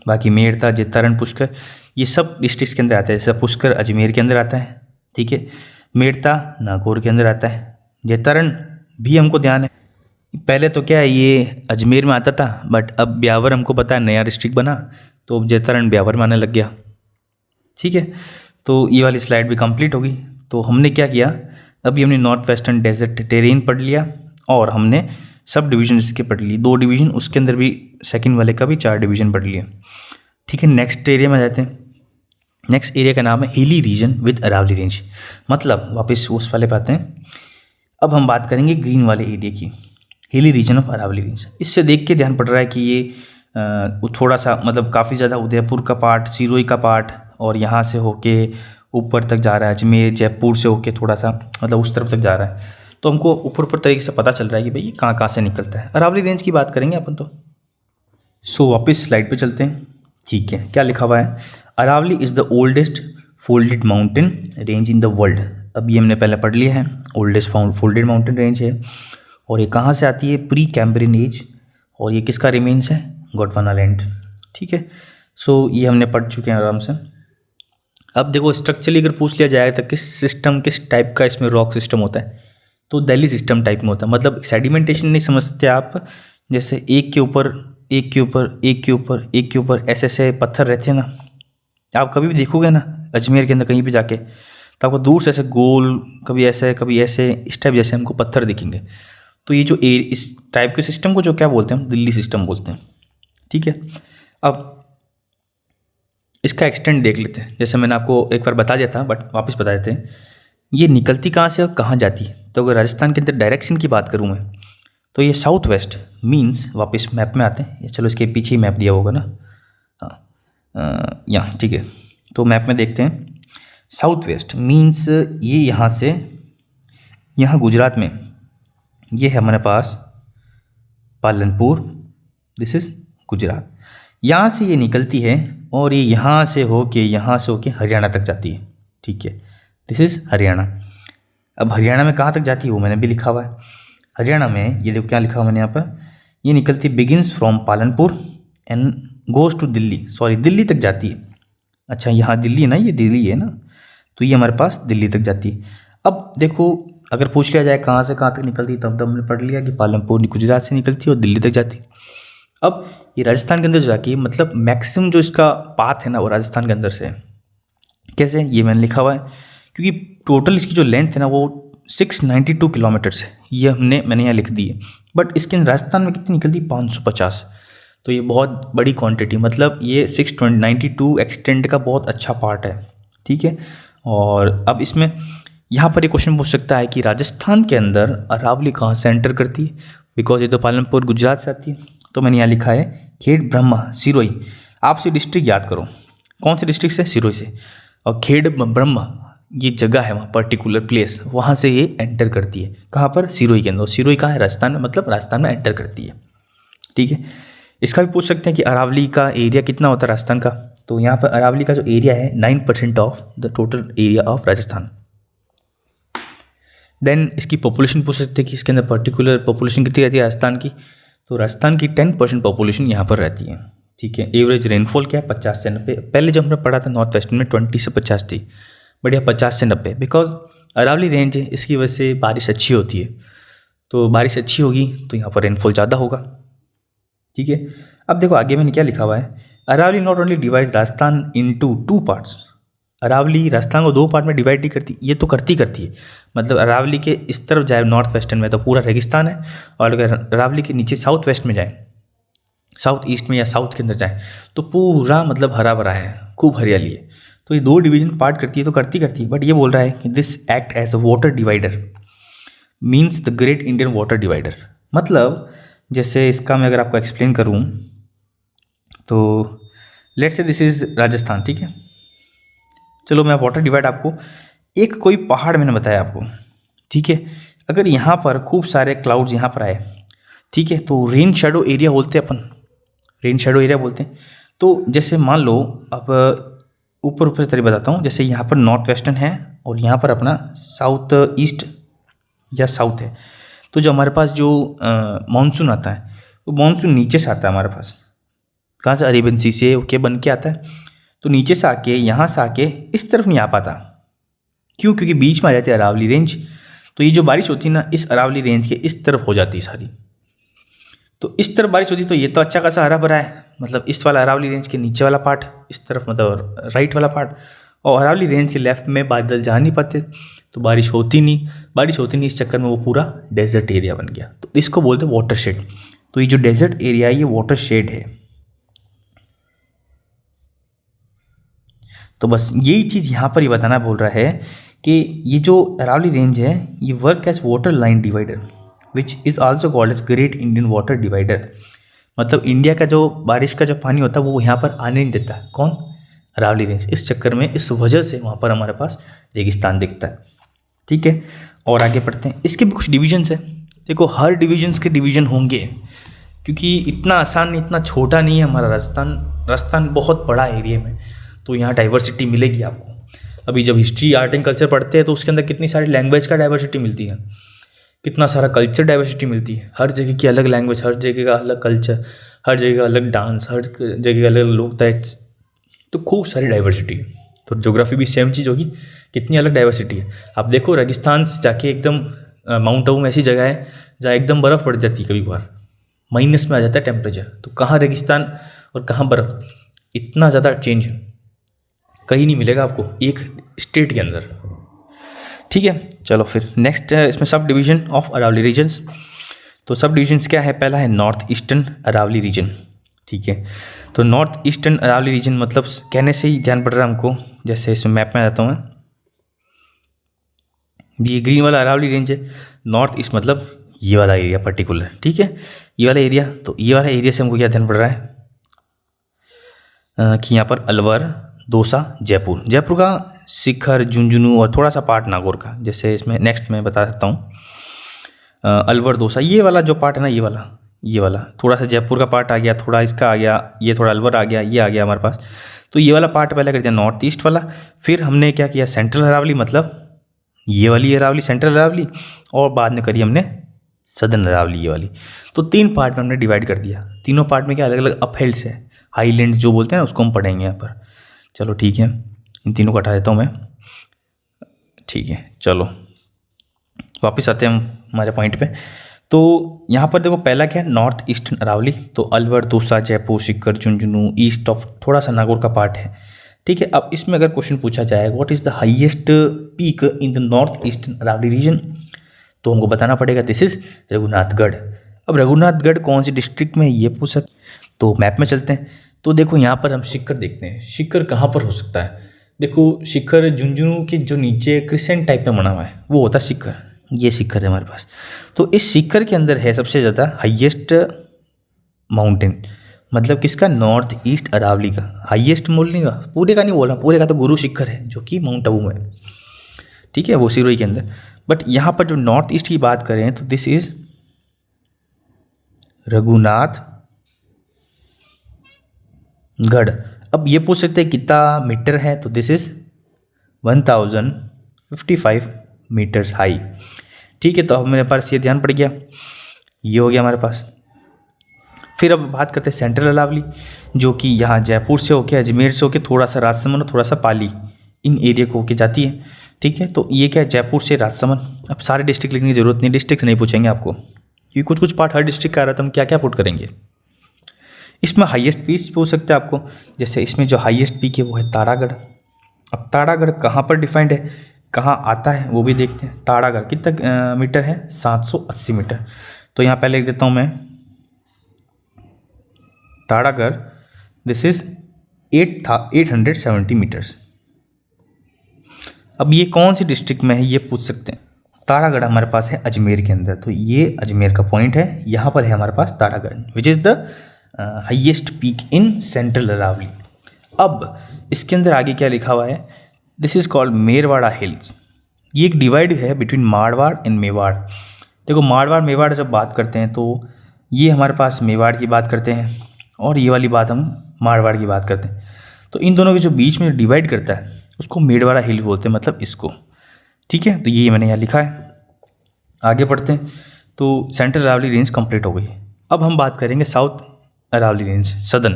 बाकी मेड़ता, जैतारण, पुष्कर ये सब डिस्ट्रिक्ट्स के अंदर आता है। जैसे पुष्कर अजमेर के अंदर आता है, ठीक है, मेड़ता नागौर के अंदर आता है, जैतारण भी हमको ध्यान है, पहले तो क्या है ये अजमेर में आता था, बट अब ब्यावर हमको पता है नया डिस्ट्रिक्ट बना, तो अब जैतारण ब्यावर में आने लग गया, ठीक है। तो ये वाली स्लाइड भी कंप्लीट होगी। तो हमने क्या किया, अभी हमने नॉर्थ वेस्टर्न डेजर्ट टेरेन पढ़ लिया और हमने सब डिवीजन इसके पढ़ लिए, 2 डिवीजन, उसके अंदर भी सेकंड वाले का भी 4 डिवीजन पढ़ लिए, ठीक है। नेक्स्ट एरिया में जाते हैं। नेक्स्ट एरिया का नाम है hilly region with Aravalli range, मतलब वापस उस वाले पे आते हैं। अब हम बात करेंगे ग्रीन वाले एरिया की, hilly region of Aravalli range. इससे देख के ध्यान पड़ रहा है कि ये थोड़ा सा मतलब काफ़ी ज़्यादा उदयपुर का पार्ट, सिरोही का पार्ट, और यहाँ से होके ऊपर तक जा रहा है, अजमेर जयपुर से होके थोड़ा सा मतलब उस तरफ तक जा रहा है। तो हमको ऊपर ऊपर तरीके से पता चल रहा है कि भाई ये कहाँ कहाँ से निकलता है। अरावली रेंज की बात करेंगे अपन तो। सो वापस स्लाइड पे चलते हैं। ठीक है, क्या लिखा हुआ है? Aravalli is the oldest folded mountain range in the world. अभी हमने पहले पढ़ लिया है, ओल्डेस्ट फोल्डेड माउंटेन रेंज है। और ये कहाँ से आती है? Precambrian age. और ये किसका रिमेन्स है? गोंडवानालैंड। ठीक है, सो ये हमने पढ़ चुके हैं आराम से। अब देखो स्ट्रक्चरली अगर पूछ लिया जाए तो किस टाइप का इसमें रॉक सिस्टम होता है, तो दिल्ली सिस्टम टाइप में होता है। मतलब सेडिमेंटेशन नहीं समझते आप, जैसे एक के ऊपर एक के ऊपर एक के ऊपर एक के ऊपर ऐसे ऐसे पत्थर रहते हैं ना, आप कभी भी देखोगे ना अजमेर के अंदर कहीं भी जाके, तो आपको दूर से ऐसे गोल, कभी ऐसे इस टाइप जैसे हमको पत्थर दिखेंगे। तो ये जो इस टाइप के सिस्टम को जो क्या बोलते हैं, दिल्ली सिस्टम बोलते हैं। ठीक है, अब इसका एक्सटेंट देख लेते हैं। जैसे मैंने आपको एक बार बता दिया था, बट वापस बता देते हैं। ये निकलती कहाँ से और कहाँ जाती है? तो अगर राजस्थान के अंदर डायरेक्शन की बात करूँ मैं, तो ये साउथ वेस्ट मीन्स, वापस मैप में आते हैं, ये चलो इसके पीछे ही मैप दिया होगा ना, हाँ यहाँ ठीक है। तो मैप में देखते हैं, साउथ वेस्ट मीन्स ये यहाँ से, यहाँ गुजरात में ये है हमारे पास पालनपुर, दिस इज़ गुजरात। यहाँ से ये निकलती है और ये यहाँ से होके हरियाणा तक जाती है। ठीक है, दिस इज़ हरियाणा। अब हरियाणा में कहाँ तक जाती है वो मैंने भी लिखा हुआ है। हरियाणा में ये देखो क्या लिखा हुआ मैंने यहाँ पर, ये निकलती begins from Palanpur and goes to Delhi, sorry Delhi तक जाती है। अच्छा यहाँ दिल्ली है ना, ये दिल्ली है ना, तो ये हमारे पास दिल्ली तक जाती है। अब देखो अगर पूछ लिया जाए कहाँ से कहाँ तक निकलती है, तब हमने पढ़ लिया कि पालनपुर गुजरात से निकलती है और दिल्ली तक जाती है। अब ये राजस्थान के अंदर जाके मतलब मैक्सिमम जो इसका पाथ है ना वो राजस्थान के अंदर से है। कैसे? ये मैंने लिखा हुआ है, क्योंकि टोटल इसकी जो लेंथ है ना वो 692 किलोमीटर्स है। ये मैंने यहाँ लिख दी है, बट इसके अंदर राजस्थान में कितनी निकलती है? 550। तो ये बहुत बड़ी क्वांटिटी, मतलब ये 692 एक्सटेंट का बहुत अच्छा पार्ट है। ठीक है, और अब इसमें यहाँ पर एक क्वेश्चन पूछ सकता है कि राजस्थान के अंदर अरावली कहाँ से एंटर करती है, बिकॉज ये तो पालनपुर गुजरात से आती है। तो मैंने यहाँ लिखा है खेड़ ब्रह्मा सिरोही। आपसे डिस्ट्रिक्ट याद करो, कौन से डिस्ट्रिक्ट से? सिरोही से। और खेड़ ब्रह्मा ये जगह है, वहाँ पर्टिकुलर प्लेस, वहाँ से ये एंटर करती है। कहाँ पर? सिरोही के अंदर। सिरोही कहाँ है? राजस्थान में, मतलब राजस्थान में एंटर करती है। ठीक है, इसका भी पूछ सकते हैं कि अरावली का एरिया कितना होता है राजस्थान का। तो यहाँ पर अरावली का जो एरिया है 9% of the total area of Rajasthan. Then इसकी पॉपुलेशन पूछ सकते हैं कि इसके अंदर पर्टिकुलर पॉपुलेशन कितनी रहती है राजस्थान की। तो राजस्थान की 10% पॉपुलेशन यहाँ पर रहती है। ठीक है, एवरेज रेनफॉल क्या है? 50 से 90। पहले जब हमने पढ़ा था नॉर्थ वेस्ट में 20 से 50 थी, बट यह 50 से 90, बिकॉज अरावली रेंज है, इसकी वजह से बारिश अच्छी होती है। तो बारिश अच्छी होगी तो यहाँ पर रेनफॉल ज़्यादा होगा। ठीक है, अब देखो आगे मैंने क्या लिखा हुआ है, Aravalli not only divides Rajasthan into 2 parts. Aravalli Rajasthan को 2 पार्ट में डिवाइड नहीं करती, ये तो करती है। मतलब अरावली के इस तरफ जाए नॉर्थ वेस्टर्न में तो पूरा रेगिस्तान है, और अगर अरावली के नीचे साउथ वेस्ट में जाए, साउथ ईस्ट में या साउथ के अंदर जाए, तो पूरा मतलब हरा भरा है, खूब हरियाली है। तो ये 2 डिवीजन पार्ट करती है, तो करती है, बट ये बोल रहा है कि this act as a water divider means the great Indian water divider. मतलब जैसे इसका मैं अगर आपको एक्सप्लेन करूँ तो let's say this is Rajasthan. ठीक है, चलो मैं वाटर डिवाइड आपको एक कोई पहाड़ मैंने बताया आपको। ठीक है, अगर यहाँ पर खूब सारे क्लाउड्स यहाँ पर आए, ठीक है, तो रेन शेडो एरिया बोलते हैं अपन, रेन शेडो एरिया बोलते हैं। तो जैसे मान लो, अब ऊपर से तरीके बताता हूँ, जैसे यहाँ पर नॉर्थ वेस्टर्न है और यहाँ पर अपना साउथ ईस्ट या साउथ है। तो जो हमारे पास जो मानसून आता है, वो मानसून नीचे से आता है हमारे पास। कहाँ से? अरेबियन सी से ओके बन के आता है। तो नीचे से आके यहाँ से आके इस तरफ नहीं आ पाता। क्यों? क्योंकि बीच में आ जाती है अरावली रेंज। तो ये जो बारिश होती है ना, इस अरावली रेंज के इस तरफ हो जाती है सारी। तो इस तरफ बारिश होती है, तो ये तो अच्छा खासा हरा भरा है, मतलब इस वाला अरावली रेंज के नीचे वाला पार्ट, इस तरफ मतलब राइट वाला पार्ट। और अरावली रेंज के लेफ्ट में बादल जा नहीं पाते, तो बारिश होती नहीं। इस चक्कर में वो पूरा डेजर्ट एरिया बन गया। तो इसको बोलते हैं वाटर शेड। तो ये जो डेजर्ट एरिया है ये वाटर शेड है। तो बस यही चीज़ यहाँ पर ही बताना बोल रहा है कि ये जो अरावली रेंज है ये work as water line divider which is also called as great Indian water divider. मतलब इंडिया का जो बारिश का जो पानी होता है वो यहाँ पर आने नहीं देता। कौन? अरावली रेंज, इस चक्कर में, इस वजह से वहाँ पर हमारे पास रेगिस्तान दिखता है। ठीक है, और आगे पढ़ते हैं। इसके भी कुछ डिविजन्स हैं। देखो, हर डिविजन्स के डिवीजन होंगे, क्योंकि इतना आसान नहीं, इतना छोटा नहीं है हमारा राजस्थान। राजस्थान बहुत बड़ा एरिया में, तो यहाँ डाइवर्सिटी मिलेगी आपको। अभी जब हिस्ट्री, आर्ट एंड कल्चर पढ़ते हैं तो उसके अंदर कितनी सारी लैंग्वेज का डाइवर्सिटी मिलती है, कितना सारा कल्चर डाइवर्सिटी मिलती है। हर जगह की अलग लैंग्वेज, हर जगह का अलग कल्चर, हर जगह का अलग डांस, हर जगह का अलग लोक दायित्व, तो खूब सारी डाइवर्सिटी है। तो ज्योग्राफी भी सेम चीज़ होगी, कितनी अलग डाइवर्सिटी है। आप देखो, रेगिस्तान से जाके एकदम माउंट आबू में ऐसी जगह है जहाँ एकदम बर्फ़ पड़ जाती है, कभी बार माइनस में आ जाता है टेम्परेचर। तो कहाँ रेगिस्तान और कहाँ बर्फ़, इतना ज़्यादा चेंज कहीं नहीं मिलेगा आपको एक स्टेट के अंदर। ठीक है, चलो फिर नेक्स्ट है इसमें sub division of Aravalli regions. तो सब डिविजन्स क्या है? पहला है नॉर्थ ईस्टर्न अरावली रीजन। ठीक है, तो नॉर्थ ईस्टर्न अरावली रीजन मतलब कहने से ही ध्यान पड़ रहा है हमको। जैसे इसमें मैप में आ जाता हूँ मैं, ये ग्रीन वाला अरावली रेंज है। नॉर्थ ईस्ट मतलब ये वाला एरिया पर्टिकुलर। ठीक है, ये वाला एरिया। तो ये वाला एरिया से हमको क्या ध्यान पड़ रहा है कि यहाँ पर अलवर, दौसा, जयपुर, जयपुर का शिखर, झुंझुनू और थोड़ा सा पार्ट नागौर का। जैसे इसमें नेक्स्ट में बता सकता हूँ अलवर, दौसा, ये वाला जो पार्ट है ना, ये वाला थोड़ा सा जयपुर का पार्ट आ गया, थोड़ा इसका आ गया, ये थोड़ा अलवर आ गया, ये आ गया हमारे पास। तो ये वाला पार्ट पहले कर दिया नॉर्थ ईस्ट वाला। फिर हमने क्या किया, सेंट्रल अरावली मतलब ये वाली अरावली, सेंट्रल अरावली, और बाद में करी हमने सदर्न अरावली, ये वाली। तो 3 पार्ट में हमने डिवाइड कर दिया। तीनों पार्ट में क्या अलग अलग अपहिल्स है, हाईलैंड्स जो बोलते हैं ना, उसको हम पढ़ेंगे यहाँ पर। चलो ठीक है, इन तीनों को हटा देता हूँ मैं। ठीक है, चलो वापस आते हैं हम हमारे पॉइंट पे। तो यहाँ पर देखो, पहला क्या है, नॉर्थ ईस्टर्न अरावली। तो अलवर, दौसा, जयपुर, शिखर, झुंझुनू, ईस्ट ऑफ थोड़ा सा नागौर का पार्ट है। ठीक है, अब इसमें अगर क्वेश्चन पूछा जाए what is the highest peak in the north eastern Aravalli region, तो हमको बताना पड़ेगा दिस इज रघुनाथगढ़। अब रघुनाथगढ़ कौन सी डिस्ट्रिक्ट में, ये पूछ सकते। तो मैप में चलते हैं। तो देखो यहाँ पर हम शिखर देखते हैं। शिखर कहाँ पर हो सकता है? देखो, शिखर झुंझुनू के जो नीचे क्रिसेंट टाइप में बना हुआ है, वो होता है शिखर। ये शिखर है हमारे पास। तो इस शिखर के अंदर है सबसे ज़्यादा हाईएस्ट माउंटेन, मतलब किसका, नॉर्थ ईस्ट अरावली का। हाईएस्ट बोलने का, पूरे का नहीं बोला, पूरे का तो गुरु शिखर है जो कि माउंट आबू में। ठीक है, वो सिरोही के अंदर। बट यहाँ पर जो नॉर्थ ईस्ट की बात करें तो दिस इज रघुनाथगढ़। अब ये पूछ सकते हैं कितना मीटर है, तो दिस इज 1055 मीटर्स हाई। ठीक है, तो अब मेरे पास ये ध्यान पड़ गया, ये हो गया हमारे पास। फिर अब बात करते हैं सेंट्रल अरावली, जो कि यहाँ जयपुर से होके, अजमेर से होके, थोड़ा सा राजसमंद और थोड़ा सा पाली, इन एरिया को होके जाती है। ठीक है, तो ये क्या है, जयपुर से राजसमंद। अब सारे डिस्ट्रिक्ट लिखने की जरूरत नहीं, डिस्ट्रिक्ट नहीं पूछेंगे आपको, क्योंकि कुछ कुछ पार्ट हर डिस्ट्रिक्ट का आ रहा था, हम क्या क्या पुट करेंगे। इसमें हाईएस्ट पीक पूछ सकते हैं आपको। जैसे इसमें जो हाईएस्ट पीक है वो है तारागढ़। अब तारागढ़ कहाँ पर डिफाइंड है, कहाँ आता है, वो भी देखते हैं। तारागढ़ कितना मीटर है, 780 मीटर। तो यहाँ पहले लिख देता हूँ मैं तारागढ़, दिस इज 870 मीटर्स। अब ये कौन सी डिस्ट्रिक्ट में है, ये पूछ सकते हैं। तारागढ़ हमारे पास है अजमेर के अंदर, तो ये अजमेर का पॉइंट है, यहाँ पर है हमारे पास Taragarh, which is the highest peak in central Aravalli. अब इसके अंदर आगे क्या लिखा हुआ है, this is called Merwara hills. ये एक डिवाइड है बिटवीन मारवाड़ एंड मेवाड़। देखो, मारवाड़ मेवाड़ जब बात करते हैं तो ये हमारे पास मेवाड़ की बात करते हैं, और ये वाली बात हम मारवाड़ की बात करते हैं। तो इन दोनों के जो बीच में डिवाइड करता है उसको मेरवाड़ा हिल बोलते हैं, मतलब इसको। ठीक है, तो ये मैंने यहाँ लिखा है। आगे पढ़ते हैं। तो सेंट्रल अरावली रेंज कंप्लीट हो गई। अब हम बात करेंगे साउथ अरावली रेंज, सदर्न।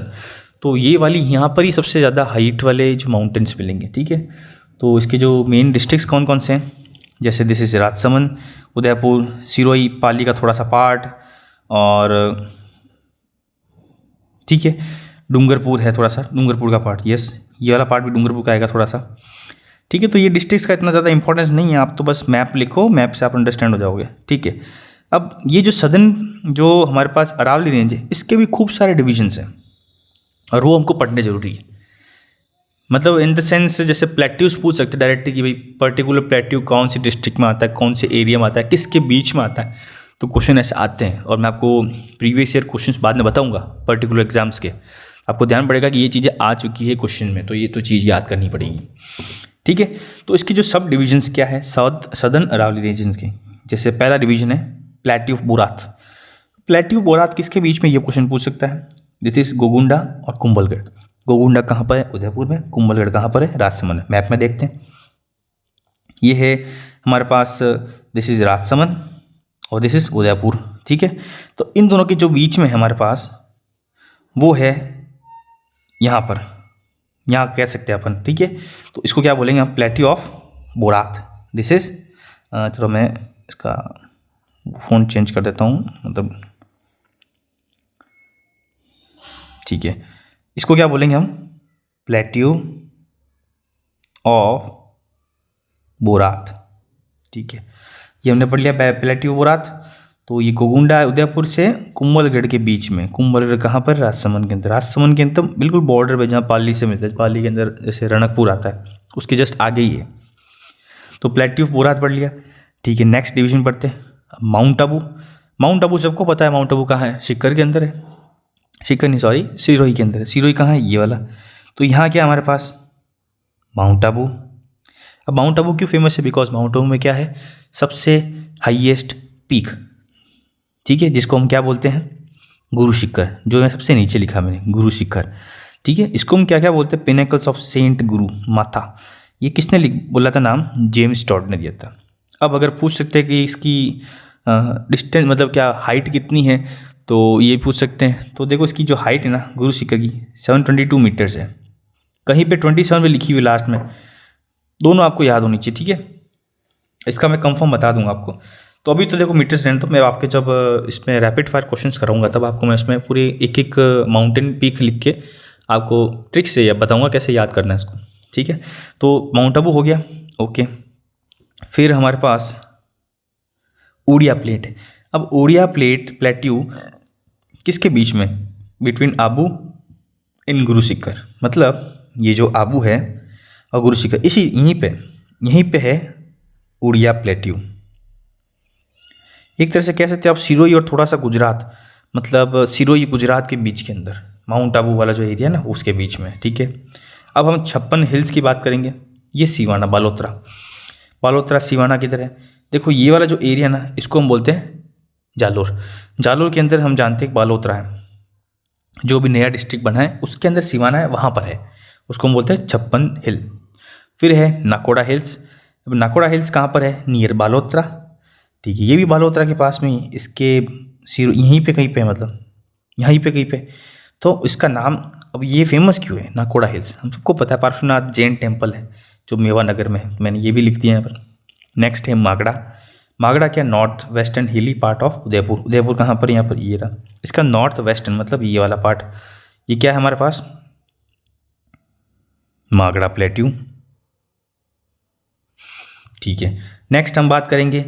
तो ये वाली यहाँ पर ही सबसे ज़्यादा हाइट वाले जो माउंटेन्स मिलेंगे। ठीक है, तो इसके जो मेन डिस्ट्रिक्ट्स कौन कौन से हैं, जैसे दिस इज राजसमंद, उदयपुर, सिरोही, पाली का थोड़ा सा पार्ट, और ठीक है डूंगरपुर है, थोड़ा सा डूंगरपुर का पार्ट। यस, ये वाला पार्ट भी डूंगरपुर का आएगा थोड़ा सा। ठीक है, तो ये डिस्ट्रिक्ट्स का इतना ज़्यादा इंपॉर्टेंस नहीं है, आप तो बस मैप लिखो, मैप से आप अंडरस्टैंड हो जाओगे। ठीक है, अब ये जो सदर्न जो हमारे पास अरावली रेंज है, इसके भी खूब सारे डिविजन्स हैं, और वो हमको पढ़ने जरूरी है। मतलब इन द सेंस, जैसे प्लेट्यूज पूछ सकते हैं डायरेक्टली कि भाई पर्टिकुलर प्लेट्यू कौन सी डिस्ट्रिक्ट में आता है, कौन से एरिया में आता है, किसके बीच में आता है। तो क्वेश्चन ऐसे आते हैं, और मैं आपको प्रीवियस ईयर क्वेश्चंस बाद में बताऊंगा पर्टिकुलर एग्जाम्स के। आपको ध्यान पड़ेगा कि ये चीज़ें आ चुकी है क्वेश्चन में, तो ये तो चीज़ याद करनी पड़ेगी। ठीक है, तो इसकी जो सब डिविजन्स क्या है सदर्न अरावली रीजन्स की, जैसे पहला डिवीजन है प्लेट्यू ऑफ बोरात। प्लेट्यू बोरात किसके बीच में, ये क्वेश्चन पूछ सकता है। दिस इज गोगुंडा और कुंभलगढ़। गोगुंडा कहाँ पर है, उदयपुर में। कुंभलगढ़ कहाँ पर है, राजसमंद में। मैप में देखते हैं, ये है हमारे पास, दिस इज राजसमंद और दिस इज उदयपुर। ठीक है, तो इन दोनों के जो बीच में है हमारे पास वो है यहाँ पर, यहाँ कह सकते हैं अपन। ठीक है, तो इसको क्या बोलेंगे हम, प्लेट्यू ऑफ बोरात। दिस इज, चलो मैं इसका फ़ोन चेंज कर देता हूँ, मतलब ठीक है, इसको क्या बोलेंगे हम, प्लेट्यू ऑफ बोरात। ठीक है, ये हमने पढ़ लिया प्लेट्यू बोरात। तो ये गोगुंडा उदयपुर से कुंभलगढ़ के बीच में। कुंभलगढ़ कहाँ पर, राजसमंद के अंदर। राजसमंद के अंदर बिल्कुल बॉर्डर पे, जहाँ पाली से मिलता है, पाली के अंदर जैसे रणकपुर आता है उसके जस्ट आगे ही है। तो प्लेट्यू ऑफ बोरात पढ़ लिया। ठीक है, नेक्स्ट डिवीजन पढ़ते हैं माउंट आबू। माउंट आबू सबको पता है, माउंट आबू कहाँ है, सीकर के अंदर है। सीकर नहीं, सॉरी, सिरोही के अंदर है। सिरोही कहाँ है, ये वाला। तो यहाँ क्या हमारे पास, माउंट आबू। अब माउंट आबू क्यों फेमस है, बिकॉज माउंट आबू में क्या है, सबसे हाईएस्ट पीक। ठीक है, जिसको हम क्या बोलते हैं, गुरु शिखर, जो है सबसे नीचे लिखा मैंने, गुरु शिखर। ठीक है, इसको हम क्या क्या बोलते हैं, पिनेकल्स ऑफ सेंट गुरु माथा। ये किसने बोला था नाम, जेम्स टॉड ने दिया था। अब अगर पूछ सकते हैं कि इसकी डिस्टेंस मतलब क्या हाइट कितनी है, तो ये पूछ सकते हैं। तो देखो इसकी जो हाइट है ना गुरु शिखर की 722 मीटर्स है। कहीं पे 27 में लिखी हुई लास्ट में, दोनों आपको याद होनी चाहिए। ठीक है, इसका मैं कंफर्म बता दूंगा आपको। तो अभी तो देखो मीटर्स रहने, तो मैं आपके जब इसमें रैपिड फायर क्वेश्चंस कराऊंगा तब आपको मैं इसमें पूरे एक एक माउंटेन पीक लिख के आपको ट्रिक से बताऊंगा कैसे याद करना है इसको। ठीक है, तो माउंट आबू हो गया। ओके, फिर हमारे पास ओडिया प्लेट है। अब ओडिया प्लेट्यू किसके बीच में, बिटवीन आबू इन गुरु शिखर। मतलब ये जो आबू है और गुरु शिखर, इसी यहीं पे है ओडिया प्लेट्यू। एक तरह से कह सकते हैं आप सिरोही और थोड़ा सा गुजरात, मतलब सिरोही गुजरात के बीच के अंदर, माउंट आबू वाला जो एरिया ना उसके बीच में। ठीक है, अब हम 56 हिल्स की बात करेंगे। ये सिवाना, बालोतरा सिवाना किधर है, देखो ये वाला जो एरिया ना इसको हम बोलते हैं जालोर। जालोर के अंदर हम जानते हैं बालोतरा है, जो भी नया डिस्ट्रिक्ट बना है उसके अंदर सिवाना है, वहाँ पर है, उसको हम बोलते हैं 56 हिल। फिर है नाकोड़ा हिल्स। अब नाकोड़ा हिल्स कहाँ पर है, नियर बालोतरा। ठीक है, ये भी बालोतरा के पास में ही, इसके सिर यहीं पे कहीं पे, मतलब यहीं पे कहीं पे। तो इसका नाम, अब ये फेमस क्यों है नाकोड़ा हिल्स, हम सबको पता है, पार्श्वनाथ जैन टेम्पल है जो मेवा नगर में है, मैंने ये भी लिख दिया यहाँ पर। नेक्स्ट है मागड़ा क्या, नॉर्थ वेस्टर्न हिली पार्ट ऑफ उदयपुर। उदयपुर कहाँ पर, यहाँ पर ये रहा, इसका नॉर्थ वेस्टर्न मतलब ये वाला पार्ट। ये क्या है हमारे पास, मागड़ा प्लेट्यू। ठीक है, नेक्स्ट हम बात करेंगे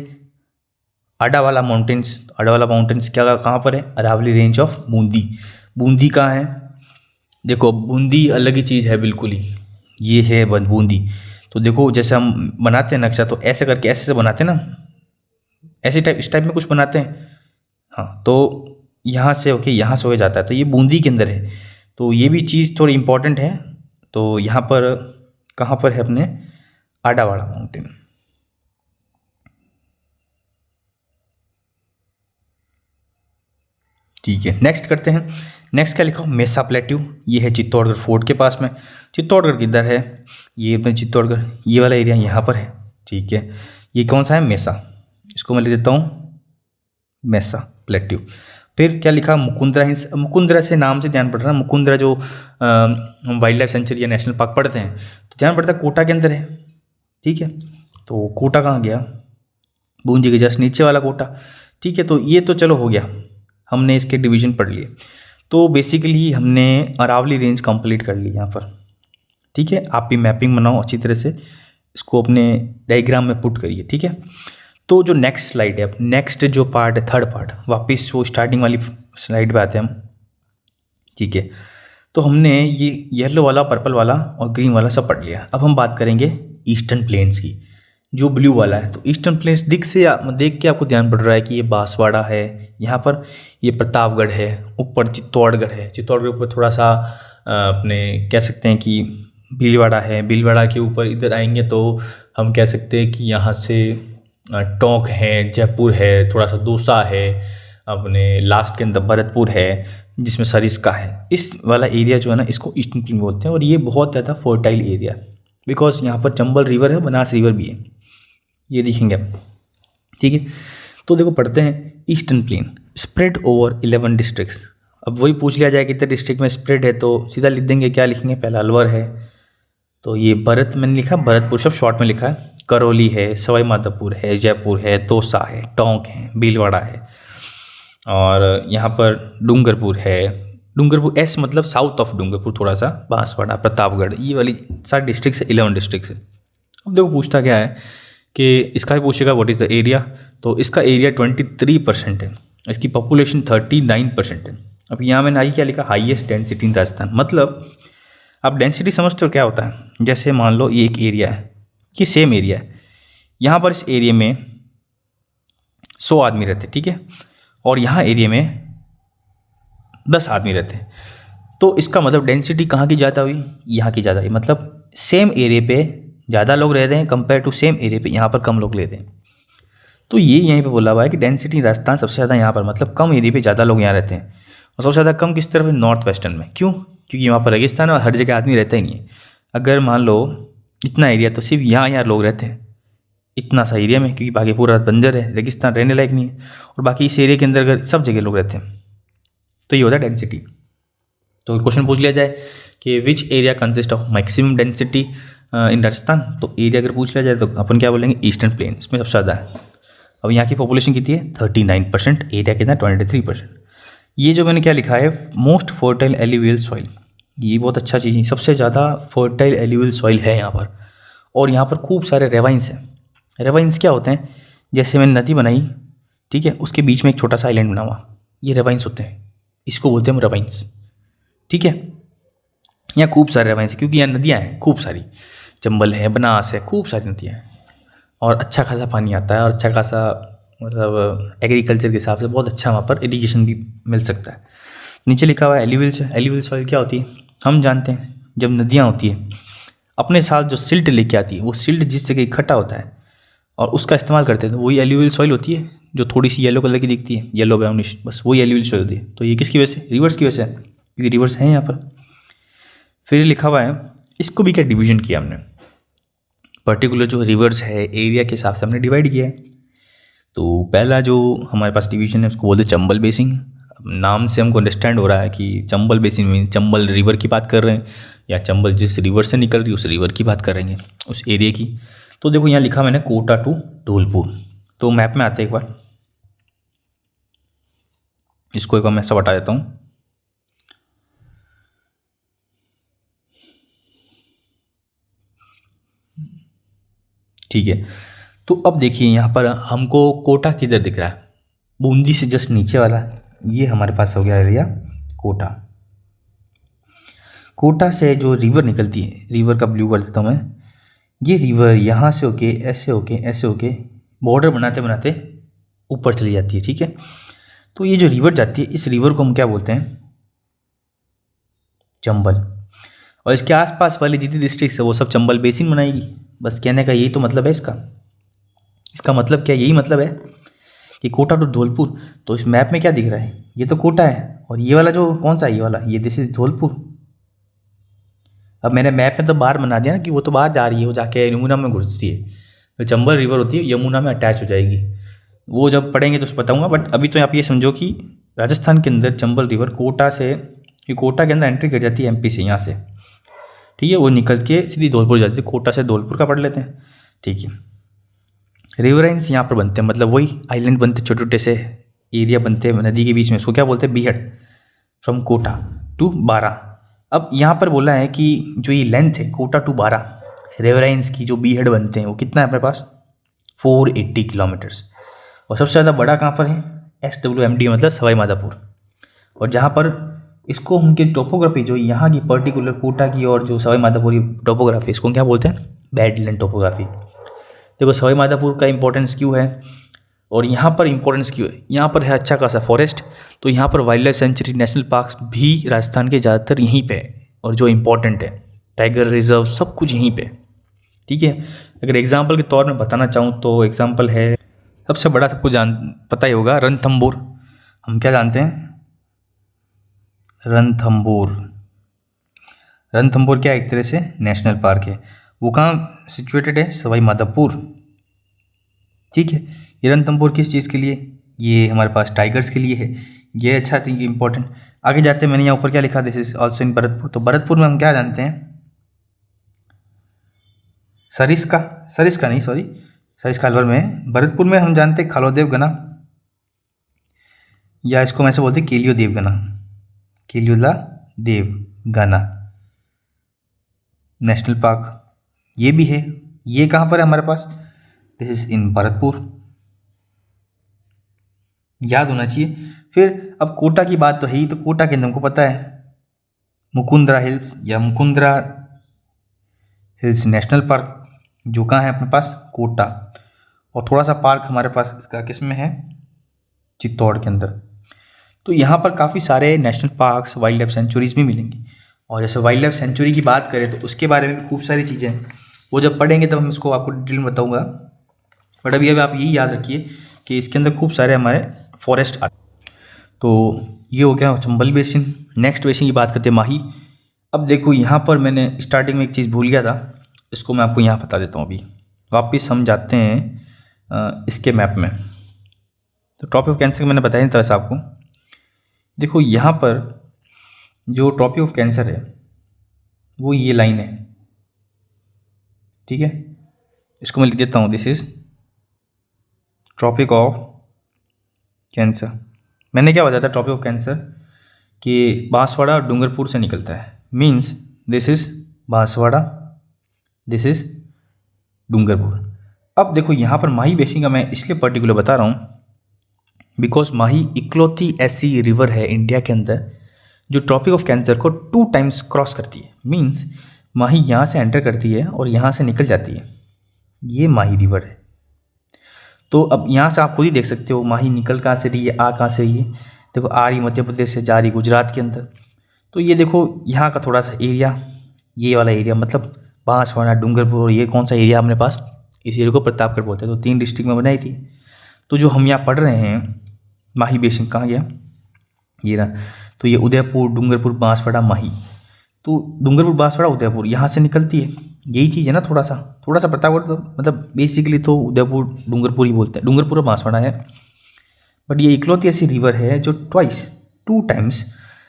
अडावाला माउंटेन्स। अडावाला माउंटेन्स क्या कहाँ पर है, अरावली रेंज ऑफ बूंदी। बूंदी कहाँ है, देखो बूंदी अलग ही चीज़ है बिल्कुल ही, ये है बूंदी। तो देखो जैसे हम बनाते हैं नक्शा, तो ऐसे करके ऐसे से बनाते हैं ना, ऐसे टाइप, इस टाइप में कुछ बनाते हैं। हाँ, तो यहाँ से ओके, यहाँ से हो जाता है, तो ये बूंदी के अंदर है। तो ये भी चीज़ थोड़ी इंपॉर्टेंट है। तो यहाँ पर कहाँ पर है अपने, आडावाड़ा माउंटेन। ठीक है, नेक्स्ट करते हैं। नेक्स्ट क्या लिखा हो, मेसा प्लेट्यू। ये है चित्तौड़गढ़ फोर्ट के पास में। चित्तौड़गढ़ किधर है, ये अपने चित्तौड़गढ़ ये वाला एरिया यहाँ पर है। ठीक है, ये कौन सा है, मेसा, इसको मैं लिख देता हूँ मेसा प्लेट्यू। फिर क्या लिखा, मुकुंदरा हिल्स। मुकुंदरा से नाम से ध्यान पड़ रहा है, मुकुंदरा जो वाइल्ड लाइफ सेंचुरी या नेशनल पार्क पढ़ते हैं तो ध्यान पड़ता है कोटा के अंदर है। ठीक है, तो कोटा कहाँ गया, बूंदी के जस्ट नीचे वाला कोटा। ठीक है, तो ये तो चलो हो गया, हमने इसके डिवीजन पढ़ लिए। तो बेसिकली हमने अरावली रेंज कंप्लीट कर ली यहाँ पर। ठीक है, आप भी मैपिंग बनाओ अच्छी तरह से, इसको अपने डायग्राम में पुट करिए। ठीक है, तो जो नेक्स्ट स्लाइड है, अब नेक्स्ट जो पार्ट है, थर्ड पार्ट, वापस वो स्टार्टिंग वाली स्लाइड पे आते हैं हम। ठीक है, तो हमने ये येलो वाला, पर्पल वाला और ग्रीन वाला सब पढ़ लिया। अब हम बात करेंगे ईस्टर्न प्लेन्स की। जो ब्लू वाला है, तो ईस्टर्न प्लेन्स देख के आपको ध्यान पड़ रहा है कि ये बांसवाड़ा है, यहाँ पर ये प्रतापगढ़ है, ऊपर चित्तौड़गढ़ है, चित्तौड़गढ़ ऊपर थोड़ा सा अपने कह सकते हैं कि भीलवाड़ा है, भीलवाड़ा के ऊपर इधर आएंगे तो हम कह सकते हैं कि यहाँ से टोंक है, जयपुर है, थोड़ा सा दौसा है, अपने लास्ट के अंदर भरतपुर है जिसमें सरिस्का है। इस वाला एरिया जो है ना, इसको ईस्टर्न प्लेन बोलते हैं और ये बहुत ज़्यादा फर्टाइल एरिया है बिकॉज यहाँ पर चंबल रिवर है, बनास रिवर भी है, ये दिखेंगे आप। ठीक है, तो देखो पढ़ते हैं eastern plane spread over 11 districts. अब वही पूछ लिया जाए कितने डिस्ट्रिक्ट में स्प्रेड है तो सीधा लिख देंगे, क्या लिखेंगे, पहला अलवर है, तो ये भरत मैंने लिखा, भरतपुर सब शॉर्ट में लिखा है, करौली है, सवाई माधोपुर है, जयपुर है, दौसा है, टोंक है, भीलवाड़ा है, और यहाँ पर डूंगरपुर है, डूंगरपुर एस मतलब साउथ ऑफ डूंगरपुर, थोड़ा सा बांसवाड़ा, प्रतापगढ़, ये वाली सारे डिस्ट्रिक्ट है, 11 डिस्ट्रिक्ट है। अब देखो पूछता क्या है कि इसका भी पूछेगा व्हाट इज़ द एरिया, तो इसका एरिया 23% है, इसकी पॉपुलेशन 39% है। अब यहाँ मैंने आई क्या लिखा, हाईएस्ट डेंसिटी इन राजस्थान, मतलब आप डेंसिटी समझते हो क्या होता है, जैसे मान लो ये एक एरिया है, ये सेम एरिया है, यहाँ पर इस एरिया में 100 आदमी रहते, ठीक है, और यहाँ एरिया में 10 आदमी रहते हैं, तो इसका मतलब डेंसिटी कहाँ की ज़्यादा हुई, यहाँ की ज़्यादा हुई, मतलब सेम एरिया पे ज़्यादा लोग रहते हैं कंपेयर टू सेम एरिया पे यहाँ पर कम लोग रहते हैं। तो ये यहीं पे बोला हुआ है कि डेंसिटी राजस्थान सबसे ज़्यादा यहाँ पर, मतलब कम एरिया पे ज़्यादा लोग यहाँ रहते हैं, और सबसे ज़्यादा कम किस तरफ है, नॉर्थ वेस्टर्न में। क्यों, क्योंकि वहाँ पर रेगिस्तान है और हर जगह आदमी रहता ही नहीं है। अगर मान लो इतना एरिया तो सिर्फ यहाँ लोग रहते हैं, इतना सा एरिया में, क्योंकि बाकी पूरा बंजर है, रेगिस्तान रहने लायक नहीं है, और बाकी इस एरिया के अंदर अगर सब जगह लोग रहते हैं तो ये होता है डेंसिटी। तो क्वेश्चन पूछ लिया जाए कि which area consist of maximum density in Rajasthan, तो एरिया अगर पूछ लिया जाए तो अपन क्या बोलेंगे, ईस्टर्न प्लेन, इसमें सबसे ज़्यादा है। अब यहाँ की पॉपुलेशन कितनी है, 39%, एरिया कितना 23%। ये जो मैंने क्या लिखा है, मोस्ट फर्टाइल एल्यूवियल सॉइल, ये बहुत अच्छा चीज़ है, सबसे ज़्यादा फर्टाइल एल्यूवियल सॉइल है यहाँ पर, और यहाँ पर खूब सारे रेवाइंस हैं। रेवाइंस क्या होते हैं, जैसे मैंने नदी बनाई, ठीक है, उसके बीच में एक छोटा सा आइलैंड बना हुआ, ये रेवाइंस होते हैं, इसको बोलते हैं हम रेवाइंस। ठीक है, यहाँ खूब सारे रेवाइंस है क्योंकि यहाँ नदियाँ हैं खूब सारी, चंबल है, बनास है, खूब सारी नदियाँ हैं, और अच्छा खासा पानी आता है, और अच्छा खासा मतलब एग्रीकल्चर के हिसाब से बहुत अच्छा वहाँ पर इरिगेशन भी मिल सकता है। नीचे लिखा हुआ है एल्यूवियल। एल्यूवियल सॉइल क्या होती है, हम जानते हैं जब नदियाँ होती है अपने साथ जो सिल्ट लेके आती है, वो सिल्ट जिस जगह इकट्ठा होता है और उसका इस्तेमाल करते हैं, तो वही एल्यूवियल सॉइल होती है, जो थोड़ी सी येलो कलर की दिखती है, येलो ब्राउनिश, बस वही एल्यूवियल सॉइल होती है। तो ये किसकी वजह से, रिवर्स की वजह से, क्योंकि रिवर्स है यहाँ पर। फिर लिखा हुआ है, इसको भी क्या डिवीजन किया हमने, पर्टिकुलर जो रिवर्स है एरिया के हिसाब से हमने डिवाइड किया है। तो पहला जो हमारे पास डिवीजन है उसको बोलते हैं चंबल बेसिन। नाम से हमको अंडरस्टैंड हो रहा है कि Chambal basin mean Chambal river की बात कर रहे हैं, या चंबल जिस रिवर से निकल रही है उस रिवर की बात करेंगे, उस एरिया की। तो देखो यहाँ लिखा मैंने कोटा टू धौलपुर, तो मैप में आते एक बार, इसको एक बार मैं सब हटा देता हूँ। ठीक है, तो अब देखिए यहाँ पर हमको कोटा किधर दिख रहा है, बूंदी से जस्ट नीचे वाला, ये हमारे पास हो गया एरिया कोटा। कोटा से जो रिवर निकलती है, रिवर का ब्लू कर देता हूँ मैं, ये रिवर यहाँ से होके ऐसे होके ऐसे होके बॉर्डर बनाते बनाते ऊपर चली जाती है। ठीक है, तो ये जो रिवर जाती है, इस रिवर को हम क्या बोलते हैं, चंबल, और इसके आसपास वाली जितनी डिस्ट्रिक्ट है वो सब चंबल बेसिन बनाएगी। बस कहने का यही तो मतलब है इसका मतलब क्या, यही मतलब है कि कोटा टू धौलपुर। तो इस मैप में क्या दिख रहा है, ये तो कोटा है, और ये वाला जो कौन सा है, ये वाला, ये दिस इज धौलपुर। अब मैंने मैप में तो बाहर बना दिया ना कि वो तो बाहर जा रही है, वो जाके यमुना में घुसती है, तो चंबल रिवर होती है यमुना में अटैच हो जाएगी, वो जब पढ़ेंगे तो बताऊँगा। बट अभी तो आप ये समझो कि राजस्थान के अंदर चंबल रिवर कोटा से, ये कोटा के अंदर एंट्री कर जाती है एमपी से, यहाँ से, ठीक है, वो निकल के सीधी धौलपुर जाती है। कोटा से धौलपुर का पढ़ लेते हैं, ठीक है। रिवराइंस यहाँ पर बनते हैं, मतलब वही आइलैंड बनते, छोटे छोटे से एरिया बनते हैं नदी के बीच में, इसको क्या बोलते हैं, बीहड़, फ्रॉम कोटा टू बारा। अब यहाँ पर बोला है कि जो ये लेंथ है कोटा टू बारा रिवराइंस की, जो बीहड़ बनते हैं वो कितना है अपने पास, 480 किलोमीटर्स। और सबसे ज़्यादा बड़ा कहाँ पर है, SWMD मतलब सवाई माधोपुर। और जहाँ पर इसको उनके टोपोग्राफी, जो यहाँ की पर्टिकुलर कोटा की और जो सवाई माधोपुर की टोपोग्राफी, इसको क्या बोलते हैं, बैडलैंड टोपोग्राफी। देखो सवाई माधोपुर का इंपॉर्टेंस क्यों है और यहाँ पर इंपॉर्टेंस क्यों है, यहाँ पर है अच्छा खासा फॉरेस्ट, तो यहाँ पर wild life sanctuary national parks भी राजस्थान के ज़्यादातर यहीं पे है, और जो इम्पोर्टेंट है टाइगर रिजर्व सब कुछ यहीं पे, ठीक है। अगर एग्जाम्पल के तौर में बताना चाहूँ तो एग्जाम्पल है, सबसे बड़ा सबको पता ही होगा रणथंभौर। हम क्या जानते हैं, रणथंभौर। रणथंभौर क्या एक तरह से नेशनल पार्क है, वो कहाँ सिचुएटेड है, सवाई माधोपुर, ठीक है। ये रणथंभौर किस चीज़ के लिए, ये हमारे पास टाइगर्स के लिए है, ये अच्छा चीज़ इंपॉर्टेंट। आगे जाते हैं, मैंने यहाँ ऊपर क्या लिखा, दिस इज ऑल्सो इन भरतपुर। तो भरतपुर में हम क्या जानते हैं, सरिस्का नहीं सॉरी, सरिस्का अलवर में है। भरतपुर में हम जानते हैं खालोदेव गना, या इसको मैं ऐसे बोलते हैं Kaleo Devgan, केलियोला Devgan national park, ये भी है। ये कहाँ पर है हमारे पास, दिस इज इन भरतपुर, याद होना चाहिए। फिर अब कोटा की बात तो है ही, तो कोटा के अंदर हमको पता है मुकुंदरा हिल्स या मुकुंदरा हिल्स नेशनल पार्क, जो कहाँ है अपने पास, कोटा। और थोड़ा सा पार्क हमारे पास इसका किस में है, चित्तौड़ के अंदर। तो यहाँ पर काफ़ी सारे national parks, wild life sanctuaries भी मिलेंगी। और जैसे वाइल्ड लाइफ सेंचुरी की बात करें तो उसके बारे में भी खूब सारी चीज़ें हैं, वो जब पढ़ेंगे तब हम इसको आपको डिटेल में बताऊँगा। बट अभी आप यही याद रखिए कि इसके अंदर खूब सारे हमारे फॉरेस्ट आते। तो ये हो गया चंबल बेसिन। नेक्स्ट बेसिन की बात करते हैं माही। अब देखो यहाँ पर मैंने स्टार्टिंग में एक चीज़ भूल गया था, इसको मैं आपको यहाँ बता देता हूँ। अभी वापस हम जाते हैं इसके मैप में। तो ट्रॉपी ऑफ कैंसर मैंने बताया नहीं था वैसे आपको। देखो यहाँ पर जो ट्रॉपी ऑफ कैंसर है वो ये लाइन है, ठीक है। इसको मैं लिख देता हूँ, this is tropic of cancer. मैंने क्या बताया था ट्रॉपिक ऑफ कैंसर कि बांसवाड़ा और डूंगरपुर से निकलता है, means this is Banswara, this is Dungarpur. अब देखो यहाँ पर माही बेसिन का मैं इसलिए पर्टिकुलर बता रहा हूँ बिकॉज माही इकलौती ऐसी रिवर है इंडिया के अंदर जो ट्रॉपिक ऑफ कैंसर को 2 टाइम्स क्रॉस करती है। मीन्स माही यहाँ से एंटर करती है और यहाँ से निकल जाती है, ये माही रिवर है। तो अब यहाँ से आप खुद ही देख सकते हो माही निकल कहाँ से रही है, आ कहाँ से रही है। देखो आ रही मध्य प्रदेश से, जा रही गुजरात के अंदर। तो ये देखो यहाँ का थोड़ा सा एरिया, ये वाला एरिया मतलब बांसवाड़ा, डूंगरपुर, और ये कौन सा एरिया हमारे पास, इस एरिया को प्रतापगढ़ बोलते हैं। तो 3 डिस्ट्रिक्ट में बनाई थी। तो जो हम यहाँ पढ़ रहे हैं माही बेसिन कहाँ गया, ये रहा। तो ये उदयपुर, डूंगरपुर, बांसवाड़ा, माही। तो डूंगरपुर, बांसवाड़ा, उदयपुर यहाँ से निकलती है, यही चीज़ है ना। थोड़ा सा प्रतापगढ़ तो मतलब बेसिकली तो उदयपुर डूंगरपुर ही बोलते हैं, डूंगरपुर और बांसवाड़ा है। बट ये इकलौती ऐसी रिवर है जो 2 टाइम्स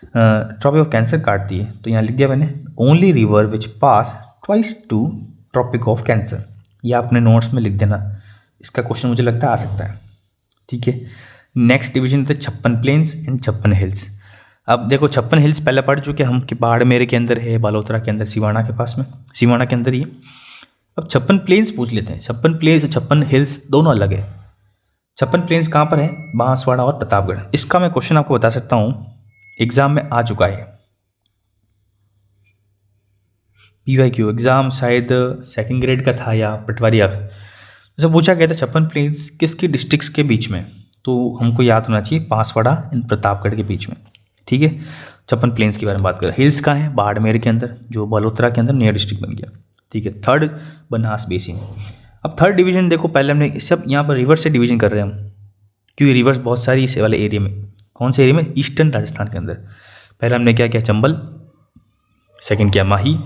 ट्रॉपिक ऑफ कैंसर काटती है। तो यहाँ लिख दिया मैंने, only river which pass twice to tropic of cancer. ये अपने नोट्स में लिख देना, इसका क्वेश्चन मुझे लगता है आ सकता है, ठीक है। नेक्स्ट डिवीजन थे 56 प्लेन्स एंड 56 हिल्स। अब देखो 56 हिल्स पहले पढ़ चुके हम कि बाड़मेर के अंदर है, बालोतरा के अंदर, सिवाना के पास में, सिवाना के अंदर ही। अब 56 प्लेन्स पूछ लेते हैं। 56 प्लेन्स और 56 हिल्स दोनों अलग है। 56 प्लेन्स कहाँ पर है, बांसवाड़ा और प्रतापगढ़। इसका मैं क्वेश्चन आपको बता सकता हूँ, एग्जाम में आ चुका है, PYQ एग्जाम शायद 2nd ग्रेड का था या पटवारी का। जैसे पूछा गया था 56 प्लेन्स किसकी डिस्ट्रिक्ट्स के बीच में, तो हमको याद होना चाहिए बांसवाड़ा एंड प्रतापगढ़ के बीच में, ठीक है। 56 प्लेन्स के बारे में बात करें। हिल्स कहाँ है, बाड़मेर के अंदर, जो बालोतरा के अंदर नया डिस्ट्रिक्ट बन गया, ठीक है। 3rd Banas basin. अब 3rd डिवीजन देखो, पहले हमने सब यहाँ पर रिवर्स से डिवीजन कर रहे हैं हम, क्योंकि रिवर्स बहुत सारी इस वाले एरिया में। कौन से एरिया में, ईस्टर्न राजस्थान के अंदर। पहले हमने क्या किया, चंबल, 2nd किया माही,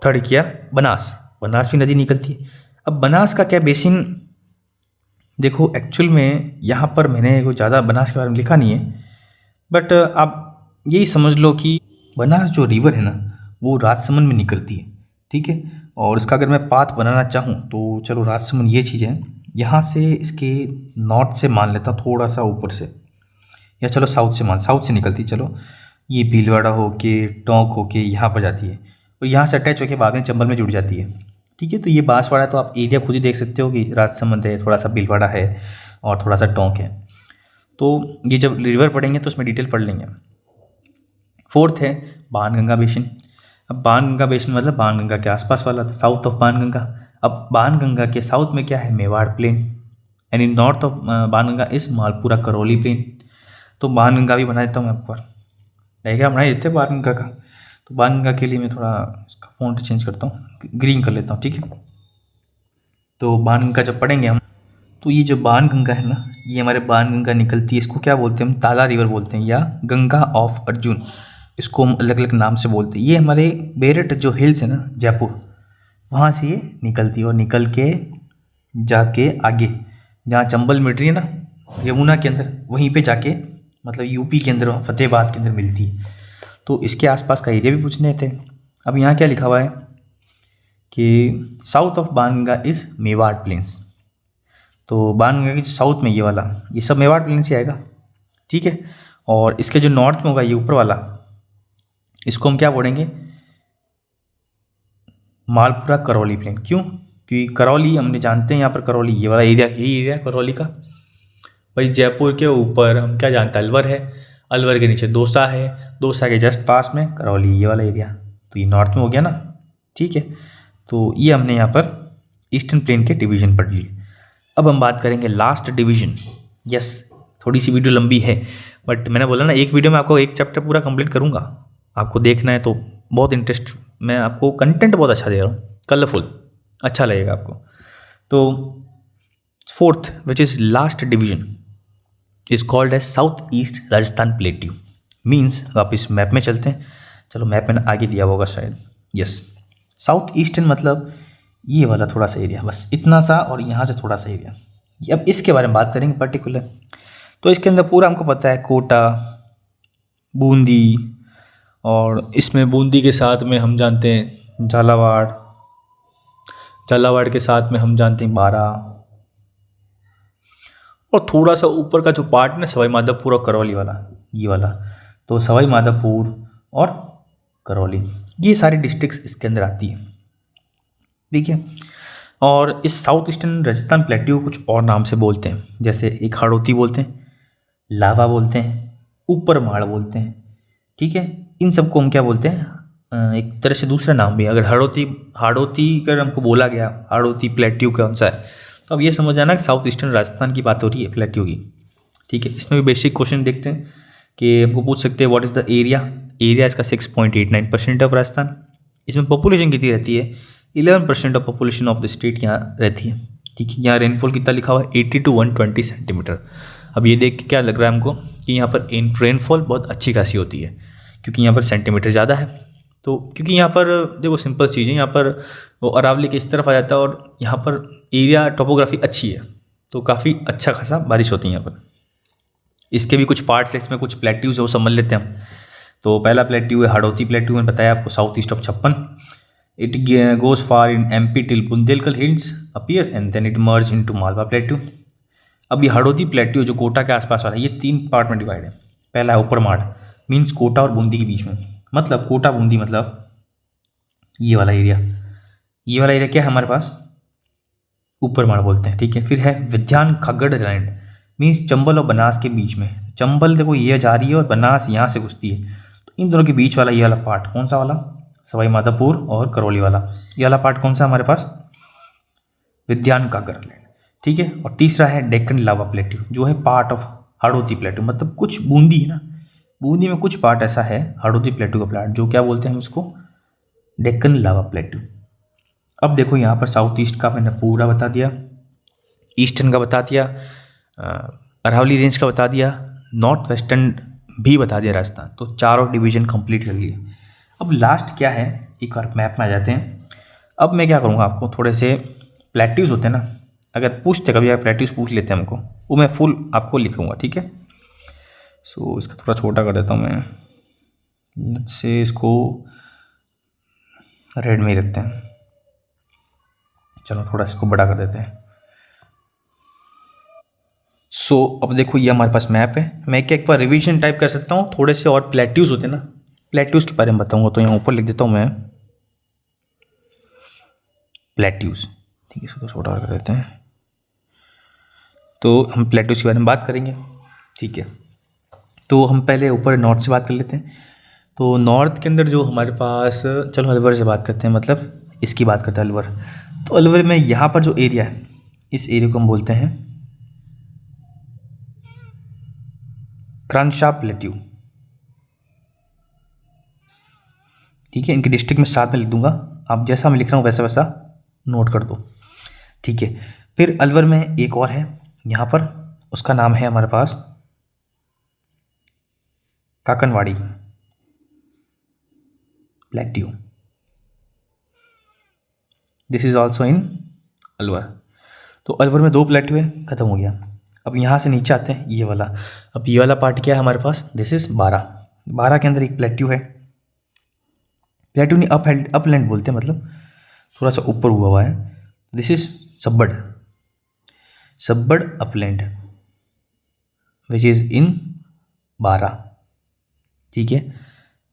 3rd किया बनास। बनास भी नदी निकलती है। अब बनास का क्या बेसिन, देखो एक्चुअल में यहाँ पर मैंने कोई ज़्यादा बनास के बारे में लिखा नहीं है, बट आप यही समझ लो कि बनास जो रिवर है ना वो राजसमंद में निकलती है, ठीक है। और इसका अगर मैं पाथ बनाना चाहूँ तो चलो राजसमंद ये चीज़ है, यहाँ से इसके नॉर्थ से मान लेता हूँ, थोड़ा सा ऊपर से, या चलो साउथ से निकलती है। चलो ये भीलवाड़ा होके, टोंक होके यहाँ पर जाती है, और यहाँ से अटैच होकर बाद में चंबल में जुड़ जाती है, ठीक है। तो ये बांसवाड़ा तो आप एरिया खुद ही देख सकते हो कि राजसमंद है, थोड़ा सा भीलवाड़ा है और थोड़ा सा टोंक है। तो ये जब रिवर पढ़ेंगे तो उसमें डिटेल पढ़ लेंगे। 4th है बाणगंगा बेसिन। अब बाणगंगा बेसिन मतलब बाणगंगा के आसपास वाला था, साउथ ऑफ बाणगंगा। अब बाणगंगा के साउथ में क्या है, Mewar plain, and in north of Banganga is Malpura Karauli plain. तो बाणगंगा भी बना देता हूँ मैं आपको, डायग्राम बना देते हैं बाणगंगा का। तो बाणगंगा के लिए मैं थोड़ा इसका फॉन्ट चेंज करता हूँ, ग्रीन कर लेता हूँ, ठीक है। तो बाणगंगा जब पढ़ेंगे हम, तो ये जो बाणगंगा है ना, ये हमारे बाणगंगा निकलती है, इसको क्या बोलते हैं हम, ताला रिवर बोलते हैं या गंगा ऑफ अर्जुन, इसको हम अलग अलग नाम से बोलते हैं। ये हमारे बेरठ जो हिल्स है ना जयपुर, वहाँ से ये निकलती है और निकल के जाके आगे जहाँ चंबल मिल रही है ना यमुना के अंदर, वहीं पे जाके मतलब यूपी के अंदर फतेहाबाद के अंदर मिलती है। तो इसके आसपास का एरिया भी पूछने थे। अब यहाँ क्या लिखा हुआ है कि south of Banganga is Mewar plains. तो बाणगंगा के साउथ में ये वाला, ये सब मेवाड़ प्लेन्स ही आएगा, ठीक है। और इसके जो नॉर्थ में होगा ये ऊपर वाला, इसको हम क्या बोलेंगे, मालपुरा करौली प्लेन। क्यों? क्योंकि करौली हमने जानते हैं, यहाँ पर करौली ये वाला एरिया, यही एरिया है करौली का। भाई जयपुर के ऊपर हम क्या जानते हैं, अलवर है, अलवर के नीचे दौसा है, दौसा के जस्ट पास में करौली ये वाला एरिया, तो ये नॉर्थ में हो गया ना, ठीक है। तो ये हमने यहाँ पर ईस्टर्न प्लेन के डिवीजन पढ़ लिए। अब हम बात करेंगे लास्ट डिवीजन। यस, थोड़ी सी वीडियो लंबी है, बट मैंने बोला ना एक वीडियो में आपको एक चैप्टर पूरा कंप्लीट करूँगा। आपको देखना है तो बहुत इंटरेस्ट, मैं आपको कंटेंट बहुत अच्छा दे रहा हूँ, कलरफुल, अच्छा लगेगा आपको। तो fourth which is last division is called as south east Rajasthan plateau. Means वापिस मैप में चलते हैं, चलो मैप मैंने आगे दिया होगा शायद। यस, साउथ ईस्टर्न मतलब ये वाला थोड़ा सा एरिया, बस इतना सा, और यहाँ से थोड़ा सा एरिया। अब इसके बारे में बात करेंगे पर्टिकुलर। तो इसके अंदर पूरा हमको पता है कोटा, बूंदी, और इसमें बूंदी के साथ में हम जानते हैं झालावाड़, झालावाड़ के साथ में हम जानते हैं बारा, और थोड़ा सा ऊपर का जो पार्ट ना सवाई माधोपुर और करौली वाला, ये वाला, तो सवाई माधोपुर और करौली, ये सारी डिस्ट्रिक्ट्स इसके अंदर आती है, ठीक है। और इस साउथ ईस्टर्न राजस्थान प्लेट्यू को कुछ और नाम से बोलते हैं, जैसे एक हाड़ौती बोलते हैं, लावा बोलते हैं, ऊपर माड़ बोलते हैं, ठीक है। इन सबको हम क्या बोलते हैं, एक तरह से दूसरा नाम भी है। अगर हाड़ौती अगर हमको बोला गया हाड़ौती प्लेट्यू कौन सा है, तो अब ये समझ जाना कि साउथ ईस्टर्न राजस्थान की बात हो रही है प्लेट्यू की, ठीक है। इसमें भी बेसिक क्वेश्चन देखते हैं कि हमको पूछ सकते हैं व्हाट इज़ द एरिया इसका 6.89% ऑफ राजस्थान। इसमें पॉपुलेशन कितनी रहती है, 11% of population of the state यहाँ रहती है, ठीक है। यहाँ रेनफॉल कितना लिखा हुआ है, 80 to 120 सेंटीमीटर। अब ये देख के क्या लग रहा है हमको कि यहाँ पर रेनफॉल बहुत अच्छी खासी होती है, क्योंकि यहाँ पर सेंटीमीटर ज़्यादा है। तो क्योंकि यहाँ पर देखो सिंपल चीज़ है, यहाँ पर वो अरावली के इस तरफ आ जाता है, और यहाँ पर एरिया टोपोग्राफी अच्छी है, तो काफ़ी अच्छा खासा बारिश होती है यहाँ पर। इसके भी कुछ पार्ट्स है, इसमें कुछ प्लेट्यूज है, वो समझ लेते हैं हम। तो पहला प्लेट्यू है हाड़ौती प्लेट्यू, मैंने बताया आपको, south east of 56। It goes far in MP till Bundelkhand hills appear and then it merge into Malwa plateau. अब ये हाड़ौती प्लेट्यू जो कोटा के आसपास वाला है, ये 3 पार्ट में डिवाइड है। पहला है ऊपर माड़, मीन्स कोटा और बूंदी के बीच में, मतलब कोटा बूंदी मतलब ये वाला एरिया, ये वाला एरिया क्या है हमारे पास, ऊपर माड़ बोलते हैं, ठीक है। फिर है विध्यान खागड़ लैंड, मीन्स चंबल और बनास के बीच में। चंबल देखो ये जा रही है और बनास यहाँ से घुसती है, तो इन दोनों के बीच वाला ये वाला पार्ट कौन सा वाला, सवाई माधोपुर और करौली वाला, ये वाला पार्ट कौन सा हमारे पास, विध्यान खागड़ लैंड, ठीक है। और तीसरा है डेक्कन लावा प्लेट्यू, जो है पार्ट ऑफ हाड़ौती प्लेट्यू, मतलब कुछ बूंदी है ना, बूंदी में कुछ पार्ट ऐसा है हाड़ौती प्लेट्यू का प्लाट, जो क्या बोलते हैं हम इसको, डेक्कन लावा प्लेट्यू। अब देखो यहाँ पर साउथ ईस्ट का मैंने पूरा बता दिया, ईस्टर्न का बता दिया, अरावली रेंज का बता दिया, नॉर्थ वेस्टर्न भी बता दिया राजस्थान। तो चारों डिवीजन कंप्लीट कर लिए। अब लास्ट क्या है, एक बार मैप में आ जाते हैं। अब मैं क्या करूँगा, आपको थोड़े से प्लेट्यूज होते हैं ना, अगर पूछते कभी आप प्लेट्यूज पूछ लेते हैं हमको, वो मैं फुल आपको लिखूँगा, ठीक है। सो इसका थोड़ा छोटा कर देता हूँ मैं, लेट्स से इसको रेड में ही रखते हैं, चलो थोड़ा इसको बड़ा कर देते हैं। सो अब देखो ये हमारे पास मैप है। मैं क्या एक बार रिवीजन टाइप कर सकता हूँ, थोड़े से और प्लेट्यूज होते हैं ना, प्लेट्यूज के बारे में बताऊँगा, तो यहाँ ऊपर लिख देता हूँ मैं प्लेट्यूज, ठीक है। इसको छोटा कर देते हैं, तो हम प्लेट्यूज के बारे में बात करेंगे, ठीक है। तो हम पहले ऊपर नॉर्थ से बात कर लेते हैं। तो नॉर्थ के अंदर जो हमारे पास, चलो अलवर से बात करते हैं, मतलब इसकी बात करते हैं अलवर। तो अलवर में यहाँ पर जो एरिया है, इस एरिया को हम बोलते हैं क्रांशा प्लेट्यू। ठीक है, इनके डिस्ट्रिक्ट में साथ में लिख दूंगा, आप जैसा मैं लिख रहा हूँ वैसा वैसा नोट कर दो। ठीक है, फिर अलवर में एक और है यहाँ पर, उसका नाम है हमारे पास Kakanwadi plateau. This is also in Alwar. तो अलवर में 2 प्लेट्यू है, खत्म हो गया। अब यहाँ से नीचे आते हैं, ये वाला। अब ये वाला पार्ट क्या है हमारे पास, दिस इज 12 के अंदर एक प्लेट्यू है। प्लेट्यू नहीं, अपलैंड बोलते हैं, मतलब थोड़ा सा ऊपर हुआ है। दिस इज सब्बड़ अपलैंड विच इज इन 12। ठीक है,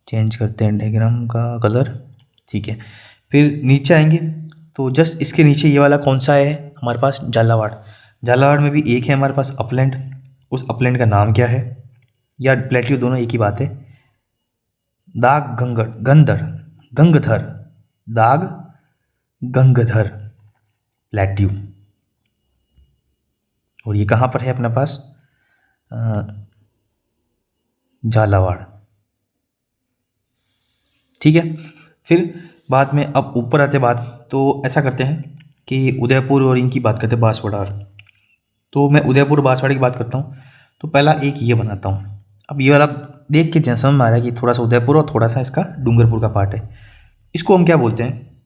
चेंज करते हैं डायग्राम का कलर। ठीक है, फिर नीचे आएंगे तो जस्ट इसके नीचे ये वाला कौन सा है हमारे पास, झालावाड़। झालावाड़ में भी एक है हमारे पास अपलैंड। उस अपलैंड का नाम क्या है, या प्लेट्यू दोनों एक ही बात है, दाग गंगधर प्लेट्यू। और ये कहाँ पर है अपने पास, झालावाड़। ठीक है, फिर बाद में अब ऊपर आते बात, तो ऐसा करते हैं कि उदयपुर और इनकी बात करते हैं, बांसवाड़ा। तो मैं उदयपुर बांसवाड़ा की बात करता हूँ। तो पहला एक ये बनाता हूँ। अब ये वाला देख के समझ में आ रहा है कि थोड़ा सा उदयपुर और थोड़ा सा इसका डूंगरपुर का पार्ट है। इसको हम क्या बोलते हैं,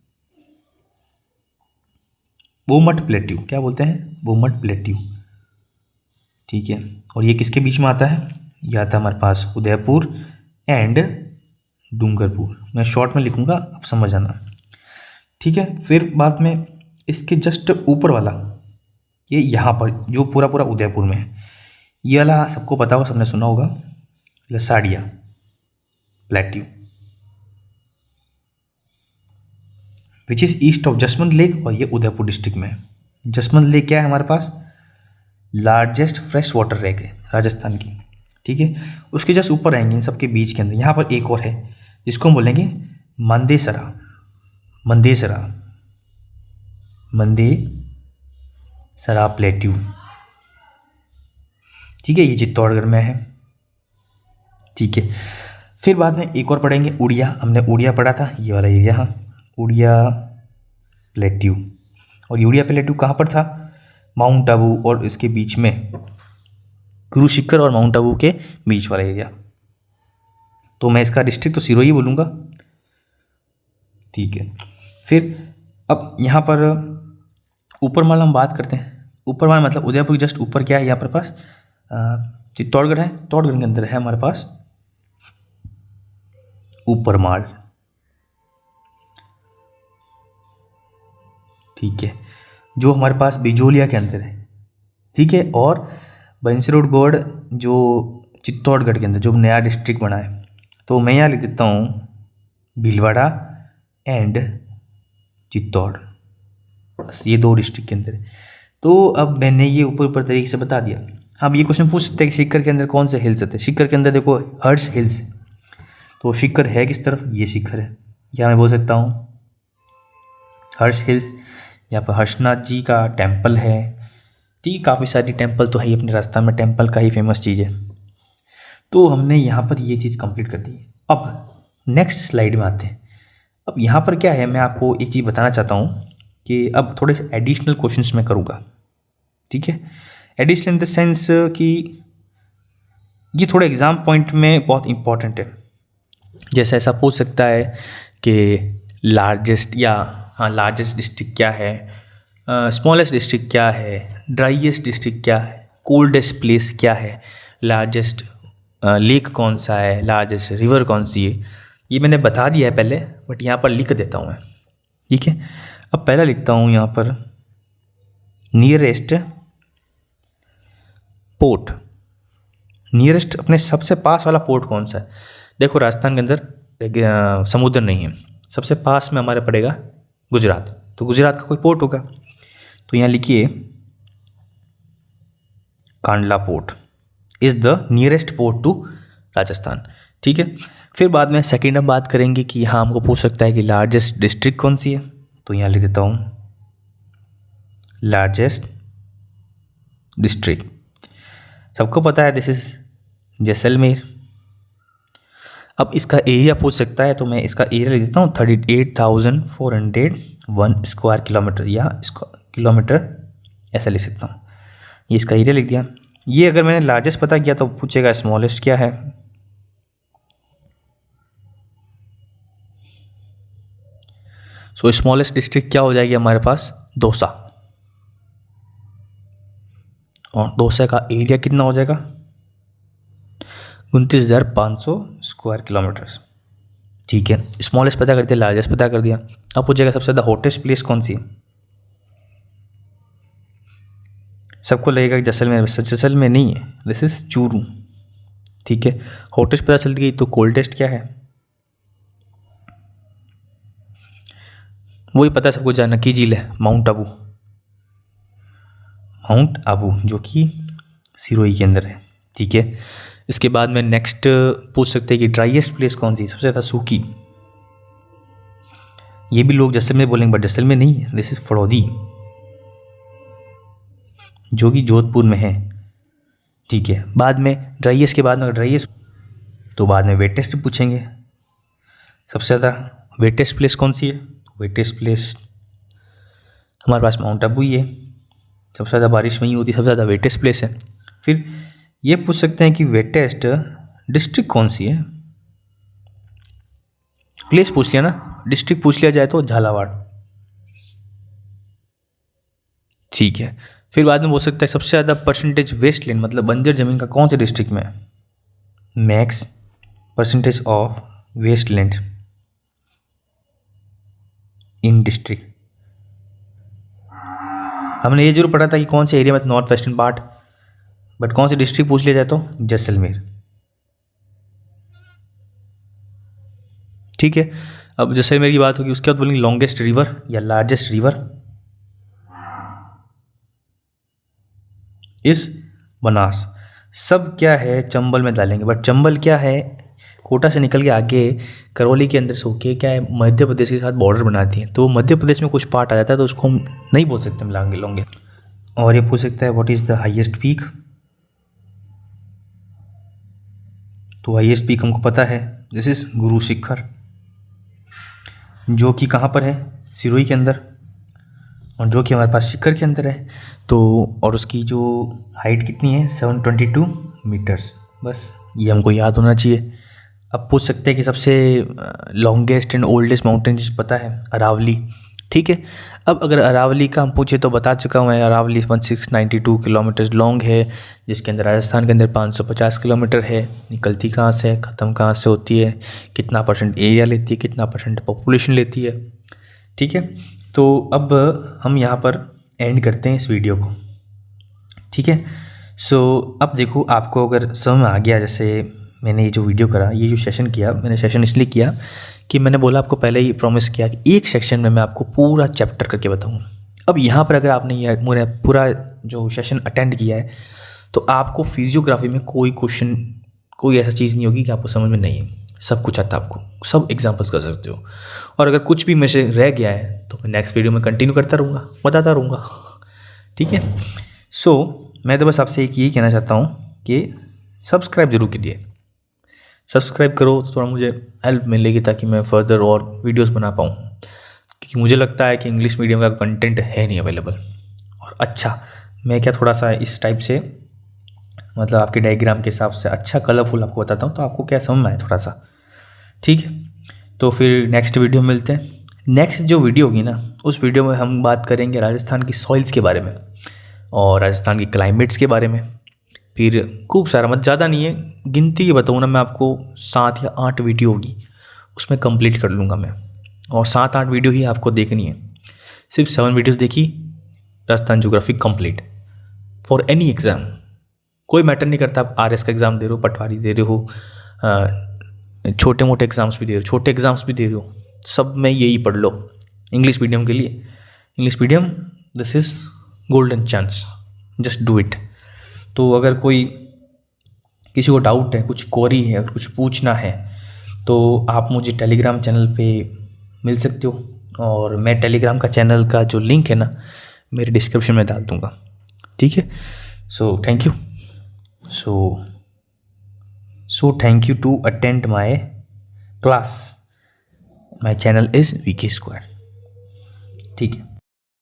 वोमट प्लेट्यू। क्या बोलते हैं, वोमट प्लेट्यू। ठीक है, और ये किसके बीच में आता है, ये आता है हमारे पास उदयपुर एंड डूंगरपुर। मैं शॉर्ट में लिखूंगा, आप समझ जाना। ठीक है, फिर बाद में इसके जस्ट ऊपर वाला, ये यहाँ पर जो पूरा पूरा उदयपुर में है, ये वाला सबको पता होगा, सबने सुना होगा, Lasadiya plateau which is east of Jaswant lake, और ये उदयपुर डिस्ट्रिक्ट में है। जसवंत लेक क्या है हमारे पास, लार्जेस्ट फ्रेश वाटर लेक है राजस्थान की। ठीक है, उसके जस्ट ऊपर आएंगे इन सबके बीच के अंदर, यहाँ पर एक और है जिसको हम बोलेंगे मंदेसरा प्लेट्यू। ठीक है, ये चित्तौड़गढ़ में है। ठीक है, फिर बाद में एक और पढ़ेंगे उड़िया। हमने उड़िया पढ़ा था, ये वाला एरिया, हाँ, उड़िया प्लेट्यू। और ये उड़िया प्लेट्यू कहाँ पर था, माउंट आबू और इसके बीच में, गुरु शिखर और माउंट आबू के बीच वाला एरिया। तो मैं इसका डिस्ट्रिक्ट तो सिरोही बोलूँगा। ठीक है, फिर अब यहाँ पर ऊपर माल हम बात करते हैं। ऊपर माल मतलब उदयपुर जस्ट ऊपर क्या है, यहाँ पर पास चित्तौड़गढ़ है। चित्तौड़गढ़ के अंदर है हमारे पास ऊपर माल। ठीक है, जो हमारे पास बिजोलिया के अंदर है। ठीक है, और बंसरोडगढ़ जो चित्तौड़गढ़ के अंदर जो नया डिस्ट्रिक्ट बना है, तो मैं यहाँ लिख देता हूँ भीलवाड़ा एंड चित्तौड़, बस ये 2 डिस्ट्रिक्ट के अंदर है। तो अब मैंने ये ऊपर ऊपर तरीके से बता दिया। अब ये क्वेश्चन पूछ सकते हैं कि शिखर के अंदर कौन से हिल्स आते हैं। शिखर के अंदर देखो हर्ष हिल्स, तो शिखर है किस तरफ, ये शिखर है। या मैं बोल सकता हूँ हर्ष हिल्स, यहाँ पर हर्षनाथ जी का टेम्पल है। ठीक, काफ़ी सारी टेम्पल तो है ही अपने राजस्थान में, टेम्पल का ही फेमस चीज़ है। तो हमने यहाँ पर ये चीज़ कंप्लीट कर दी। अब नेक्स्ट स्लाइड में आते हैं। अब यहाँ पर क्या है, मैं आपको एक चीज़ बताना चाहता हूँ कि अब थोड़े से एडिशनल क्वेश्चंस मैं करूँगा। ठीक है, एडिशनल इन द सेंस कि ये थोड़े एग्ज़ाम पॉइंट में बहुत इंपॉर्टेंट है। जैसे ऐसा पूछ सकता है कि लार्जेस्ट डिस्ट्रिक्ट क्या है, स्मॉलेस्ट डिस्ट्रिक्ट क्या है, ड्राइएस्ट डिस्ट्रिक्ट क्या है, कोल्डेस्ट प्लेस क्या है, लार्जेस्ट लेक कौन सा है, लार्जेस्ट रिवर कौन सी है। ये मैंने बता दिया है पहले, बट यहाँ पर लिख देता हूँ मैं। ठीक है, अब पहला लिखता हूँ यहाँ पर नियरेस्ट पोर्ट। नियरेस्ट अपने सबसे पास वाला पोर्ट कौन सा है। देखो राजस्थान के अंदर समुद्र नहीं है, सबसे पास में हमारे पड़ेगा गुजरात, तो गुजरात का कोई पोर्ट होगा। तो यहाँ लिखिए Kandla port is the nearest port to Rajasthan. ठीक है, फिर बाद में सेकेंड हम बात करेंगे कि यहाँ हमको पूछ सकता है कि लार्जेस्ट डिस्ट्रिक्ट कौन सी है। तो यहाँ लिख देता हूँ लार्जेस्ट डिस्ट्रिक्ट। सबको पता है दिस इज जैसलमेर। अब इसका एरिया पूछ सकता है तो मैं इसका एरिया लिख देता हूँ 38,401 स्क्वायर किलोमीटर या किलोमीटर ऐसा लिख सकता हूँ। ये इसका एरिया लिख दिया। ये अगर मैंने लार्जेस्ट पता किया तो पूछेगा स्मॉलेस्ट क्या है। सो स्मॉलेस्ट डिस्ट्रिक्ट क्या हो जाएगी हमारे पास, दौसा। और दौसा का एरिया कितना हो जाएगा 29,500 स्क्वायर किलोमीटर्स। ठीक है, स्मॉलेस्ट पता कर दिया, लार्जेस्ट पता कर दिया। अब पूछेगा सबसे ज़्यादा हॉटेस्ट प्लेस कौन सी है। सबको लगेगा कि जैसलमेर, जैसलमेर नहीं है, दिस इज चूरू। ठीक है, हॉटेस्ट पता चल गई तो कोल्डेस्ट क्या है वही पता सबको, जानकी झील है, माउंट आबू। माउंट आबू जो कि सिरोही के अंदर है। ठीक है, इसके बाद में नेक्स्ट पूछ सकते हैं कि ड्राइएस्ट प्लेस कौन सी, सबसे ज़्यादा सूखी। ये भी लोग जैसलमेर बोलेंगे बट जैसलमेर नहीं है, दिस इज फड़ौदी जो कि जोधपुर में है। ठीक है, बाद में ड्राइएस्ट के बाद में ड्राइएस्ट तो बाद में वेटेस्ट पूछेंगे। सबसे ज़्यादा वेटेस्ट प्लेस कौन सी है, वेटेस्ट प्लेस हमारे पास माउंट आबू ही है। सबसे ज़्यादा बारिश वहीं होती है, सबसे ज़्यादा वेटेस्ट प्लेस है। फिर ये पूछ सकते हैं कि वेटेस्ट डिस्ट्रिक्ट कौन सी है। प्लेस पूछ लिया ना, डिस्ट्रिक्ट पूछ लिया जाए तो झालावाड़। ठीक है, फिर बाद में बोल सकता है सबसे ज़्यादा परसेंटेज वेस्ट लैंड मतलब बंजर जमीन का कौन से डिस्ट्रिक्ट में है। Max percentage of waste land in district. हमने ये जरूर पढ़ा था कि कौन से एरिया में, नॉर्थ वेस्टर्न पार्ट, बट कौन से डिस्ट्रिक्ट पूछ लिया जाए तो जैसलमेर। ठीक है, अब जैसलमेर की बात होगी उसके बाद बोलेंगे लॉन्गेस्ट रिवर या लार्जेस्ट रिवर इस बनास। सब क्या है चंबल में डालेंगे, बट चंबल क्या है कोटा से निकल के आगे करौली के अंदर से होके क्या है मध्य प्रदेश के साथ बॉर्डर बनाती है, तो मध्य प्रदेश में कुछ पार्ट आ जाता है तो उसको हम नहीं बोल सकते हम लॉन्गे। और ये पूछ सकता है what is the highest peak. तो हाईएस्ट पीक हमको पता है, दिस इज गुरु शिखर जो कि कहाँ पर है, सिरोही के अंदर, और जो कि हमारे पास शिखर के अंदर है। तो और उसकी जो हाइट कितनी है 722 मीटर्स, बस ये हमको याद होना चाहिए। अब पूछ सकते हैं कि सबसे लॉन्गेस्ट एंड ओल्डेस्ट माउंटेन पता है, अरावली। ठीक है, अब अगर अरावली का हम पूछे तो बता चुका हूँ मैं, अरावली 1692 किलोमीटर लॉन्ग है, जिसके अंदर राजस्थान के अंदर 550 किलोमीटर है। निकलती कहाँ से है, ख़त्म कहाँ से होती है, कितना परसेंट एरिया लेती है, कितना परसेंट पॉपुलेशन लेती है। ठीक है, तो अब हम यहाँ पर एंड करते हैं इस वीडियो को। ठीक है, सो अब देखो आपको अगर समझ में आ गया, जैसे मैंने ये जो वीडियो करा, ये जो सेशन किया, मैंने सेशन इसलिए किया कि मैंने बोला आपको पहले ही प्रॉमिस किया कि एक सेक्शन में मैं आपको पूरा चैप्टर करके बताऊंगा। अब यहाँ पर अगर आपने ये मेरा पूरा जो सेशन अटेंड किया है तो आपको फिजियोग्राफी में कोई क्वेश्चन, कोई ऐसा चीज़ नहीं होगी कि आपको समझ में नहीं है, सब कुछ आता है आपको, सब एग्जाम्पल्स कर सकते हो। और अगर कुछ भी मेरे से रह गया है तो मैं नेक्स्ट वीडियो में कंटिन्यू करता रहूँगा, बताता रहूँगा। ठीक है, सो मैं तो बस आपसे एक यही कहना चाहता हूँ कि सब्सक्राइब जरूर कीजिए। सब्सक्राइब करो तो थोड़ा मुझे हेल्प मिलेगी ताकि मैं फर्दर और वीडियोस बना पाऊँ, क्योंकि मुझे लगता है कि इंग्लिश मीडियम का कंटेंट है नहीं अवेलेबल। और अच्छा मैं क्या थोड़ा सा इस टाइप से मतलब आपके डायग्राम के हिसाब से अच्छा कलरफुल आपको बताता हूँ तो आपको क्या समझ में आए थोड़ा सा। ठीक है, तो फिर नेक्स्ट वीडियो में मिलते हैं। नेक्स्ट जो वीडियो होगी ना, उस वीडियो में हम बात करेंगे राजस्थान की सॉइल्स के बारे में और राजस्थान की क्लाइमेट्स के बारे में। फिर खूब सारा, मतलब ज़्यादा नहीं है, गिनती ये बताऊँ ना मैं आपको 7 या 8 वीडियो होगी, उसमें कंप्लीट कर लूँगा मैं। और 7-8 वीडियो ही आपको देखनी है, सिर्फ 7 वीडियोस देखी, Rajasthan geography complete for any exam. कोई मैटर नहीं करता आप आरएस का एग्ज़ाम दे रहे हो, पटवारी दे रहे हो, छोटे मोटे एग्ज़ाम्स भी दे रहे हो, छोटे एग्ज़ाम्स भी दे रहे हो, सब में यही पढ़ लो इंग्लिश मीडियम के लिए। English medium this is golden chance, just do it. तो अगर कोई किसी को डाउट है, कुछ क्वेरी है, कुछ पूछना है तो आप मुझे टेलीग्राम चैनल पे मिल सकते हो। और मैं टेलीग्राम का चैनल का जो लिंक है ना मेरे डिस्क्रिप्शन में डाल दूँगा, ठीक है। So thank you. So thank you to attend my class. My channel is VK square, ठीक है।